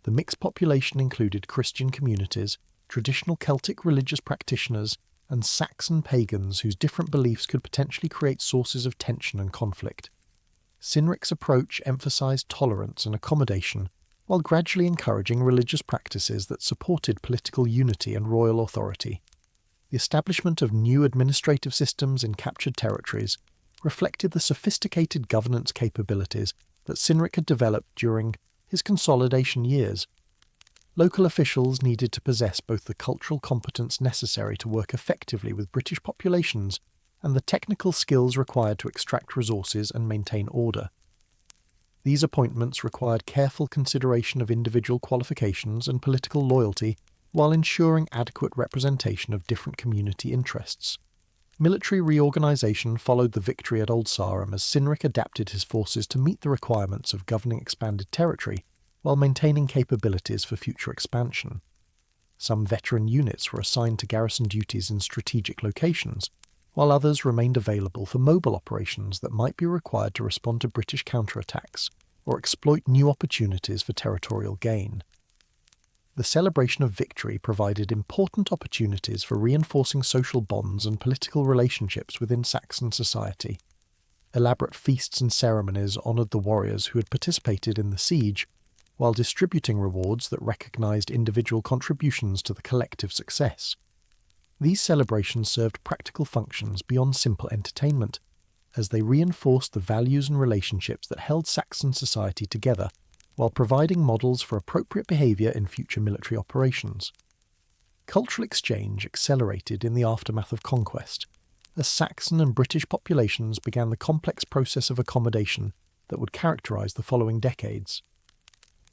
The mixed population included Christian communities, traditional Celtic religious practitioners, and Saxon pagans whose different beliefs could potentially create sources of tension and conflict. Cynric's approach emphasised tolerance and accommodation, while gradually encouraging religious practices that supported political unity and royal authority. The establishment of new administrative systems in captured territories reflected the sophisticated governance capabilities that Cynric had developed during his consolidation years. Local officials needed to possess both the cultural competence necessary to work effectively with British populations and the technical skills required to extract resources and maintain order. These appointments required careful consideration of individual qualifications and political loyalty while ensuring adequate representation of different community interests. Military reorganisation followed the victory at Old Sarum as Cynric adapted his forces to meet the requirements of governing expanded territory while maintaining capabilities for future expansion. Some veteran units were assigned to garrison duties in strategic locations, while others remained available for mobile operations that might be required to respond to British counterattacks or exploit new opportunities for territorial gain. The celebration of victory provided important opportunities for reinforcing social bonds and political relationships within Saxon society. Elaborate feasts and ceremonies honoured the warriors who had participated in the siege, while distributing rewards that recognised individual contributions to the collective success. These celebrations served practical functions beyond simple entertainment, as they reinforced the values and relationships that held Saxon society together, while providing models for appropriate behaviour in future military operations. Cultural exchange accelerated in the aftermath of conquest, as Saxon and British populations began the complex process of accommodation that would characterise the following decades.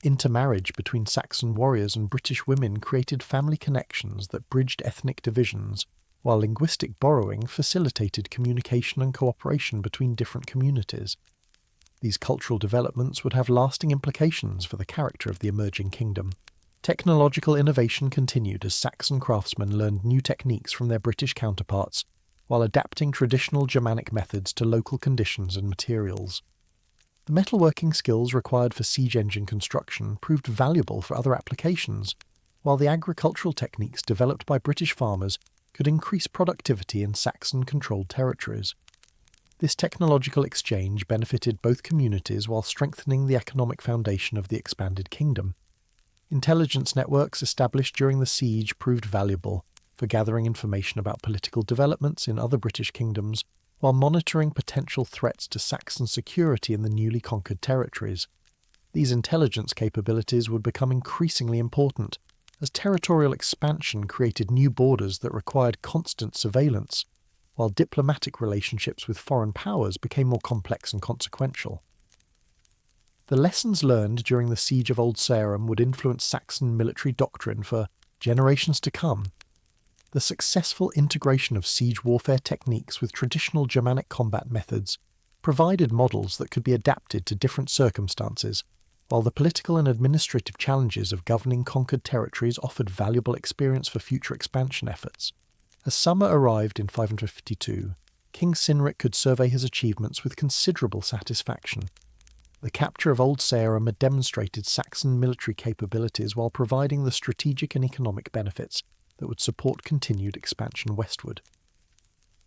Intermarriage between Saxon warriors and British women created family connections that bridged ethnic divisions, while linguistic borrowing facilitated communication and cooperation between different communities. These cultural developments would have lasting implications for the character of the emerging kingdom. Technological innovation continued as Saxon craftsmen learned new techniques from their British counterparts, while adapting traditional Germanic methods to local conditions and materials. The metalworking skills required for siege engine construction proved valuable for other applications, while the agricultural techniques developed by British farmers could increase productivity in Saxon-controlled territories. This technological exchange benefited both communities while strengthening the economic foundation of the expanded kingdom. Intelligence networks established during the siege proved valuable for gathering information about political developments in other British kingdoms while monitoring potential threats to Saxon security in the newly conquered territories. These intelligence capabilities would become increasingly important as territorial expansion created new borders that required constant surveillance, while diplomatic relationships with foreign powers became more complex and consequential. The lessons learned during the siege of Old Sarum would influence Saxon military doctrine for generations to come. The successful integration of siege warfare techniques with traditional Germanic combat methods provided models that could be adapted to different circumstances, while the political and administrative challenges of governing conquered territories offered valuable experience for future expansion efforts. As summer arrived in 552, King Cynric could survey his achievements with considerable satisfaction. The capture of Old Sarum had demonstrated Saxon military capabilities while providing the strategic and economic benefits that would support continued expansion westward.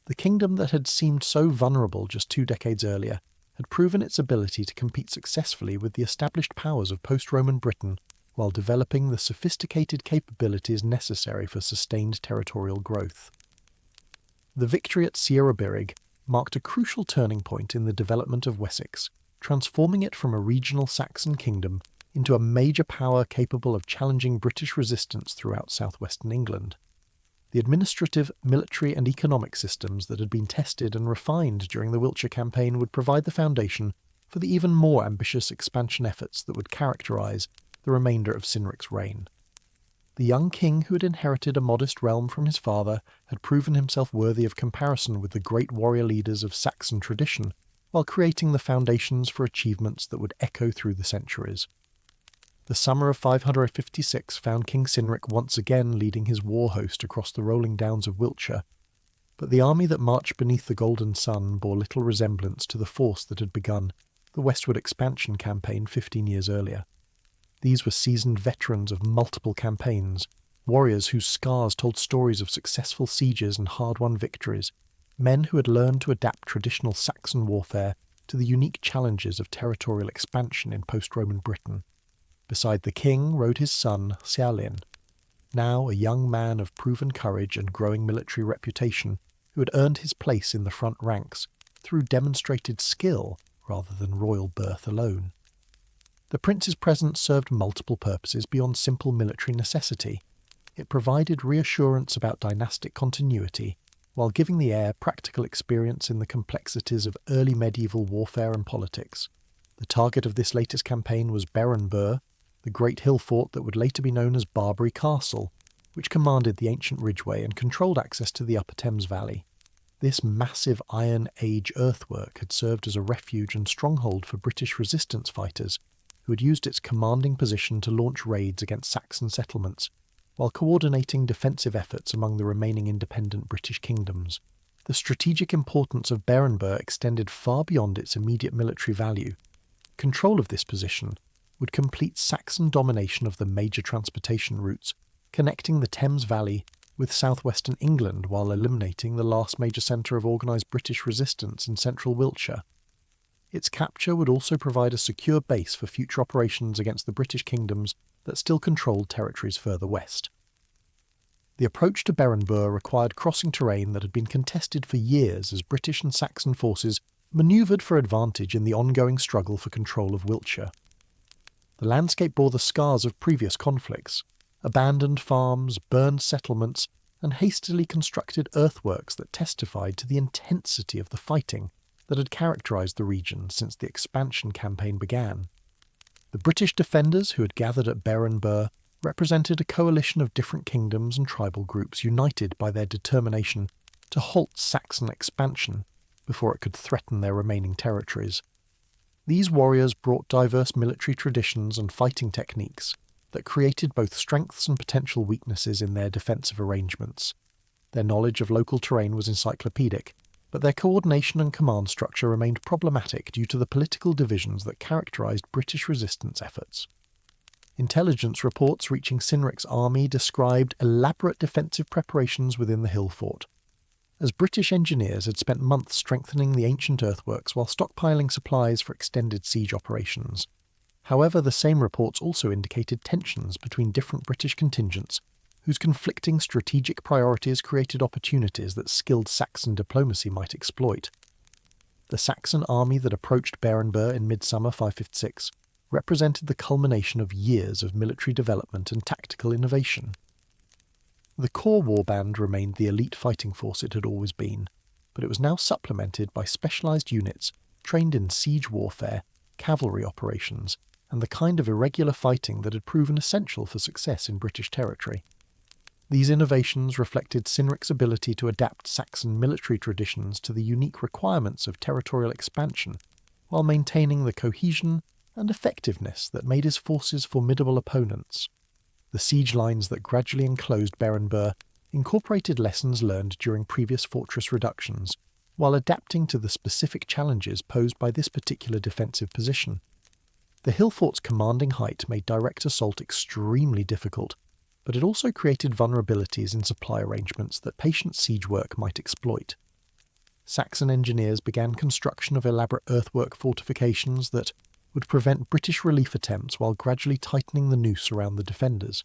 The kingdom that had seemed so vulnerable just 2 decades earlier had proven its ability to compete successfully with the established powers of post-Roman Britain while developing the sophisticated capabilities necessary for sustained territorial growth. The victory at Searobyrig marked a crucial turning point in the development of Wessex, transforming it from a regional Saxon kingdom into a major power capable of challenging British resistance throughout southwestern England. The administrative, military and economic systems that had been tested and refined during the Wiltshire campaign would provide the foundation for the even more ambitious expansion efforts that would characterise the remainder of Cynric's reign. The young king who had inherited a modest realm from his father had proven himself worthy of comparison with the great warrior leaders of Saxon tradition, while creating the foundations for achievements that would echo through the centuries. The summer of 556 found King Cynric once again leading his war host across the rolling downs of Wiltshire, but the army that marched beneath the golden sun bore little resemblance to the force that had begun the westward expansion campaign 15 years earlier. These were seasoned veterans of multiple campaigns, warriors whose scars told stories of successful sieges and hard-won victories, men who had learned to adapt traditional Saxon warfare to the unique challenges of territorial expansion in post-Roman Britain. Beside the king rode his son, Ceawlin, now a young man of proven courage and growing military reputation, who had earned his place in the front ranks through demonstrated skill rather than royal birth alone. The prince's presence served multiple purposes beyond simple military necessity. It provided reassurance about dynastic continuity, while giving the heir practical experience in the complexities of early medieval warfare and politics. The target of this latest campaign was Beranburh, the great hill fort that would later be known as Barbury Castle, which commanded the ancient ridgeway and controlled access to the upper Thames Valley. This massive Iron Age earthwork had served as a refuge and stronghold for British resistance fighters, who had used its commanding position to launch raids against Saxon settlements, while coordinating defensive efforts among the remaining independent British kingdoms. The strategic importance of Beranburh extended far beyond its immediate military value. Control of this position would complete Saxon domination of the major transportation routes, connecting the Thames Valley with southwestern England while eliminating the last major centre of organised British resistance in central Wiltshire. Its capture would also provide a secure base for future operations against the British kingdoms that still controlled territories further west. The approach to Beranburh required crossing terrain that had been contested for years as British and Saxon forces manoeuvred for advantage in the ongoing struggle for control of Wiltshire. The landscape bore the scars of previous conflicts: abandoned farms, burned settlements, and hastily constructed earthworks that testified to the intensity of the fighting that had characterised the region since the expansion campaign began. The British defenders who had gathered at Beranburh represented a coalition of different kingdoms and tribal groups united by their determination to halt Saxon expansion before it could threaten their remaining territories. These warriors brought diverse military traditions and fighting techniques that created both strengths and potential weaknesses in their defensive arrangements. Their knowledge of local terrain was encyclopedic, but their coordination and command structure remained problematic due to the political divisions that characterised British resistance efforts. Intelligence reports reaching Cynric's army described elaborate defensive preparations within the hill fort, as British engineers had spent months strengthening the ancient earthworks while stockpiling supplies for extended siege operations. However, the same reports also indicated tensions between different British contingents, whose conflicting strategic priorities created opportunities that skilled Saxon diplomacy might exploit. The Saxon army that approached Beranburh in midsummer 556 represented the culmination of years of military development and tactical innovation. The core warband remained the elite fighting force it had always been, but it was now supplemented by specialised units trained in siege warfare, cavalry operations, and the kind of irregular fighting that had proven essential for success in British territory. These innovations reflected Cynric's ability to adapt Saxon military traditions to the unique requirements of territorial expansion, while maintaining the cohesion and effectiveness that made his forces formidable opponents. The siege lines that gradually enclosed Beranburh incorporated lessons learned during previous fortress reductions, while adapting to the specific challenges posed by this particular defensive position. The hill fort's commanding height made direct assault extremely difficult, but it also created vulnerabilities in supply arrangements that patient siege work might exploit. Saxon engineers began construction of elaborate earthwork fortifications that would prevent British relief attempts while gradually tightening the noose around the defenders.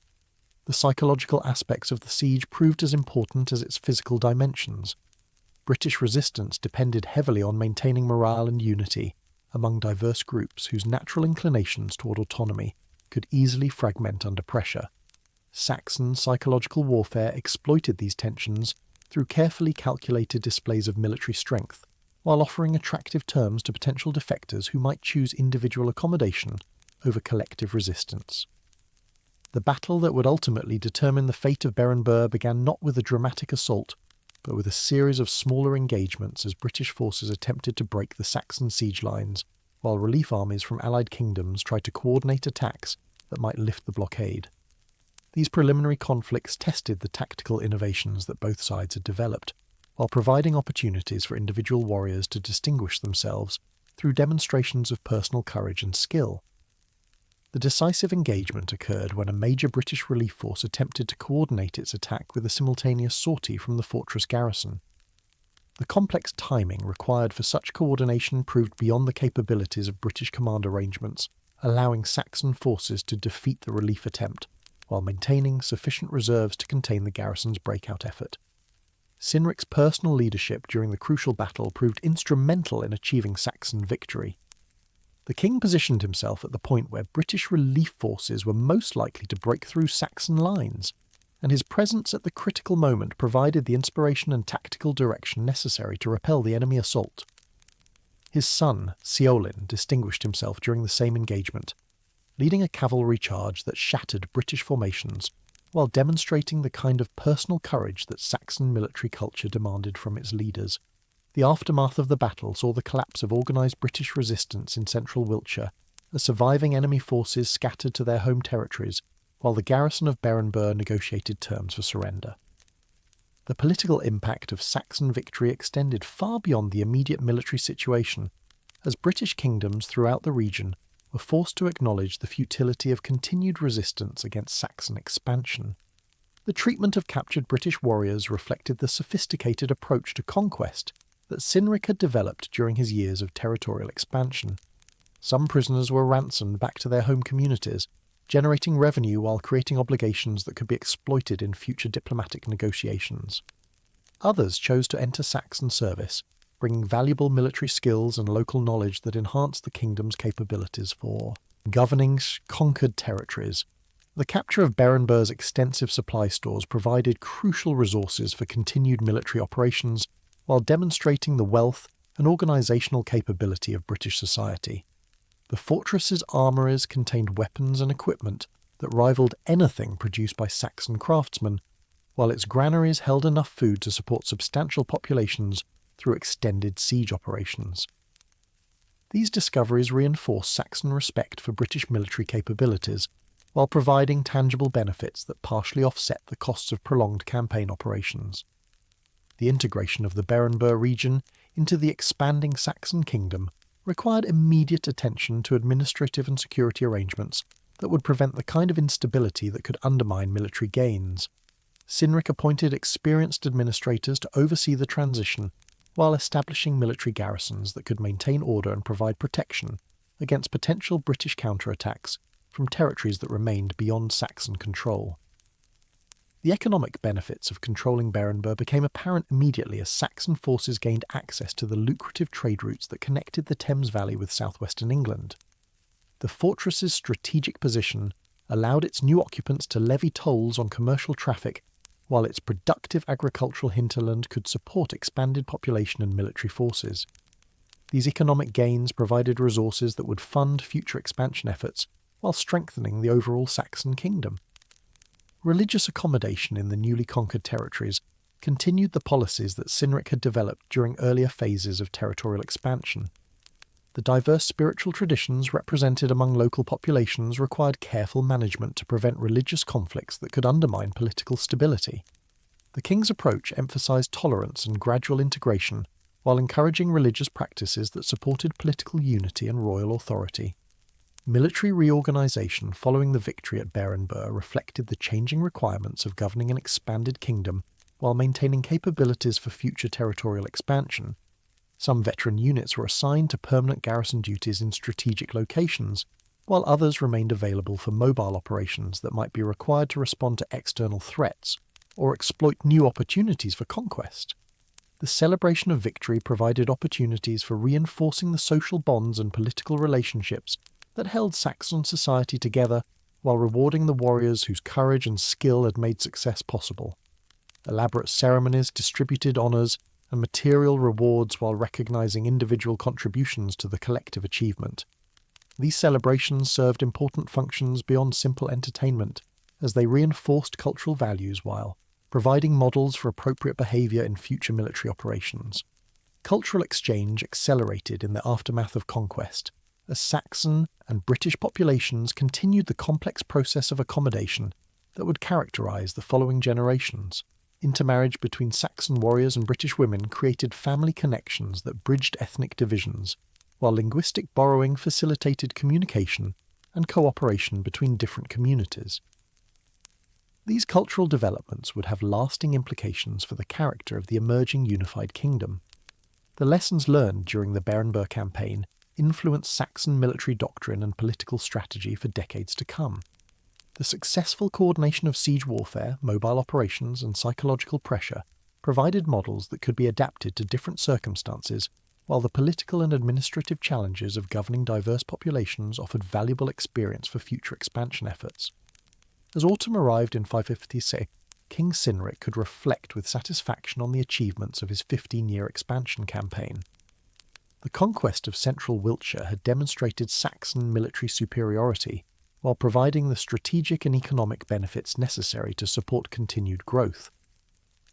The psychological aspects of the siege proved as important as its physical dimensions. British resistance depended heavily on maintaining morale and unity among diverse groups whose natural inclinations toward autonomy could easily fragment under pressure. Saxon psychological warfare exploited these tensions through carefully calculated displays of military strength, while offering attractive terms to potential defectors who might choose individual accommodation over collective resistance. The battle that would ultimately determine the fate of Beranburh began not with a dramatic assault, but with a series of smaller engagements as British forces attempted to break the Saxon siege lines, while relief armies from allied kingdoms tried to coordinate attacks that might lift the blockade. These preliminary conflicts tested the tactical innovations that both sides had developed, while providing opportunities for individual warriors to distinguish themselves through demonstrations of personal courage and skill. The decisive engagement occurred when a major British relief force attempted to coordinate its attack with a simultaneous sortie from the fortress garrison. The complex timing required for such coordination proved beyond the capabilities of British command arrangements, allowing Saxon forces to defeat the relief attempt, while maintaining sufficient reserves to contain the garrison's breakout effort. Cynric's personal leadership during the crucial battle proved instrumental in achieving Saxon victory. The king positioned himself at the point where British relief forces were most likely to break through Saxon lines, and his presence at the critical moment provided the inspiration and tactical direction necessary to repel the enemy assault. His son, Ceolin, distinguished himself during the same engagement, leading a cavalry charge that shattered British formations while demonstrating the kind of personal courage that Saxon military culture demanded from its leaders. The aftermath of the battle saw the collapse of organised British resistance in central Wiltshire, as surviving enemy forces scattered to their home territories, while the garrison of Beranburh negotiated terms for surrender. The political impact of Saxon victory extended far beyond the immediate military situation, as British kingdoms throughout the region were forced to acknowledge the futility of continued resistance against Saxon expansion. The treatment of captured British warriors reflected the sophisticated approach to conquest that Cynric had developed during his years of territorial expansion. Some prisoners were ransomed back to their home communities, generating revenue while creating obligations that could be exploited in future diplomatic negotiations. Others chose to enter Saxon service, bringing valuable military skills and local knowledge that enhanced the kingdom's capabilities for governing conquered territories. The capture of Beranburh's extensive supply stores provided crucial resources for continued military operations, while demonstrating the wealth and organisational capability of British society. The fortress's armouries contained weapons and equipment that rivaled anything produced by Saxon craftsmen, while its granaries held enough food to support substantial populations through extended siege operations. These discoveries reinforced Saxon respect for British military capabilities, while providing tangible benefits that partially offset the costs of prolonged campaign operations. The integration of the Beranburh region into the expanding Saxon kingdom required immediate attention to administrative and security arrangements that would prevent the kind of instability that could undermine military gains. Cynric appointed experienced administrators to oversee the transition, while establishing military garrisons that could maintain order and provide protection against potential British counterattacks from territories that remained beyond Saxon control. The economic benefits of controlling Beranburh became apparent immediately as Saxon forces gained access to the lucrative trade routes that connected the Thames Valley with southwestern England. The fortress's strategic position allowed its new occupants to levy tolls on commercial traffic, while its productive agricultural hinterland could support expanded population and military forces. These economic gains provided resources that would fund future expansion efforts, while strengthening the overall Saxon kingdom. Religious accommodation in the newly conquered territories continued the policies that Cynric had developed during earlier phases of territorial expansion. The diverse spiritual traditions represented among local populations required careful management to prevent religious conflicts that could undermine political stability. The king's approach emphasized tolerance and gradual integration, while encouraging religious practices that supported political unity and royal authority. Military reorganisation following the victory at Beranburh reflected the changing requirements of governing an expanded kingdom while maintaining capabilities for future territorial expansion. Some veteran units were assigned to permanent garrison duties in strategic locations, while others remained available for mobile operations that might be required to respond to external threats or exploit new opportunities for conquest. The celebration of victory provided opportunities for reinforcing the social bonds and political relationships that held Saxon society together, while rewarding the warriors whose courage and skill had made success possible. Elaborate ceremonies distributed honours and material rewards while recognising individual contributions to the collective achievement. These celebrations served important functions beyond simple entertainment, as they reinforced cultural values while providing models for appropriate behaviour in future military operations. Cultural exchange accelerated in the aftermath of conquest, as Saxon and British populations continued the complex process of accommodation that would characterise the following generations. Intermarriage between Saxon warriors and British women created family connections that bridged ethnic divisions, while linguistic borrowing facilitated communication and cooperation between different communities. These cultural developments would have lasting implications for the character of the emerging unified kingdom. The lessons learned during the Beranburh campaign influenced Saxon military doctrine and political strategy for decades to come. The successful coordination of siege warfare, mobile operations, and psychological pressure provided models that could be adapted to different circumstances, while the political and administrative challenges of governing diverse populations offered valuable experience for future expansion efforts. As autumn arrived in 556, King Cynric could reflect with satisfaction on the achievements of his 15-year expansion campaign. The conquest of central Wiltshire had demonstrated Saxon military superiority, while providing the strategic and economic benefits necessary to support continued growth.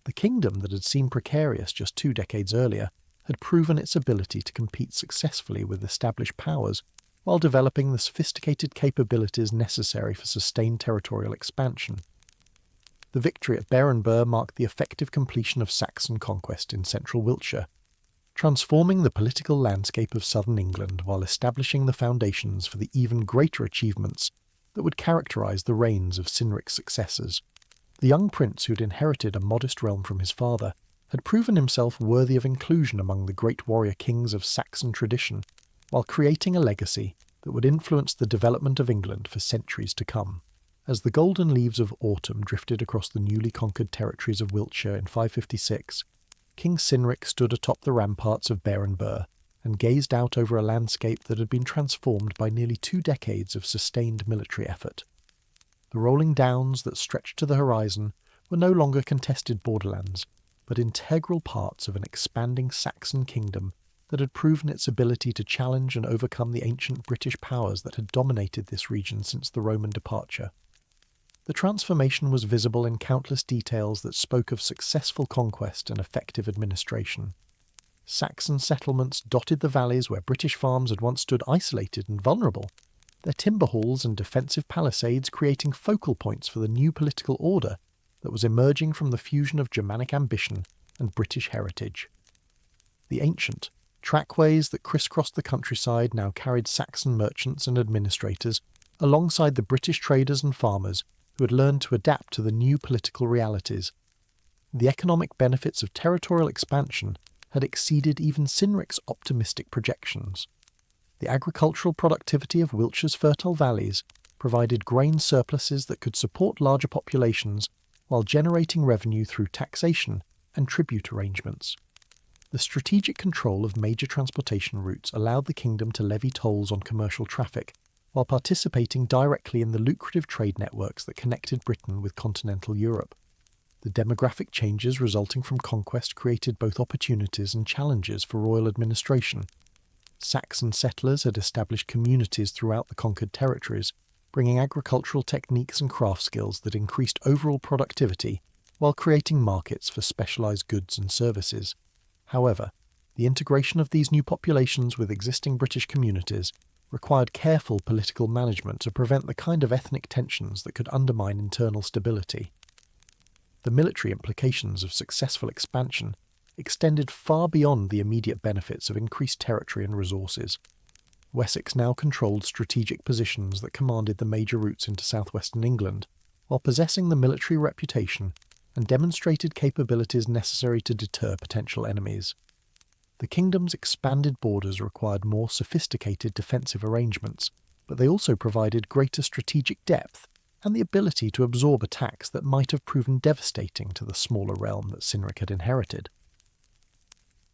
The kingdom that had seemed precarious just 2 decades earlier had proven its ability to compete successfully with established powers while developing the sophisticated capabilities necessary for sustained territorial expansion. The victory at Beranburh marked the effective completion of Saxon conquest in central Wiltshire, transforming the political landscape of southern England while establishing the foundations for the even greater achievements that would characterise the reigns of Cynric's successors. The young prince who had inherited a modest realm from his father had proven himself worthy of inclusion among the great warrior kings of Saxon tradition, while creating a legacy that would influence the development of England for centuries to come. As the golden leaves of autumn drifted across the newly conquered territories of Wiltshire in 556, King Cynric stood atop the ramparts of Beranburh and gazed out over a landscape that had been transformed by nearly 2 decades of sustained military effort. The rolling downs that stretched to the horizon were no longer contested borderlands, but integral parts of an expanding Saxon kingdom that had proven its ability to challenge and overcome the ancient British powers that had dominated this region since the Roman departure. The transformation was visible in countless details that spoke of successful conquest and effective administration. Saxon settlements dotted the valleys where British farms had once stood isolated and vulnerable, their timber halls and defensive palisades creating focal points for the new political order that was emerging from the fusion of Germanic ambition and British heritage. The ancient trackways that crisscrossed the countryside now carried Saxon merchants and administrators alongside the British traders and farmers who had learned to adapt to the new political realities. The economic benefits of territorial expansion had exceeded even Cynric's optimistic projections. The agricultural productivity of Wiltshire's fertile valleys provided grain surpluses that could support larger populations while generating revenue through taxation and tribute arrangements. The strategic control of major transportation routes allowed the kingdom to levy tolls on commercial traffic, while participating directly in the lucrative trade networks that connected Britain with continental Europe. The demographic changes resulting from conquest created both opportunities and challenges for royal administration. Saxon settlers had established communities throughout the conquered territories, bringing agricultural techniques and craft skills that increased overall productivity while creating markets for specialised goods and services. However, the integration of these new populations with existing British communities required careful political management to prevent the kind of ethnic tensions that could undermine internal stability. The military implications of successful expansion extended far beyond the immediate benefits of increased territory and resources. Wessex now controlled strategic positions that commanded the major routes into southwestern England, while possessing the military reputation and demonstrated capabilities necessary to deter potential enemies. The kingdom's expanded borders required more sophisticated defensive arrangements, but they also provided greater strategic depth and the ability to absorb attacks that might have proven devastating to the smaller realm that Cynric had inherited.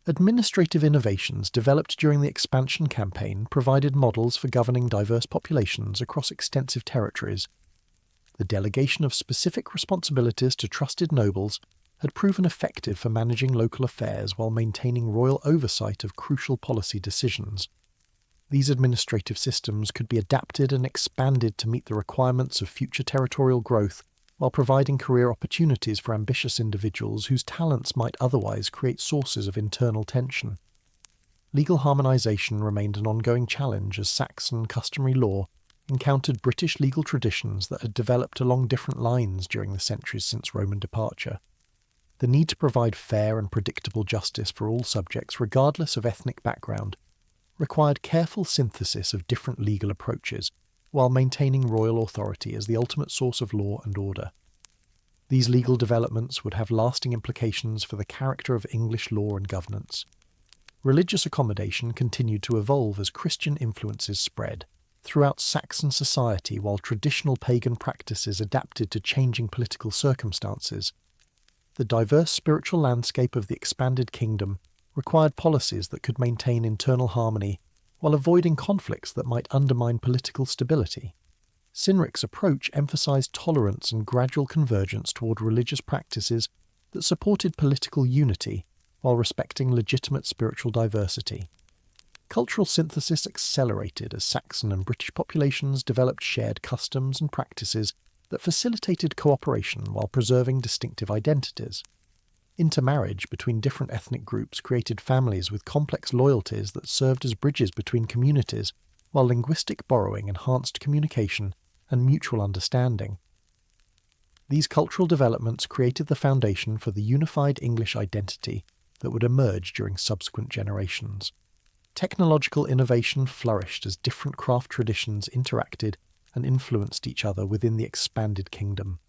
Administrative innovations developed during the expansion campaign provided models for governing diverse populations across extensive territories. The delegation of specific responsibilities to trusted nobles had proven effective for managing local affairs while maintaining royal oversight of crucial policy decisions. These administrative systems could be adapted and expanded to meet the requirements of future territorial growth, while providing career opportunities for ambitious individuals whose talents might otherwise create sources of internal tension. Legal harmonisation remained an ongoing challenge as Saxon customary law encountered British legal traditions that had developed along different lines during the centuries since Roman departure. The need to provide fair and predictable justice for all subjects, regardless of ethnic background, required careful synthesis of different legal approaches, while maintaining royal authority as the ultimate source of law and order. These legal developments would have lasting implications for the character of English law and governance. Religious accommodation continued to evolve as Christian influences spread throughout Saxon society, while traditional pagan practices adapted to changing political circumstances. The diverse spiritual landscape of the expanded kingdom required policies that could maintain internal harmony while avoiding conflicts that might undermine political stability. Cynric's approach emphasised tolerance and gradual convergence toward religious practices that supported political unity while respecting legitimate spiritual diversity. Cultural synthesis accelerated as Saxon and British populations developed shared customs and practices that facilitated cooperation while preserving distinctive identities. Intermarriage between different ethnic groups created families with complex loyalties that served as bridges between communities, while linguistic borrowing enhanced communication and mutual understanding. These cultural developments created the foundation for the unified English identity that would emerge during subsequent generations. Technological innovation flourished as different craft traditions interacted and influenced each other within the expanded kingdom.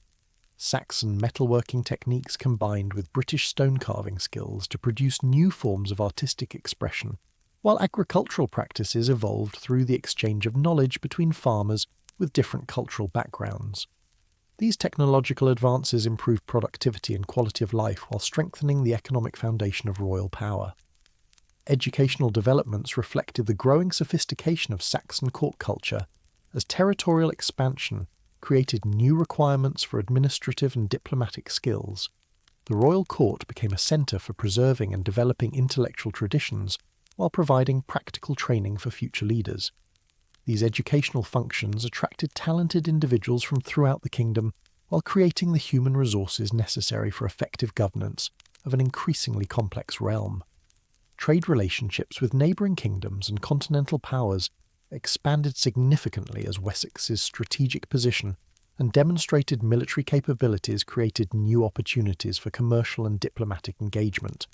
Saxon metalworking techniques combined with British stone carving skills to produce new forms of artistic expression, while agricultural practices evolved through the exchange of knowledge between farmers with different cultural backgrounds. These technological advances improved productivity and quality of life while strengthening the economic foundation of royal power. Educational developments reflected the growing sophistication of Saxon court culture, as territorial expansion created new requirements for administrative and diplomatic skills. The royal court became a centre for preserving and developing intellectual traditions while providing practical training for future leaders. These educational functions attracted talented individuals from throughout the kingdom while creating the human resources necessary for effective governance of an increasingly complex realm. Trade relationships with neighbouring kingdoms and continental powers expanded significantly as Wessex's strategic position and demonstrated military capabilities created new opportunities for commercial and diplomatic engagement.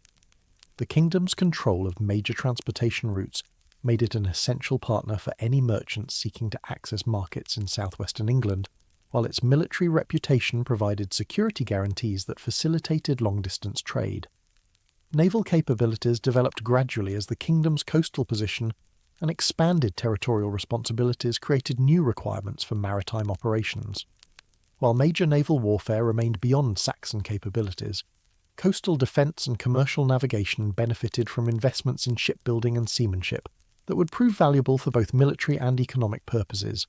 The kingdom's control of major transportation routes made it an essential partner for any merchants seeking to access markets in southwestern England, while its military reputation provided security guarantees that facilitated long-distance trade. Naval capabilities developed gradually as the kingdom's coastal position and expanded territorial responsibilities created new requirements for maritime operations. While major naval warfare remained beyond Saxon capabilities, coastal defence and commercial navigation benefited from investments in shipbuilding and seamanship that would prove valuable for both military and economic purposes.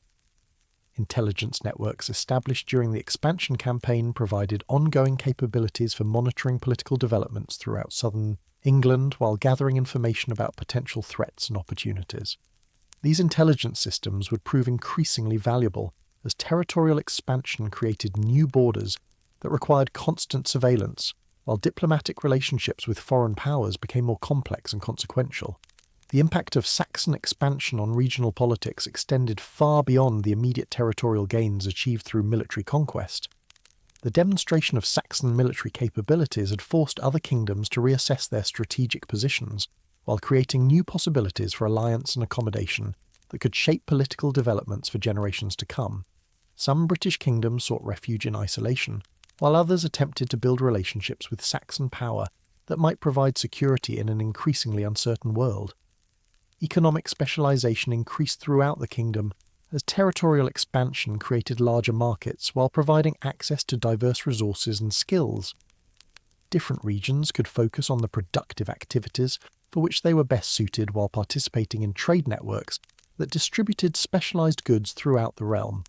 Intelligence networks established during the expansion campaign provided ongoing capabilities for monitoring political developments throughout southern England while gathering information about potential threats and opportunities. These intelligence systems would prove increasingly valuable as territorial expansion created new borders that required constant surveillance, while diplomatic relationships with foreign powers became more complex and consequential. The impact of Saxon expansion on regional politics extended far beyond the immediate territorial gains achieved through military conquest. The demonstration of Saxon military capabilities had forced other kingdoms to reassess their strategic positions, while creating new possibilities for alliance and accommodation that could shape political developments for generations to come. Some British kingdoms sought refuge in isolation, while others attempted to build relationships with Saxon power that might provide security in an increasingly uncertain world. Economic specialisation increased throughout the kingdom as territorial expansion created larger markets while providing access to diverse resources and skills. Different regions could focus on the productive activities for which they were best suited while participating in trade networks that distributed specialised goods throughout the realm.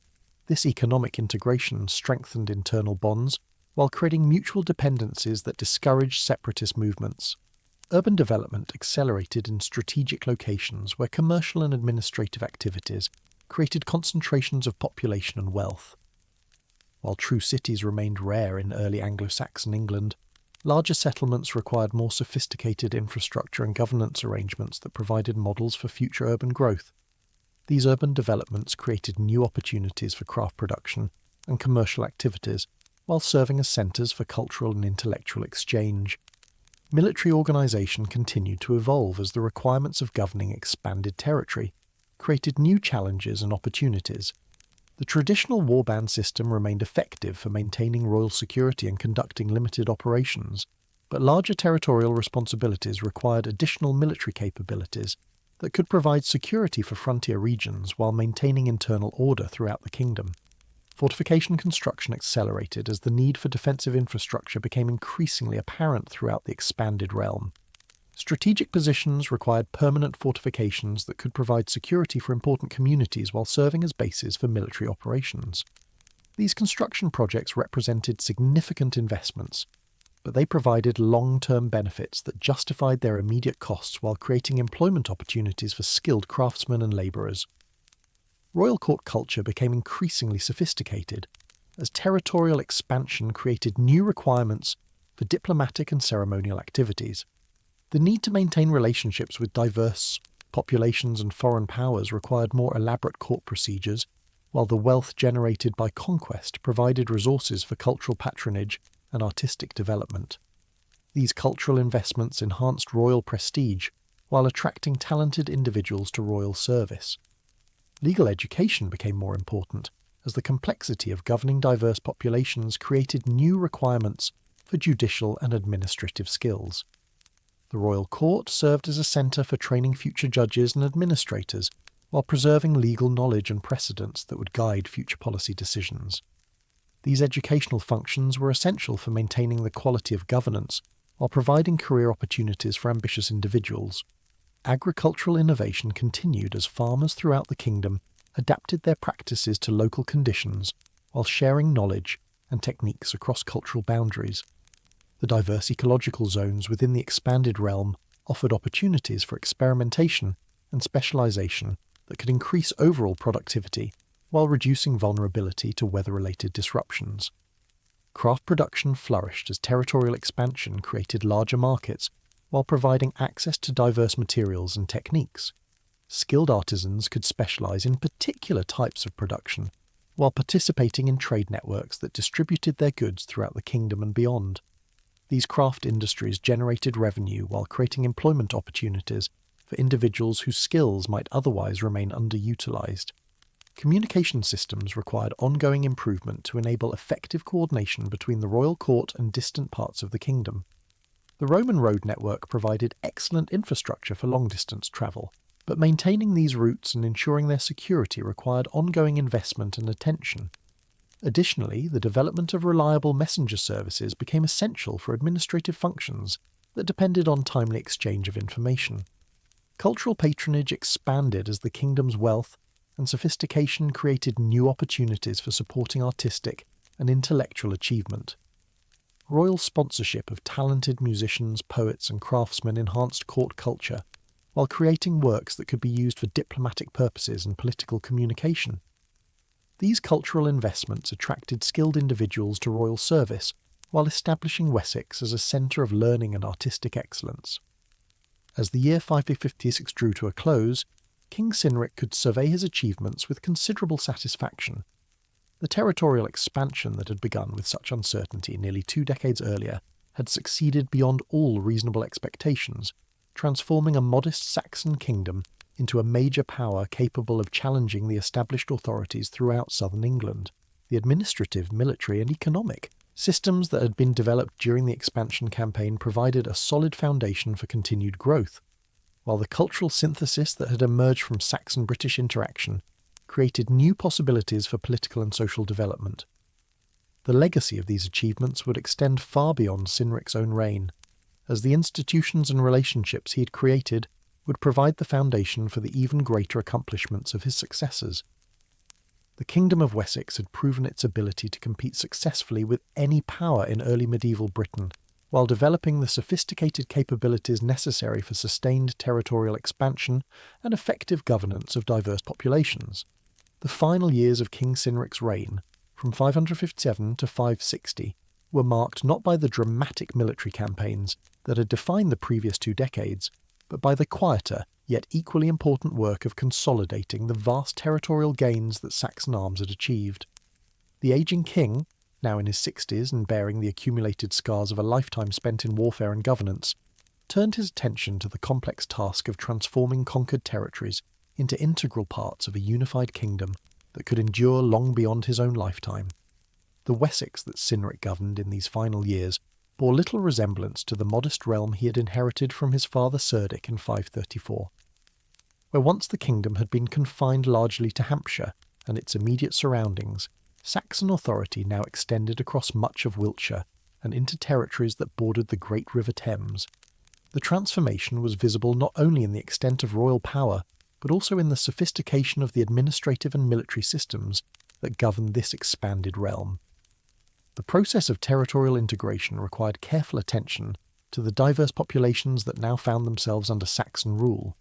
This economic integration strengthened internal bonds while creating mutual dependencies that discouraged separatist movements. Urban development accelerated in strategic locations where commercial and administrative activities created concentrations of population and wealth. While true cities remained rare in early Anglo-Saxon England, larger settlements required more sophisticated infrastructure and governance arrangements that provided models for future urban growth. These urban developments created new opportunities for craft production and commercial activities, while serving as centres for cultural and intellectual exchange. Military organisation continued to evolve as the requirements of governing expanded territory created new challenges and opportunities. The traditional warband system remained effective for maintaining royal security and conducting limited operations, but larger territorial responsibilities required additional military capabilities that could provide security for frontier regions while maintaining internal order throughout the kingdom. Fortification construction accelerated as the need for defensive infrastructure became increasingly apparent throughout the expanded realm. Strategic positions required permanent fortifications that could provide security for important communities while serving as bases for military operations. These construction projects represented significant investments, but they provided long-term benefits that justified their immediate costs while creating employment opportunities for skilled craftsmen and labourers. Royal court culture became increasingly sophisticated, as territorial expansion created new requirements for diplomatic and ceremonial activities. The need to maintain relationships with diverse populations and foreign powers required more elaborate court procedures, while the wealth generated by conquest provided resources for cultural patronage and artistic development. These cultural investments enhanced royal prestige while attracting talented individuals to royal service. Legal education became more important, as the complexity of governing diverse populations created new requirements for judicial and administrative skills. The royal court served as a centre for training future judges and administrators, while preserving legal knowledge and precedents that would guide future policy decisions. These educational functions were essential for maintaining the quality of governance, while providing career opportunities for ambitious individuals. Agricultural innovation continued as farmers throughout the kingdom adapted their practices to local conditions, while sharing knowledge and techniques across cultural boundaries. The diverse ecological zones within the expanded realm offered opportunities for experimentation and specialization that could increase overall productivity while reducing vulnerability to weather-related disruptions. Craft production flourished as territorial expansion created larger markets while providing access to diverse materials and techniques. Skilled artisans could specialize in particular types of production, while participating in trade networks that distributed their goods throughout the kingdom and beyond. These craft industries generated revenue while creating employment opportunities for individuals whose skills might otherwise remain underutilized. Communication systems required ongoing improvement to enable effective coordination between the royal court and distant parts of the kingdom. The Roman road network provided excellent infrastructure for long-distance travel, but maintaining these routes and ensuring their security required ongoing investment and attention. Additionally, the development of reliable messenger services became essential for administrative functions that depended on timely exchange of information. Cultural patronage expanded as the kingdom's wealth and sophistication created new opportunities for supporting artistic and intellectual achievement. Royal sponsorship of talented musicians, poets, and craftsmen enhanced court culture, while creating works that could be used for diplomatic purposes and political communication. These cultural investments attracted skilled individuals to royal service, while establishing Wessex as a centre of learning and artistic excellence. As the year 556 drew to a close, King Cynric could survey his achievements with considerable satisfaction. The territorial expansion that had begun with such uncertainty nearly 2 decades earlier had succeeded beyond all reasonable expectations, transforming a modest Saxon kingdom into a major power capable of challenging the established authorities throughout southern England. The administrative, military, and economic systems that had been developed during the expansion campaign provided a solid foundation for continued growth, while the cultural synthesis that had emerged from Saxon-British interaction created new possibilities for political and social development. The legacy of these achievements would extend far beyond Cynric's own reign, as the institutions and relationships he had created would provide the foundation for the even greater accomplishments of his successors. The Kingdom of Wessex had proven its ability to compete successfully with any power in early medieval Britain, while developing the sophisticated capabilities necessary for sustained territorial expansion and effective governance of diverse populations. The final years of King Cynric's reign, from 557 to 560, were marked not by the dramatic military campaigns that had defined the previous 2 decades, but by the quieter, yet equally important work of consolidating the vast territorial gains that Saxon arms had achieved. The ageing king, now in his 60s and bearing the accumulated scars of a lifetime spent in warfare and governance, turned his attention to the complex task of transforming conquered territories into integral parts of a unified kingdom that could endure long beyond his own lifetime. The Wessex that Cynric governed in these final years bore little resemblance to the modest realm he had inherited from his father Cerdic in 534. Where once the kingdom had been confined largely to Hampshire and its immediate surroundings, Saxon authority now extended across much of Wiltshire and into territories that bordered the great River Thames. The transformation was visible not only in the extent of royal power, but also in the sophistication of the administrative and military systems that governed this expanded realm. The process of territorial integration required careful attention to the diverse populations that now found themselves under Saxon rule.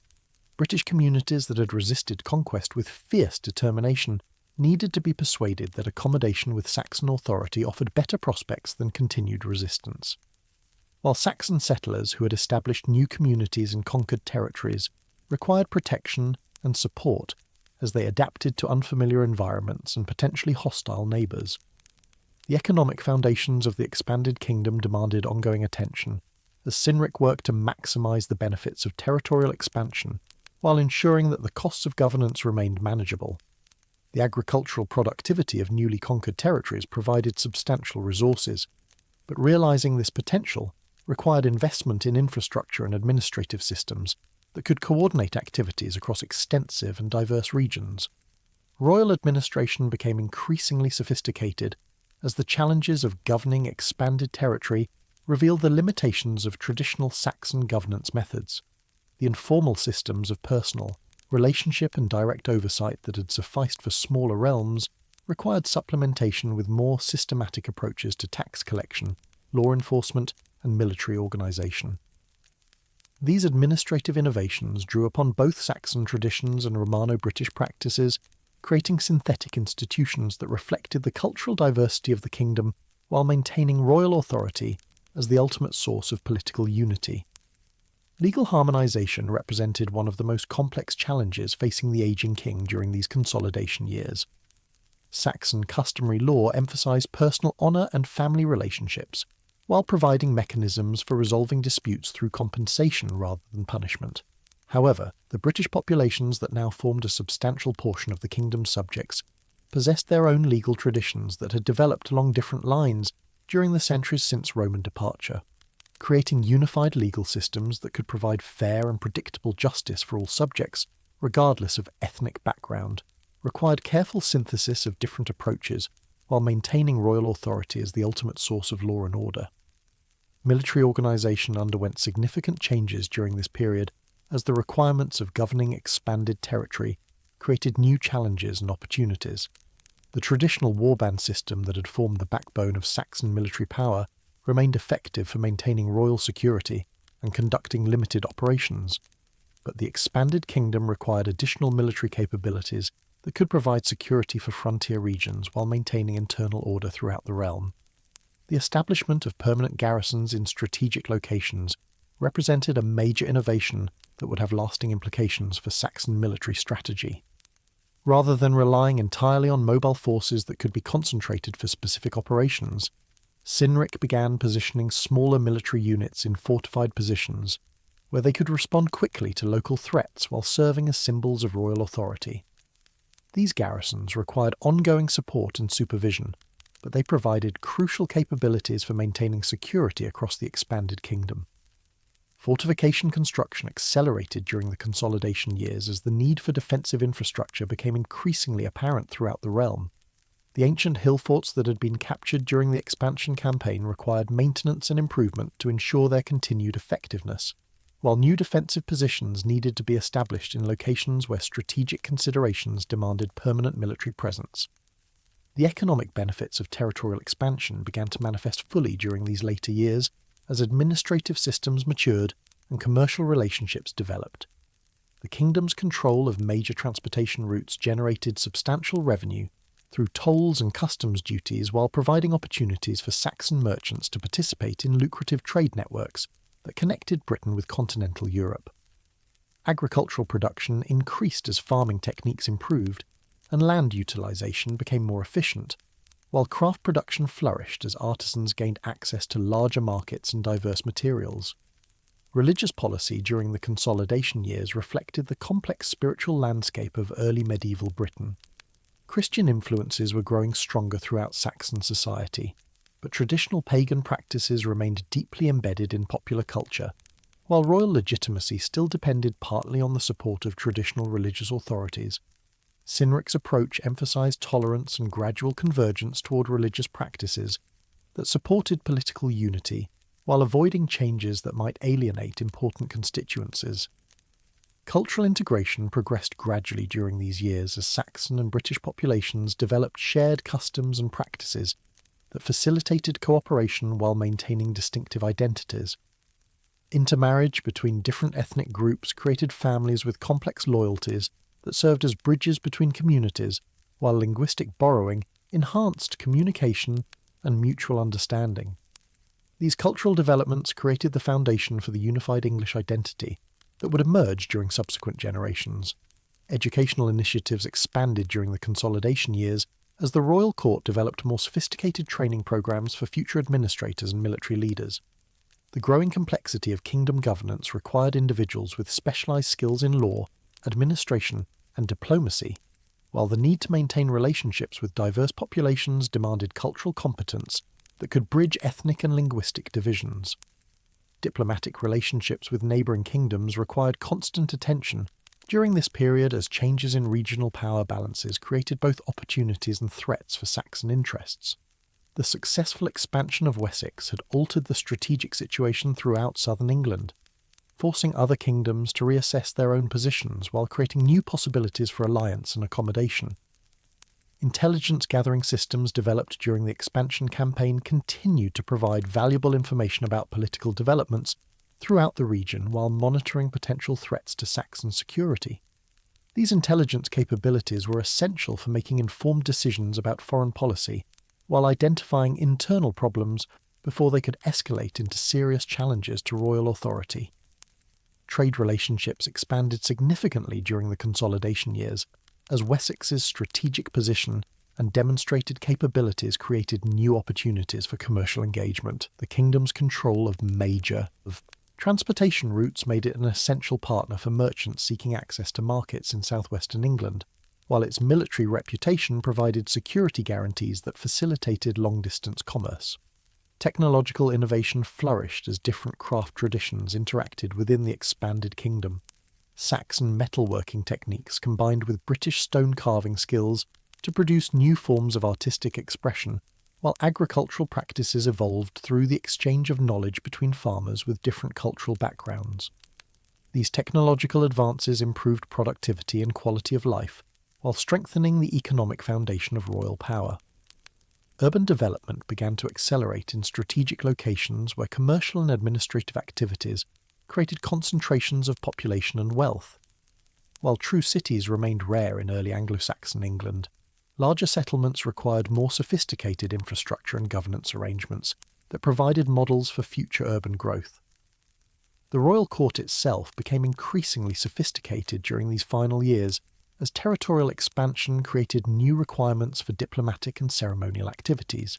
British communities that had resisted conquest with fierce determination needed to be persuaded that accommodation with Saxon authority offered better prospects than continued resistance. While Saxon settlers who had established new communities in conquered territories required protection and support as they adapted to unfamiliar environments and potentially hostile neighbours. The economic foundations of the expanded kingdom demanded ongoing attention, as Cynric worked to maximise the benefits of territorial expansion while ensuring that the costs of governance remained manageable. The agricultural productivity of newly conquered territories provided substantial resources, but realising this potential required investment in infrastructure and administrative systems that could coordinate activities across extensive and diverse regions. Royal administration became increasingly sophisticated as the challenges of governing expanded territory revealed the limitations of traditional Saxon governance methods. The informal systems of personal, relationship and direct oversight that had sufficed for smaller realms required supplementation with more systematic approaches to tax collection, law enforcement, and military organisation. These administrative innovations drew upon both Saxon traditions and Romano-British practices, creating synthetic institutions that reflected the cultural diversity of the kingdom while maintaining royal authority as the ultimate source of political unity. Legal harmonisation represented one of the most complex challenges facing the ageing king during these consolidation years. Saxon customary law emphasised personal honour and family relationships, while providing mechanisms for resolving disputes through compensation rather than punishment. However, the British populations that now formed a substantial portion of the kingdom's subjects possessed their own legal traditions that had developed along different lines during the centuries since Roman departure. Creating unified legal systems that could provide fair and predictable justice for all subjects, regardless of ethnic background, required careful synthesis of different approaches while maintaining royal authority as the ultimate source of law and order. Military organisation underwent significant changes during this period as the requirements of governing expanded territory created new challenges and opportunities. The traditional warband system that had formed the backbone of Saxon military power remained effective for maintaining royal security and conducting limited operations, but the expanded kingdom required additional military capabilities that could provide security for frontier regions while maintaining internal order throughout the realm. The establishment of permanent garrisons in strategic locations represented a major innovation that would have lasting implications for Saxon military strategy. Rather than relying entirely on mobile forces that could be concentrated for specific operations, Cynric began positioning smaller military units in fortified positions where they could respond quickly to local threats while serving as symbols of royal authority. These garrisons required ongoing support and supervision, but they provided crucial capabilities for maintaining security across the expanded kingdom. Fortification construction accelerated during the consolidation years as the need for defensive infrastructure became increasingly apparent throughout the realm. The ancient hillforts that had been captured during the expansion campaign required maintenance and improvement to ensure their continued effectiveness, while new defensive positions needed to be established in locations where strategic considerations demanded permanent military presence. The economic benefits of territorial expansion began to manifest fully during these later years as administrative systems matured and commercial relationships developed. The kingdom's control of major transportation routes generated substantial revenue through tolls and customs duties while providing opportunities for Saxon merchants to participate in lucrative trade networks that connected Britain with continental Europe. Agricultural production increased as farming techniques improved and land utilisation became more efficient, while craft production flourished as artisans gained access to larger markets and diverse materials. Religious policy during the consolidation years reflected the complex spiritual landscape of early medieval Britain. Christian influences were growing stronger throughout Saxon society, but traditional pagan practices remained deeply embedded in popular culture, while royal legitimacy still depended partly on the support of traditional religious authorities. Cynric's approach emphasised tolerance and gradual convergence toward religious practices that supported political unity while avoiding changes that might alienate important constituencies. Cultural integration progressed gradually during these years as Saxon and British populations developed shared customs and practices that facilitated cooperation while maintaining distinctive identities. Intermarriage between different ethnic groups created families with complex loyalties that served as bridges between communities, while linguistic borrowing enhanced communication and mutual understanding. These cultural developments created the foundation for the unified English identity that would emerge during subsequent generations. Educational initiatives expanded during the Consolidation years as the royal court developed more sophisticated training programs for future administrators and military leaders. The growing complexity of kingdom governance required individuals with specialised skills in law, administration, and diplomacy, while the need to maintain relationships with diverse populations demanded cultural competence that could bridge ethnic and linguistic divisions. Diplomatic relationships with neighbouring kingdoms required constant attention during this period as changes in regional power balances created both opportunities and threats for Saxon interests. The successful expansion of Wessex had altered the strategic situation throughout southern England, forcing other kingdoms to reassess their own positions while creating new possibilities for alliance and accommodation. Intelligence-gathering systems developed during the expansion campaign continued to provide valuable information about political developments throughout the region while monitoring potential threats to Saxon security. These intelligence capabilities were essential for making informed decisions about foreign policy while identifying internal problems before they could escalate into serious challenges to royal authority. Trade relationships expanded significantly during the Consolidation years, as Wessex's strategic position and demonstrated capabilities created new opportunities for commercial engagement. The kingdom's control of major transportation routes made it an essential partner for merchants seeking access to markets in southwestern England, while its military reputation provided security guarantees that facilitated long-distance commerce. Technological innovation flourished as different craft traditions interacted within the expanded kingdom. Saxon metalworking techniques combined with British stone carving skills to produce new forms of artistic expression, while agricultural practices evolved through the exchange of knowledge between farmers with different cultural backgrounds. These technological advances improved productivity and quality of life, while strengthening the economic foundation of royal power. Urban development began to accelerate in strategic locations where commercial and administrative activities created concentrations of population and wealth. While true cities remained rare in early Anglo-Saxon England, larger settlements required more sophisticated infrastructure and governance arrangements that provided models for future urban growth. The royal court itself became increasingly sophisticated during these final years as territorial expansion created new requirements for diplomatic and ceremonial activities.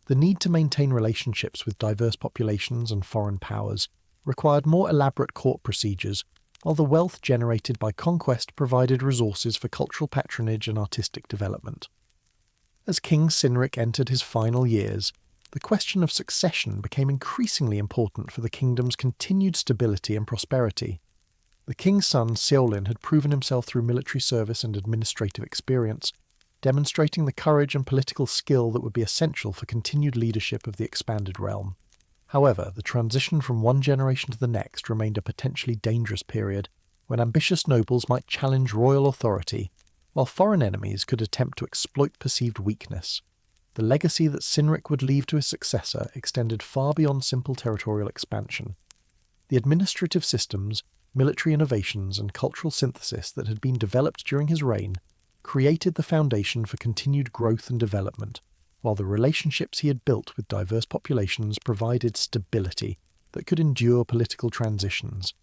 The need to maintain relationships with diverse populations and foreign powers required more elaborate court procedures, while the wealth generated by conquest provided resources for cultural patronage and artistic development. As King Cynric entered his final years, the question of succession became increasingly important for the kingdom's continued stability and prosperity. The king's son Ceolin had proven himself through military service and administrative experience, demonstrating the courage and political skill that would be essential for continued leadership of the expanded realm. However, the transition from one generation to the next remained a potentially dangerous period, when ambitious nobles might challenge royal authority, while foreign enemies could attempt to exploit perceived weakness. The legacy that Cynric would leave to his successor extended far beyond simple territorial expansion. The administrative systems, military innovations, and cultural synthesis that had been developed during his reign created the foundation for continued growth and development, while the relationships he had built with diverse populations provided stability that could endure political transitions.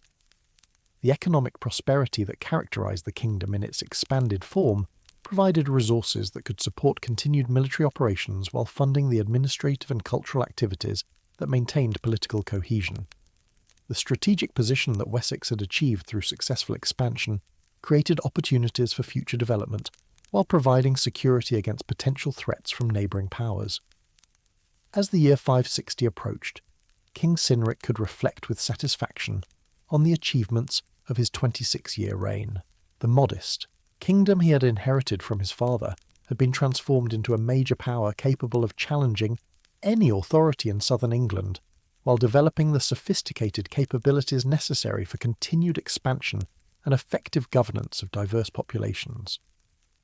The economic prosperity that characterized the kingdom in its expanded form provided resources that could support continued military operations while funding the administrative and cultural activities that maintained political cohesion. The strategic position that Wessex had achieved through successful expansion created opportunities for future development, while providing security against potential threats from neighbouring powers. As the year 560 approached, King Cynric could reflect with satisfaction on the achievements of his 26-year reign. The modest kingdom he had inherited from his father had been transformed into a major power capable of challenging any authority in southern England, while developing the sophisticated capabilities necessary for continued expansion and effective governance of diverse populations.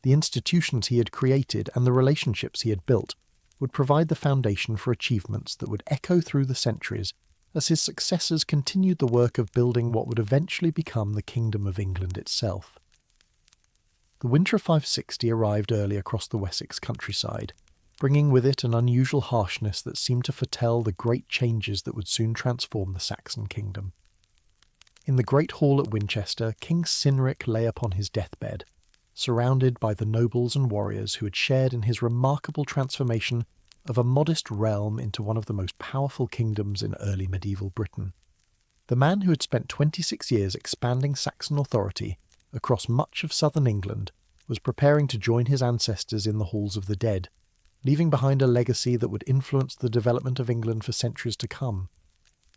The institutions he had created and the relationships he had built would provide the foundation for achievements that would echo through the centuries as his successors continued the work of building what would eventually become the Kingdom of England itself. The winter of 560 arrived early across the Wessex countryside, bringing with it an unusual harshness that seemed to foretell the great changes that would soon transform the Saxon kingdom. In the great hall at Winchester, King Cynric lay upon his deathbed, surrounded by the nobles and warriors who had shared in his remarkable transformation of a modest realm into one of the most powerful kingdoms in early medieval Britain. The man who had spent 26 years expanding Saxon authority across much of southern England was preparing to join his ancestors in the halls of the dead, leaving behind a legacy that would influence the development of England for centuries to come.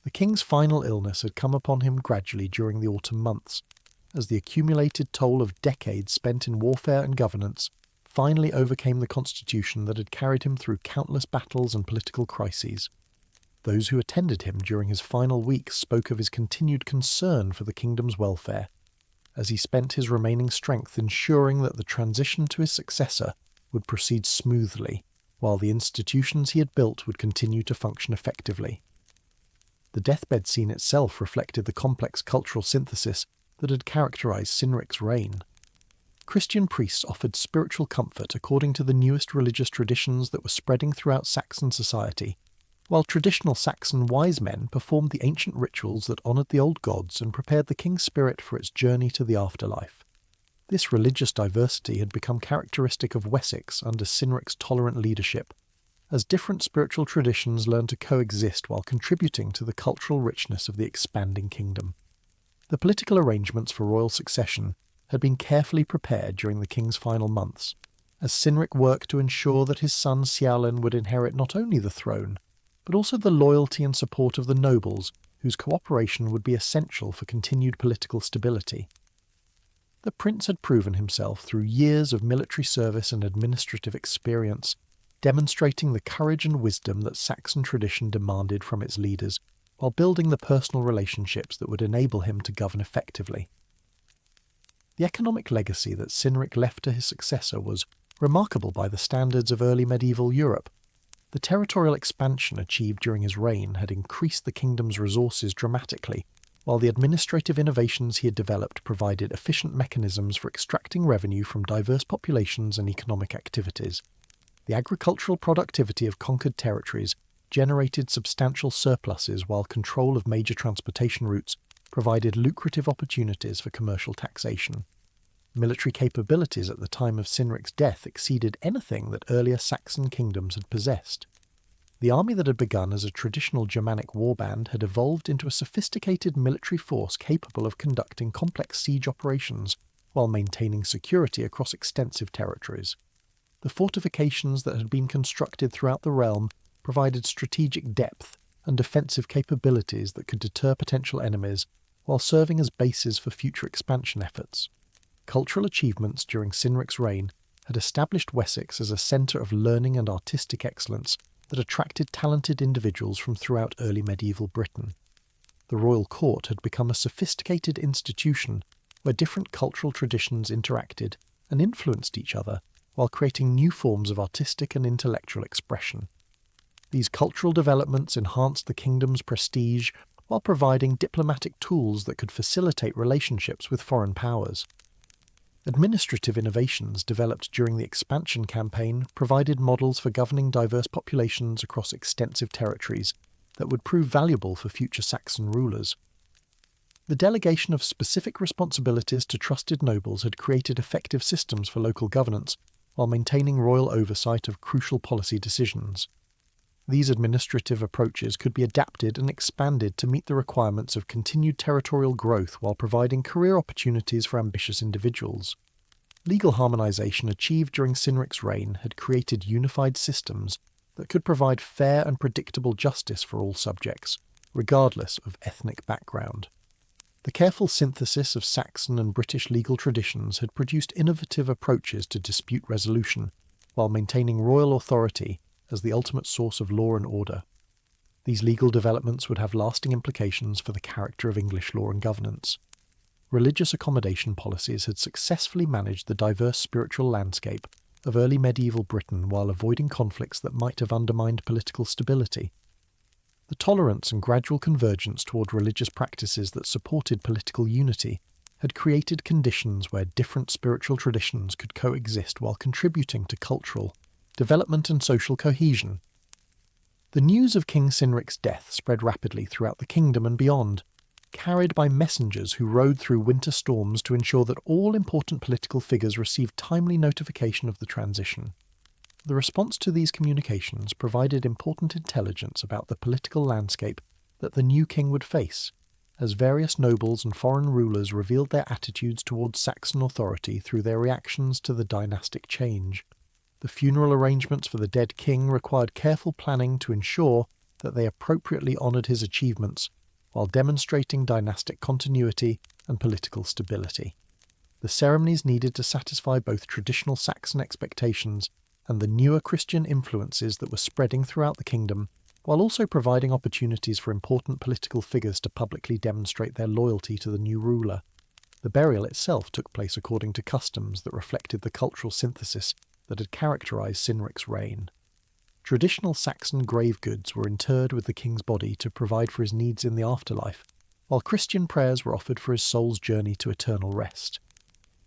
The king's final illness had come upon him gradually during the autumn months, as the accumulated toll of decades spent in warfare and governance finally overcame the constitution that had carried him through countless battles and political crises. Those who attended him during his final weeks spoke of his continued concern for the kingdom's welfare, as he spent his remaining strength ensuring that the transition to his successor would proceed smoothly, while the institutions he had built would continue to function effectively. The deathbed scene itself reflected the complex cultural synthesis that had characterized Cynric's reign. Christian priests offered spiritual comfort according to the newest religious traditions that were spreading throughout Saxon society, while traditional Saxon wise men performed the ancient rituals that honoured the old gods and prepared the king's spirit for its journey to the afterlife. This religious diversity had become characteristic of Wessex under Cynric's tolerant leadership, as different spiritual traditions learned to coexist while contributing to the cultural richness of the expanding kingdom. The political arrangements for royal succession had been carefully prepared during the king's final months, as Cynric worked to ensure that his son Cialan would inherit not only the throne, but also the loyalty and support of the nobles, whose cooperation would be essential for continued political stability. The prince had proven himself through years of military service and administrative experience, demonstrating the courage and wisdom that Saxon tradition demanded from its leaders, while building the personal relationships that would enable him to govern effectively. The economic legacy that Cynric left to his successor was remarkable by the standards of early medieval Europe. The territorial expansion achieved during his reign had increased the kingdom's resources dramatically, while the administrative innovations he had developed provided efficient mechanisms for extracting revenue from diverse populations and economic activities. The agricultural productivity of conquered territories generated substantial surpluses, while control of major transportation routes provided lucrative opportunities for commercial taxation. Military capabilities at the time of Cynric's death exceeded anything that earlier Saxon kingdoms had possessed. The army that had begun as a traditional Germanic warband had evolved into a sophisticated military force capable of conducting complex siege operations while maintaining security across extensive territories. The fortifications that had been constructed throughout the realm provided strategic depth and defensive capabilities that could deter potential enemies while serving as bases for future expansion efforts. Cultural achievements during Cynric's reign had established Wessex as a centre of learning and artistic excellence that attracted talented individuals from throughout early medieval Britain. The royal court had become a sophisticated institution where different cultural traditions interacted and influenced each other while creating new forms of artistic and intellectual expression. These cultural developments enhanced the kingdom's prestige while providing diplomatic tools that could facilitate relationships with foreign powers. Administrative innovations developed during the expansion campaign provided models for governing diverse populations across extensive territories that would prove valuable for future Saxon rulers. The delegation of specific responsibilities to trusted nobles had created effective systems for local governance, while maintaining royal oversight of crucial policy decisions. These administrative approaches could be adapted and expanded to meet the requirements of continued territorial growth while providing career opportunities for ambitious individuals. Legal harmonisation achieved during Cynric's reign had created unified systems that could provide fair and predictable justice for all subjects, regardless of ethnic background. The careful synthesis of Saxon and British legal traditions had produced innovative approaches to dispute resolution, while maintaining royal authority as the ultimate source of law and order. These legal developments would have lasting implications for the character of English law and governance. Religious accommodation policies had successfully managed the diverse spiritual landscape of early medieval Britain while avoiding conflicts that might have undermined political stability. The tolerance and gradual convergence toward religious practices that supported political unity had created conditions where different spiritual traditions could coexist while contributing to cultural development and social cohesion. The news of King Cynric's death spread rapidly throughout the kingdom and beyond, carried by messengers who rode through winter storms to ensure that all important political figures received timely notification of the transition. The response to these communications provided important intelligence about the political landscape that the new king would face, as various nobles and foreign rulers revealed their attitudes towards Saxon authority through their reactions to the dynastic change. The funeral arrangements for the dead king required careful planning to ensure that they appropriately honoured his achievements while demonstrating dynastic continuity and political stability. The ceremonies needed to satisfy both traditional Saxon expectations and the newer Christian influences that were spreading throughout the kingdom, while also providing opportunities for important political figures to publicly demonstrate their loyalty to the new ruler. The burial itself took place according to customs that reflected the cultural synthesis that had characterised Cynric's reign. Traditional Saxon grave goods were interred with the king's body to provide for his needs in the afterlife, while Christian prayers were offered for his soul's journey to eternal rest.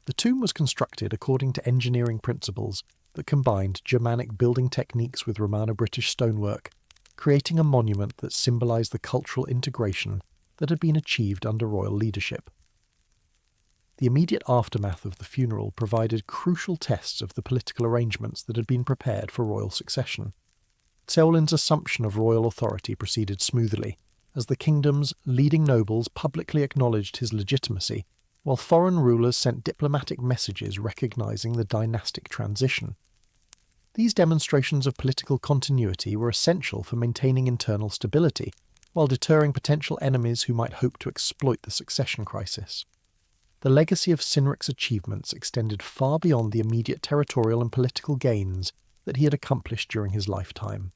The tomb was constructed according to engineering principles that combined Germanic building techniques with Romano-British stonework, creating a monument that symbolised the cultural integration that had been achieved under royal leadership. The immediate aftermath of the funeral provided crucial tests of the political arrangements that had been prepared for royal succession. Ceawlin's assumption of royal authority proceeded smoothly, as the kingdom's leading nobles publicly acknowledged his legitimacy, while foreign rulers sent diplomatic messages recognising the dynastic transition. These demonstrations of political continuity were essential for maintaining internal stability, while deterring potential enemies who might hope to exploit the succession crisis. The legacy of Cynric's achievements extended far beyond the immediate territorial and political gains that he had accomplished during his lifetime.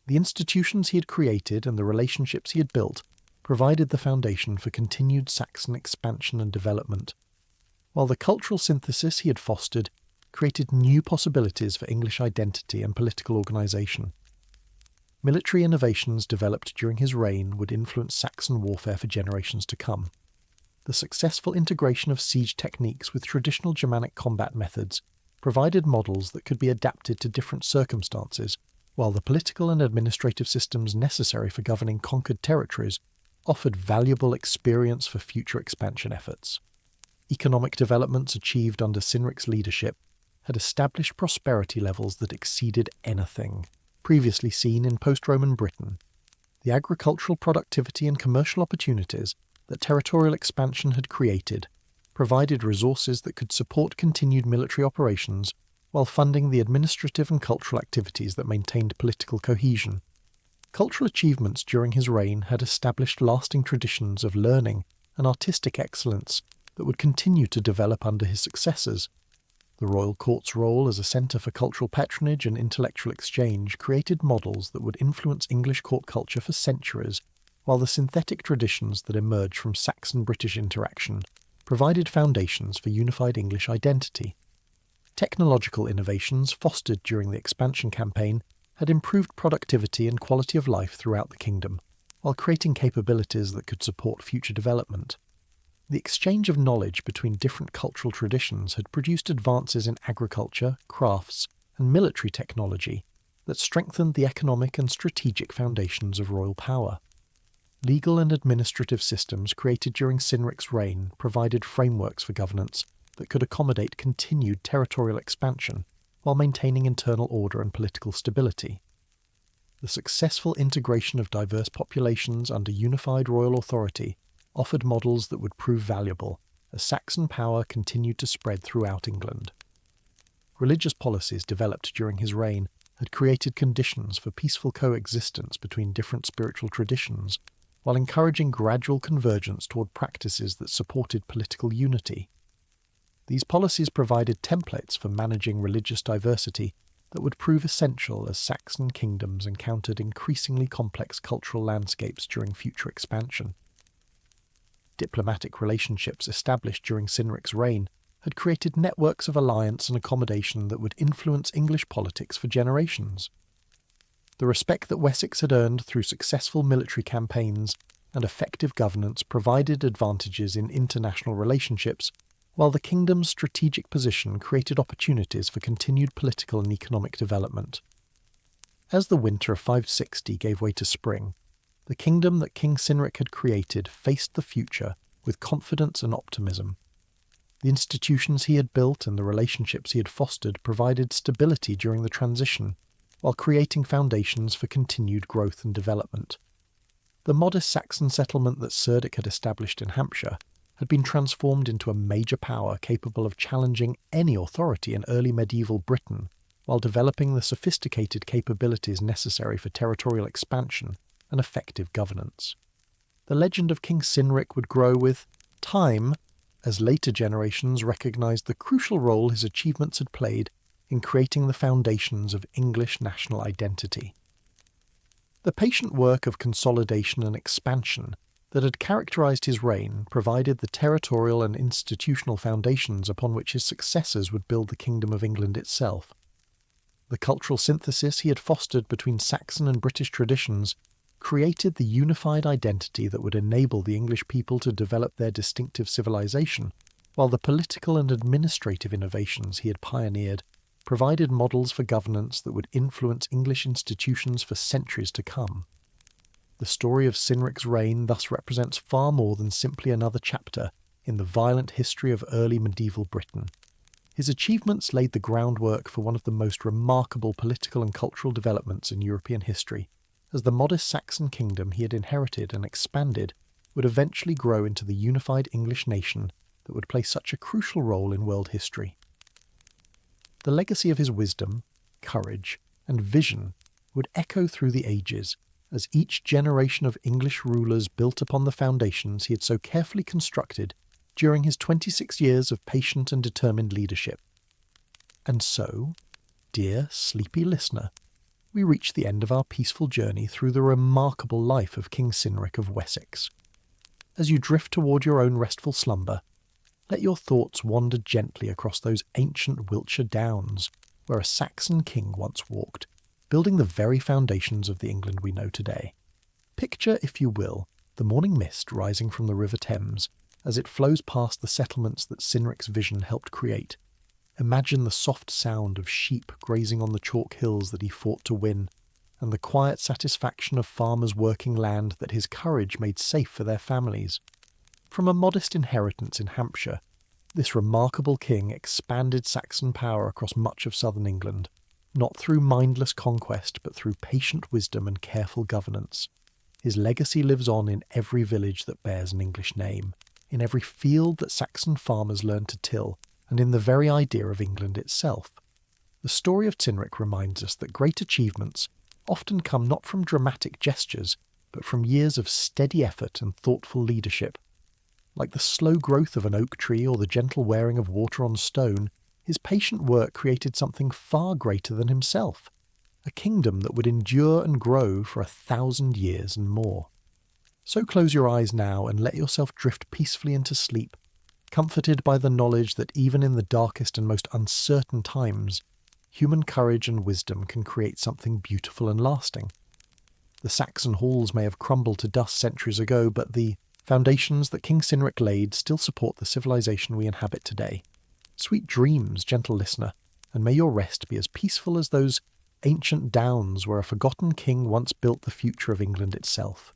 The institutions he had created and the relationships he had built provided the foundation for continued Saxon expansion and development, while the cultural synthesis he had fostered created new possibilities for English identity and political organisation. Military innovations developed during his reign would influence Saxon warfare for generations to come. The successful integration of siege techniques with traditional Germanic combat methods provided models that could be adapted to different circumstances, while the political and administrative systems necessary for governing conquered territories offered valuable experience for future expansion efforts. Economic developments achieved under Cynric's leadership had established prosperity levels that exceeded anything previously seen in post-Roman Britain. The agricultural productivity and commercial opportunities that territorial expansion had created provided resources that could support continued military operations while funding the administrative and cultural activities that maintained political cohesion. Cultural achievements during his reign had established lasting traditions of learning and artistic excellence that would continue to develop under his successors. The royal court's role as a centre for cultural patronage and intellectual exchange created models that would influence English court culture for centuries, while the synthetic traditions that emerged from Saxon-British interaction provided foundations for unified English identity. Technological innovations fostered during the expansion campaign had improved productivity and quality of life throughout the kingdom, while creating capabilities that could support future development. The exchange of knowledge between different cultural traditions had produced advances in agriculture, crafts, and military technology that strengthened the economic and strategic foundations of royal power. Legal and administrative systems created during Cynric's reign provided frameworks for governance that could accommodate continued territorial expansion while maintaining internal order and political stability. The successful integration of diverse populations under unified royal authority offered models that would prove valuable as Saxon power continued to spread throughout England. Religious policies developed during his reign had created conditions for peaceful coexistence between different spiritual traditions, while encouraging gradual convergence toward practices that supported political unity. These policies provided templates for managing religious diversity that would prove essential as Saxon kingdoms encountered increasingly complex cultural landscapes during future expansion. Diplomatic relationships established during Cynric's reign had created networks of alliance and accommodation that would influence English politics for generations. The respect that Wessex had earned through successful military campaigns and effective governance provided advantages in international relationships, while the kingdom's strategic position created opportunities for continued political and economic development. As the winter of 560 gave way to spring, the kingdom that King Cynric had created faced the future with confidence and optimism. The institutions he had built and the relationships he had fostered provided stability during the transition, while creating foundations for continued growth and development. The modest Saxon settlement that Cerdic had established in Hampshire had been transformed into a major power capable of challenging any authority in early medieval Britain, while developing the sophisticated capabilities necessary for territorial expansion and effective governance. The legend of King Cynric would grow with time, as later generations recognised the crucial role his achievements had played in creating the foundations of English national identity. The patient work of consolidation and expansion that had characterised his reign provided the territorial and institutional foundations upon which his successors would build the Kingdom of England itself. The cultural synthesis he had fostered between Saxon and British traditions created the unified identity that would enable the English people to develop their distinctive civilization, while the political and administrative innovations he had pioneered provided models for governance that would influence English institutions for centuries to come. The story of Cynric's reign thus represents far more than simply another chapter in the violent history of early medieval Britain. His achievements laid the groundwork for one of the most remarkable political and cultural developments in European history, as the modest Saxon kingdom he had inherited and expanded would eventually grow into the unified English nation that would play such a crucial role in world history. The legacy of his wisdom, courage, and vision would echo through the ages, as each generation of English rulers built upon the foundations he had so carefully constructed during his 26 years of patient and determined leadership. And so, dear sleepy listener, we reach the end of our peaceful journey through the remarkable life of King Cynric of Wessex. As you drift toward your own restful slumber, let your thoughts wander gently across those ancient Wiltshire downs where a Saxon king once walked, building the very foundations of the England we know today. Picture, if you will, the morning mist rising from the River Thames as it flows past the settlements that Cynric's vision helped create. Imagine the soft sound of sheep grazing on the chalk hills that he fought to win, and the quiet satisfaction of farmers working land that his courage made safe for their families. From a modest inheritance in Hampshire, this remarkable king expanded Saxon power across much of southern England, not through mindless conquest but through patient wisdom and careful governance. His legacy lives on in every village that bears an English name, in every field that Saxon farmers learned to till, and in the very idea of England itself. The story of Cynric reminds us that great achievements often come not from dramatic gestures, but from years of steady effort and thoughtful leadership. Like the slow growth of an oak tree or the gentle wearing of water on stone, his patient work created something far greater than himself, a kingdom that would endure and grow for 1,000 years and more. So close your eyes now and let yourself drift peacefully into sleep, comforted by the knowledge that even in the darkest and most uncertain times, human courage and wisdom can create something beautiful and lasting. The Saxon halls may have crumbled to dust centuries ago, but the foundations that King Cynric laid still support the civilization we inhabit today. Sweet dreams, gentle listener, and may your rest be as peaceful as those ancient downs where a forgotten king once built the future of England itself.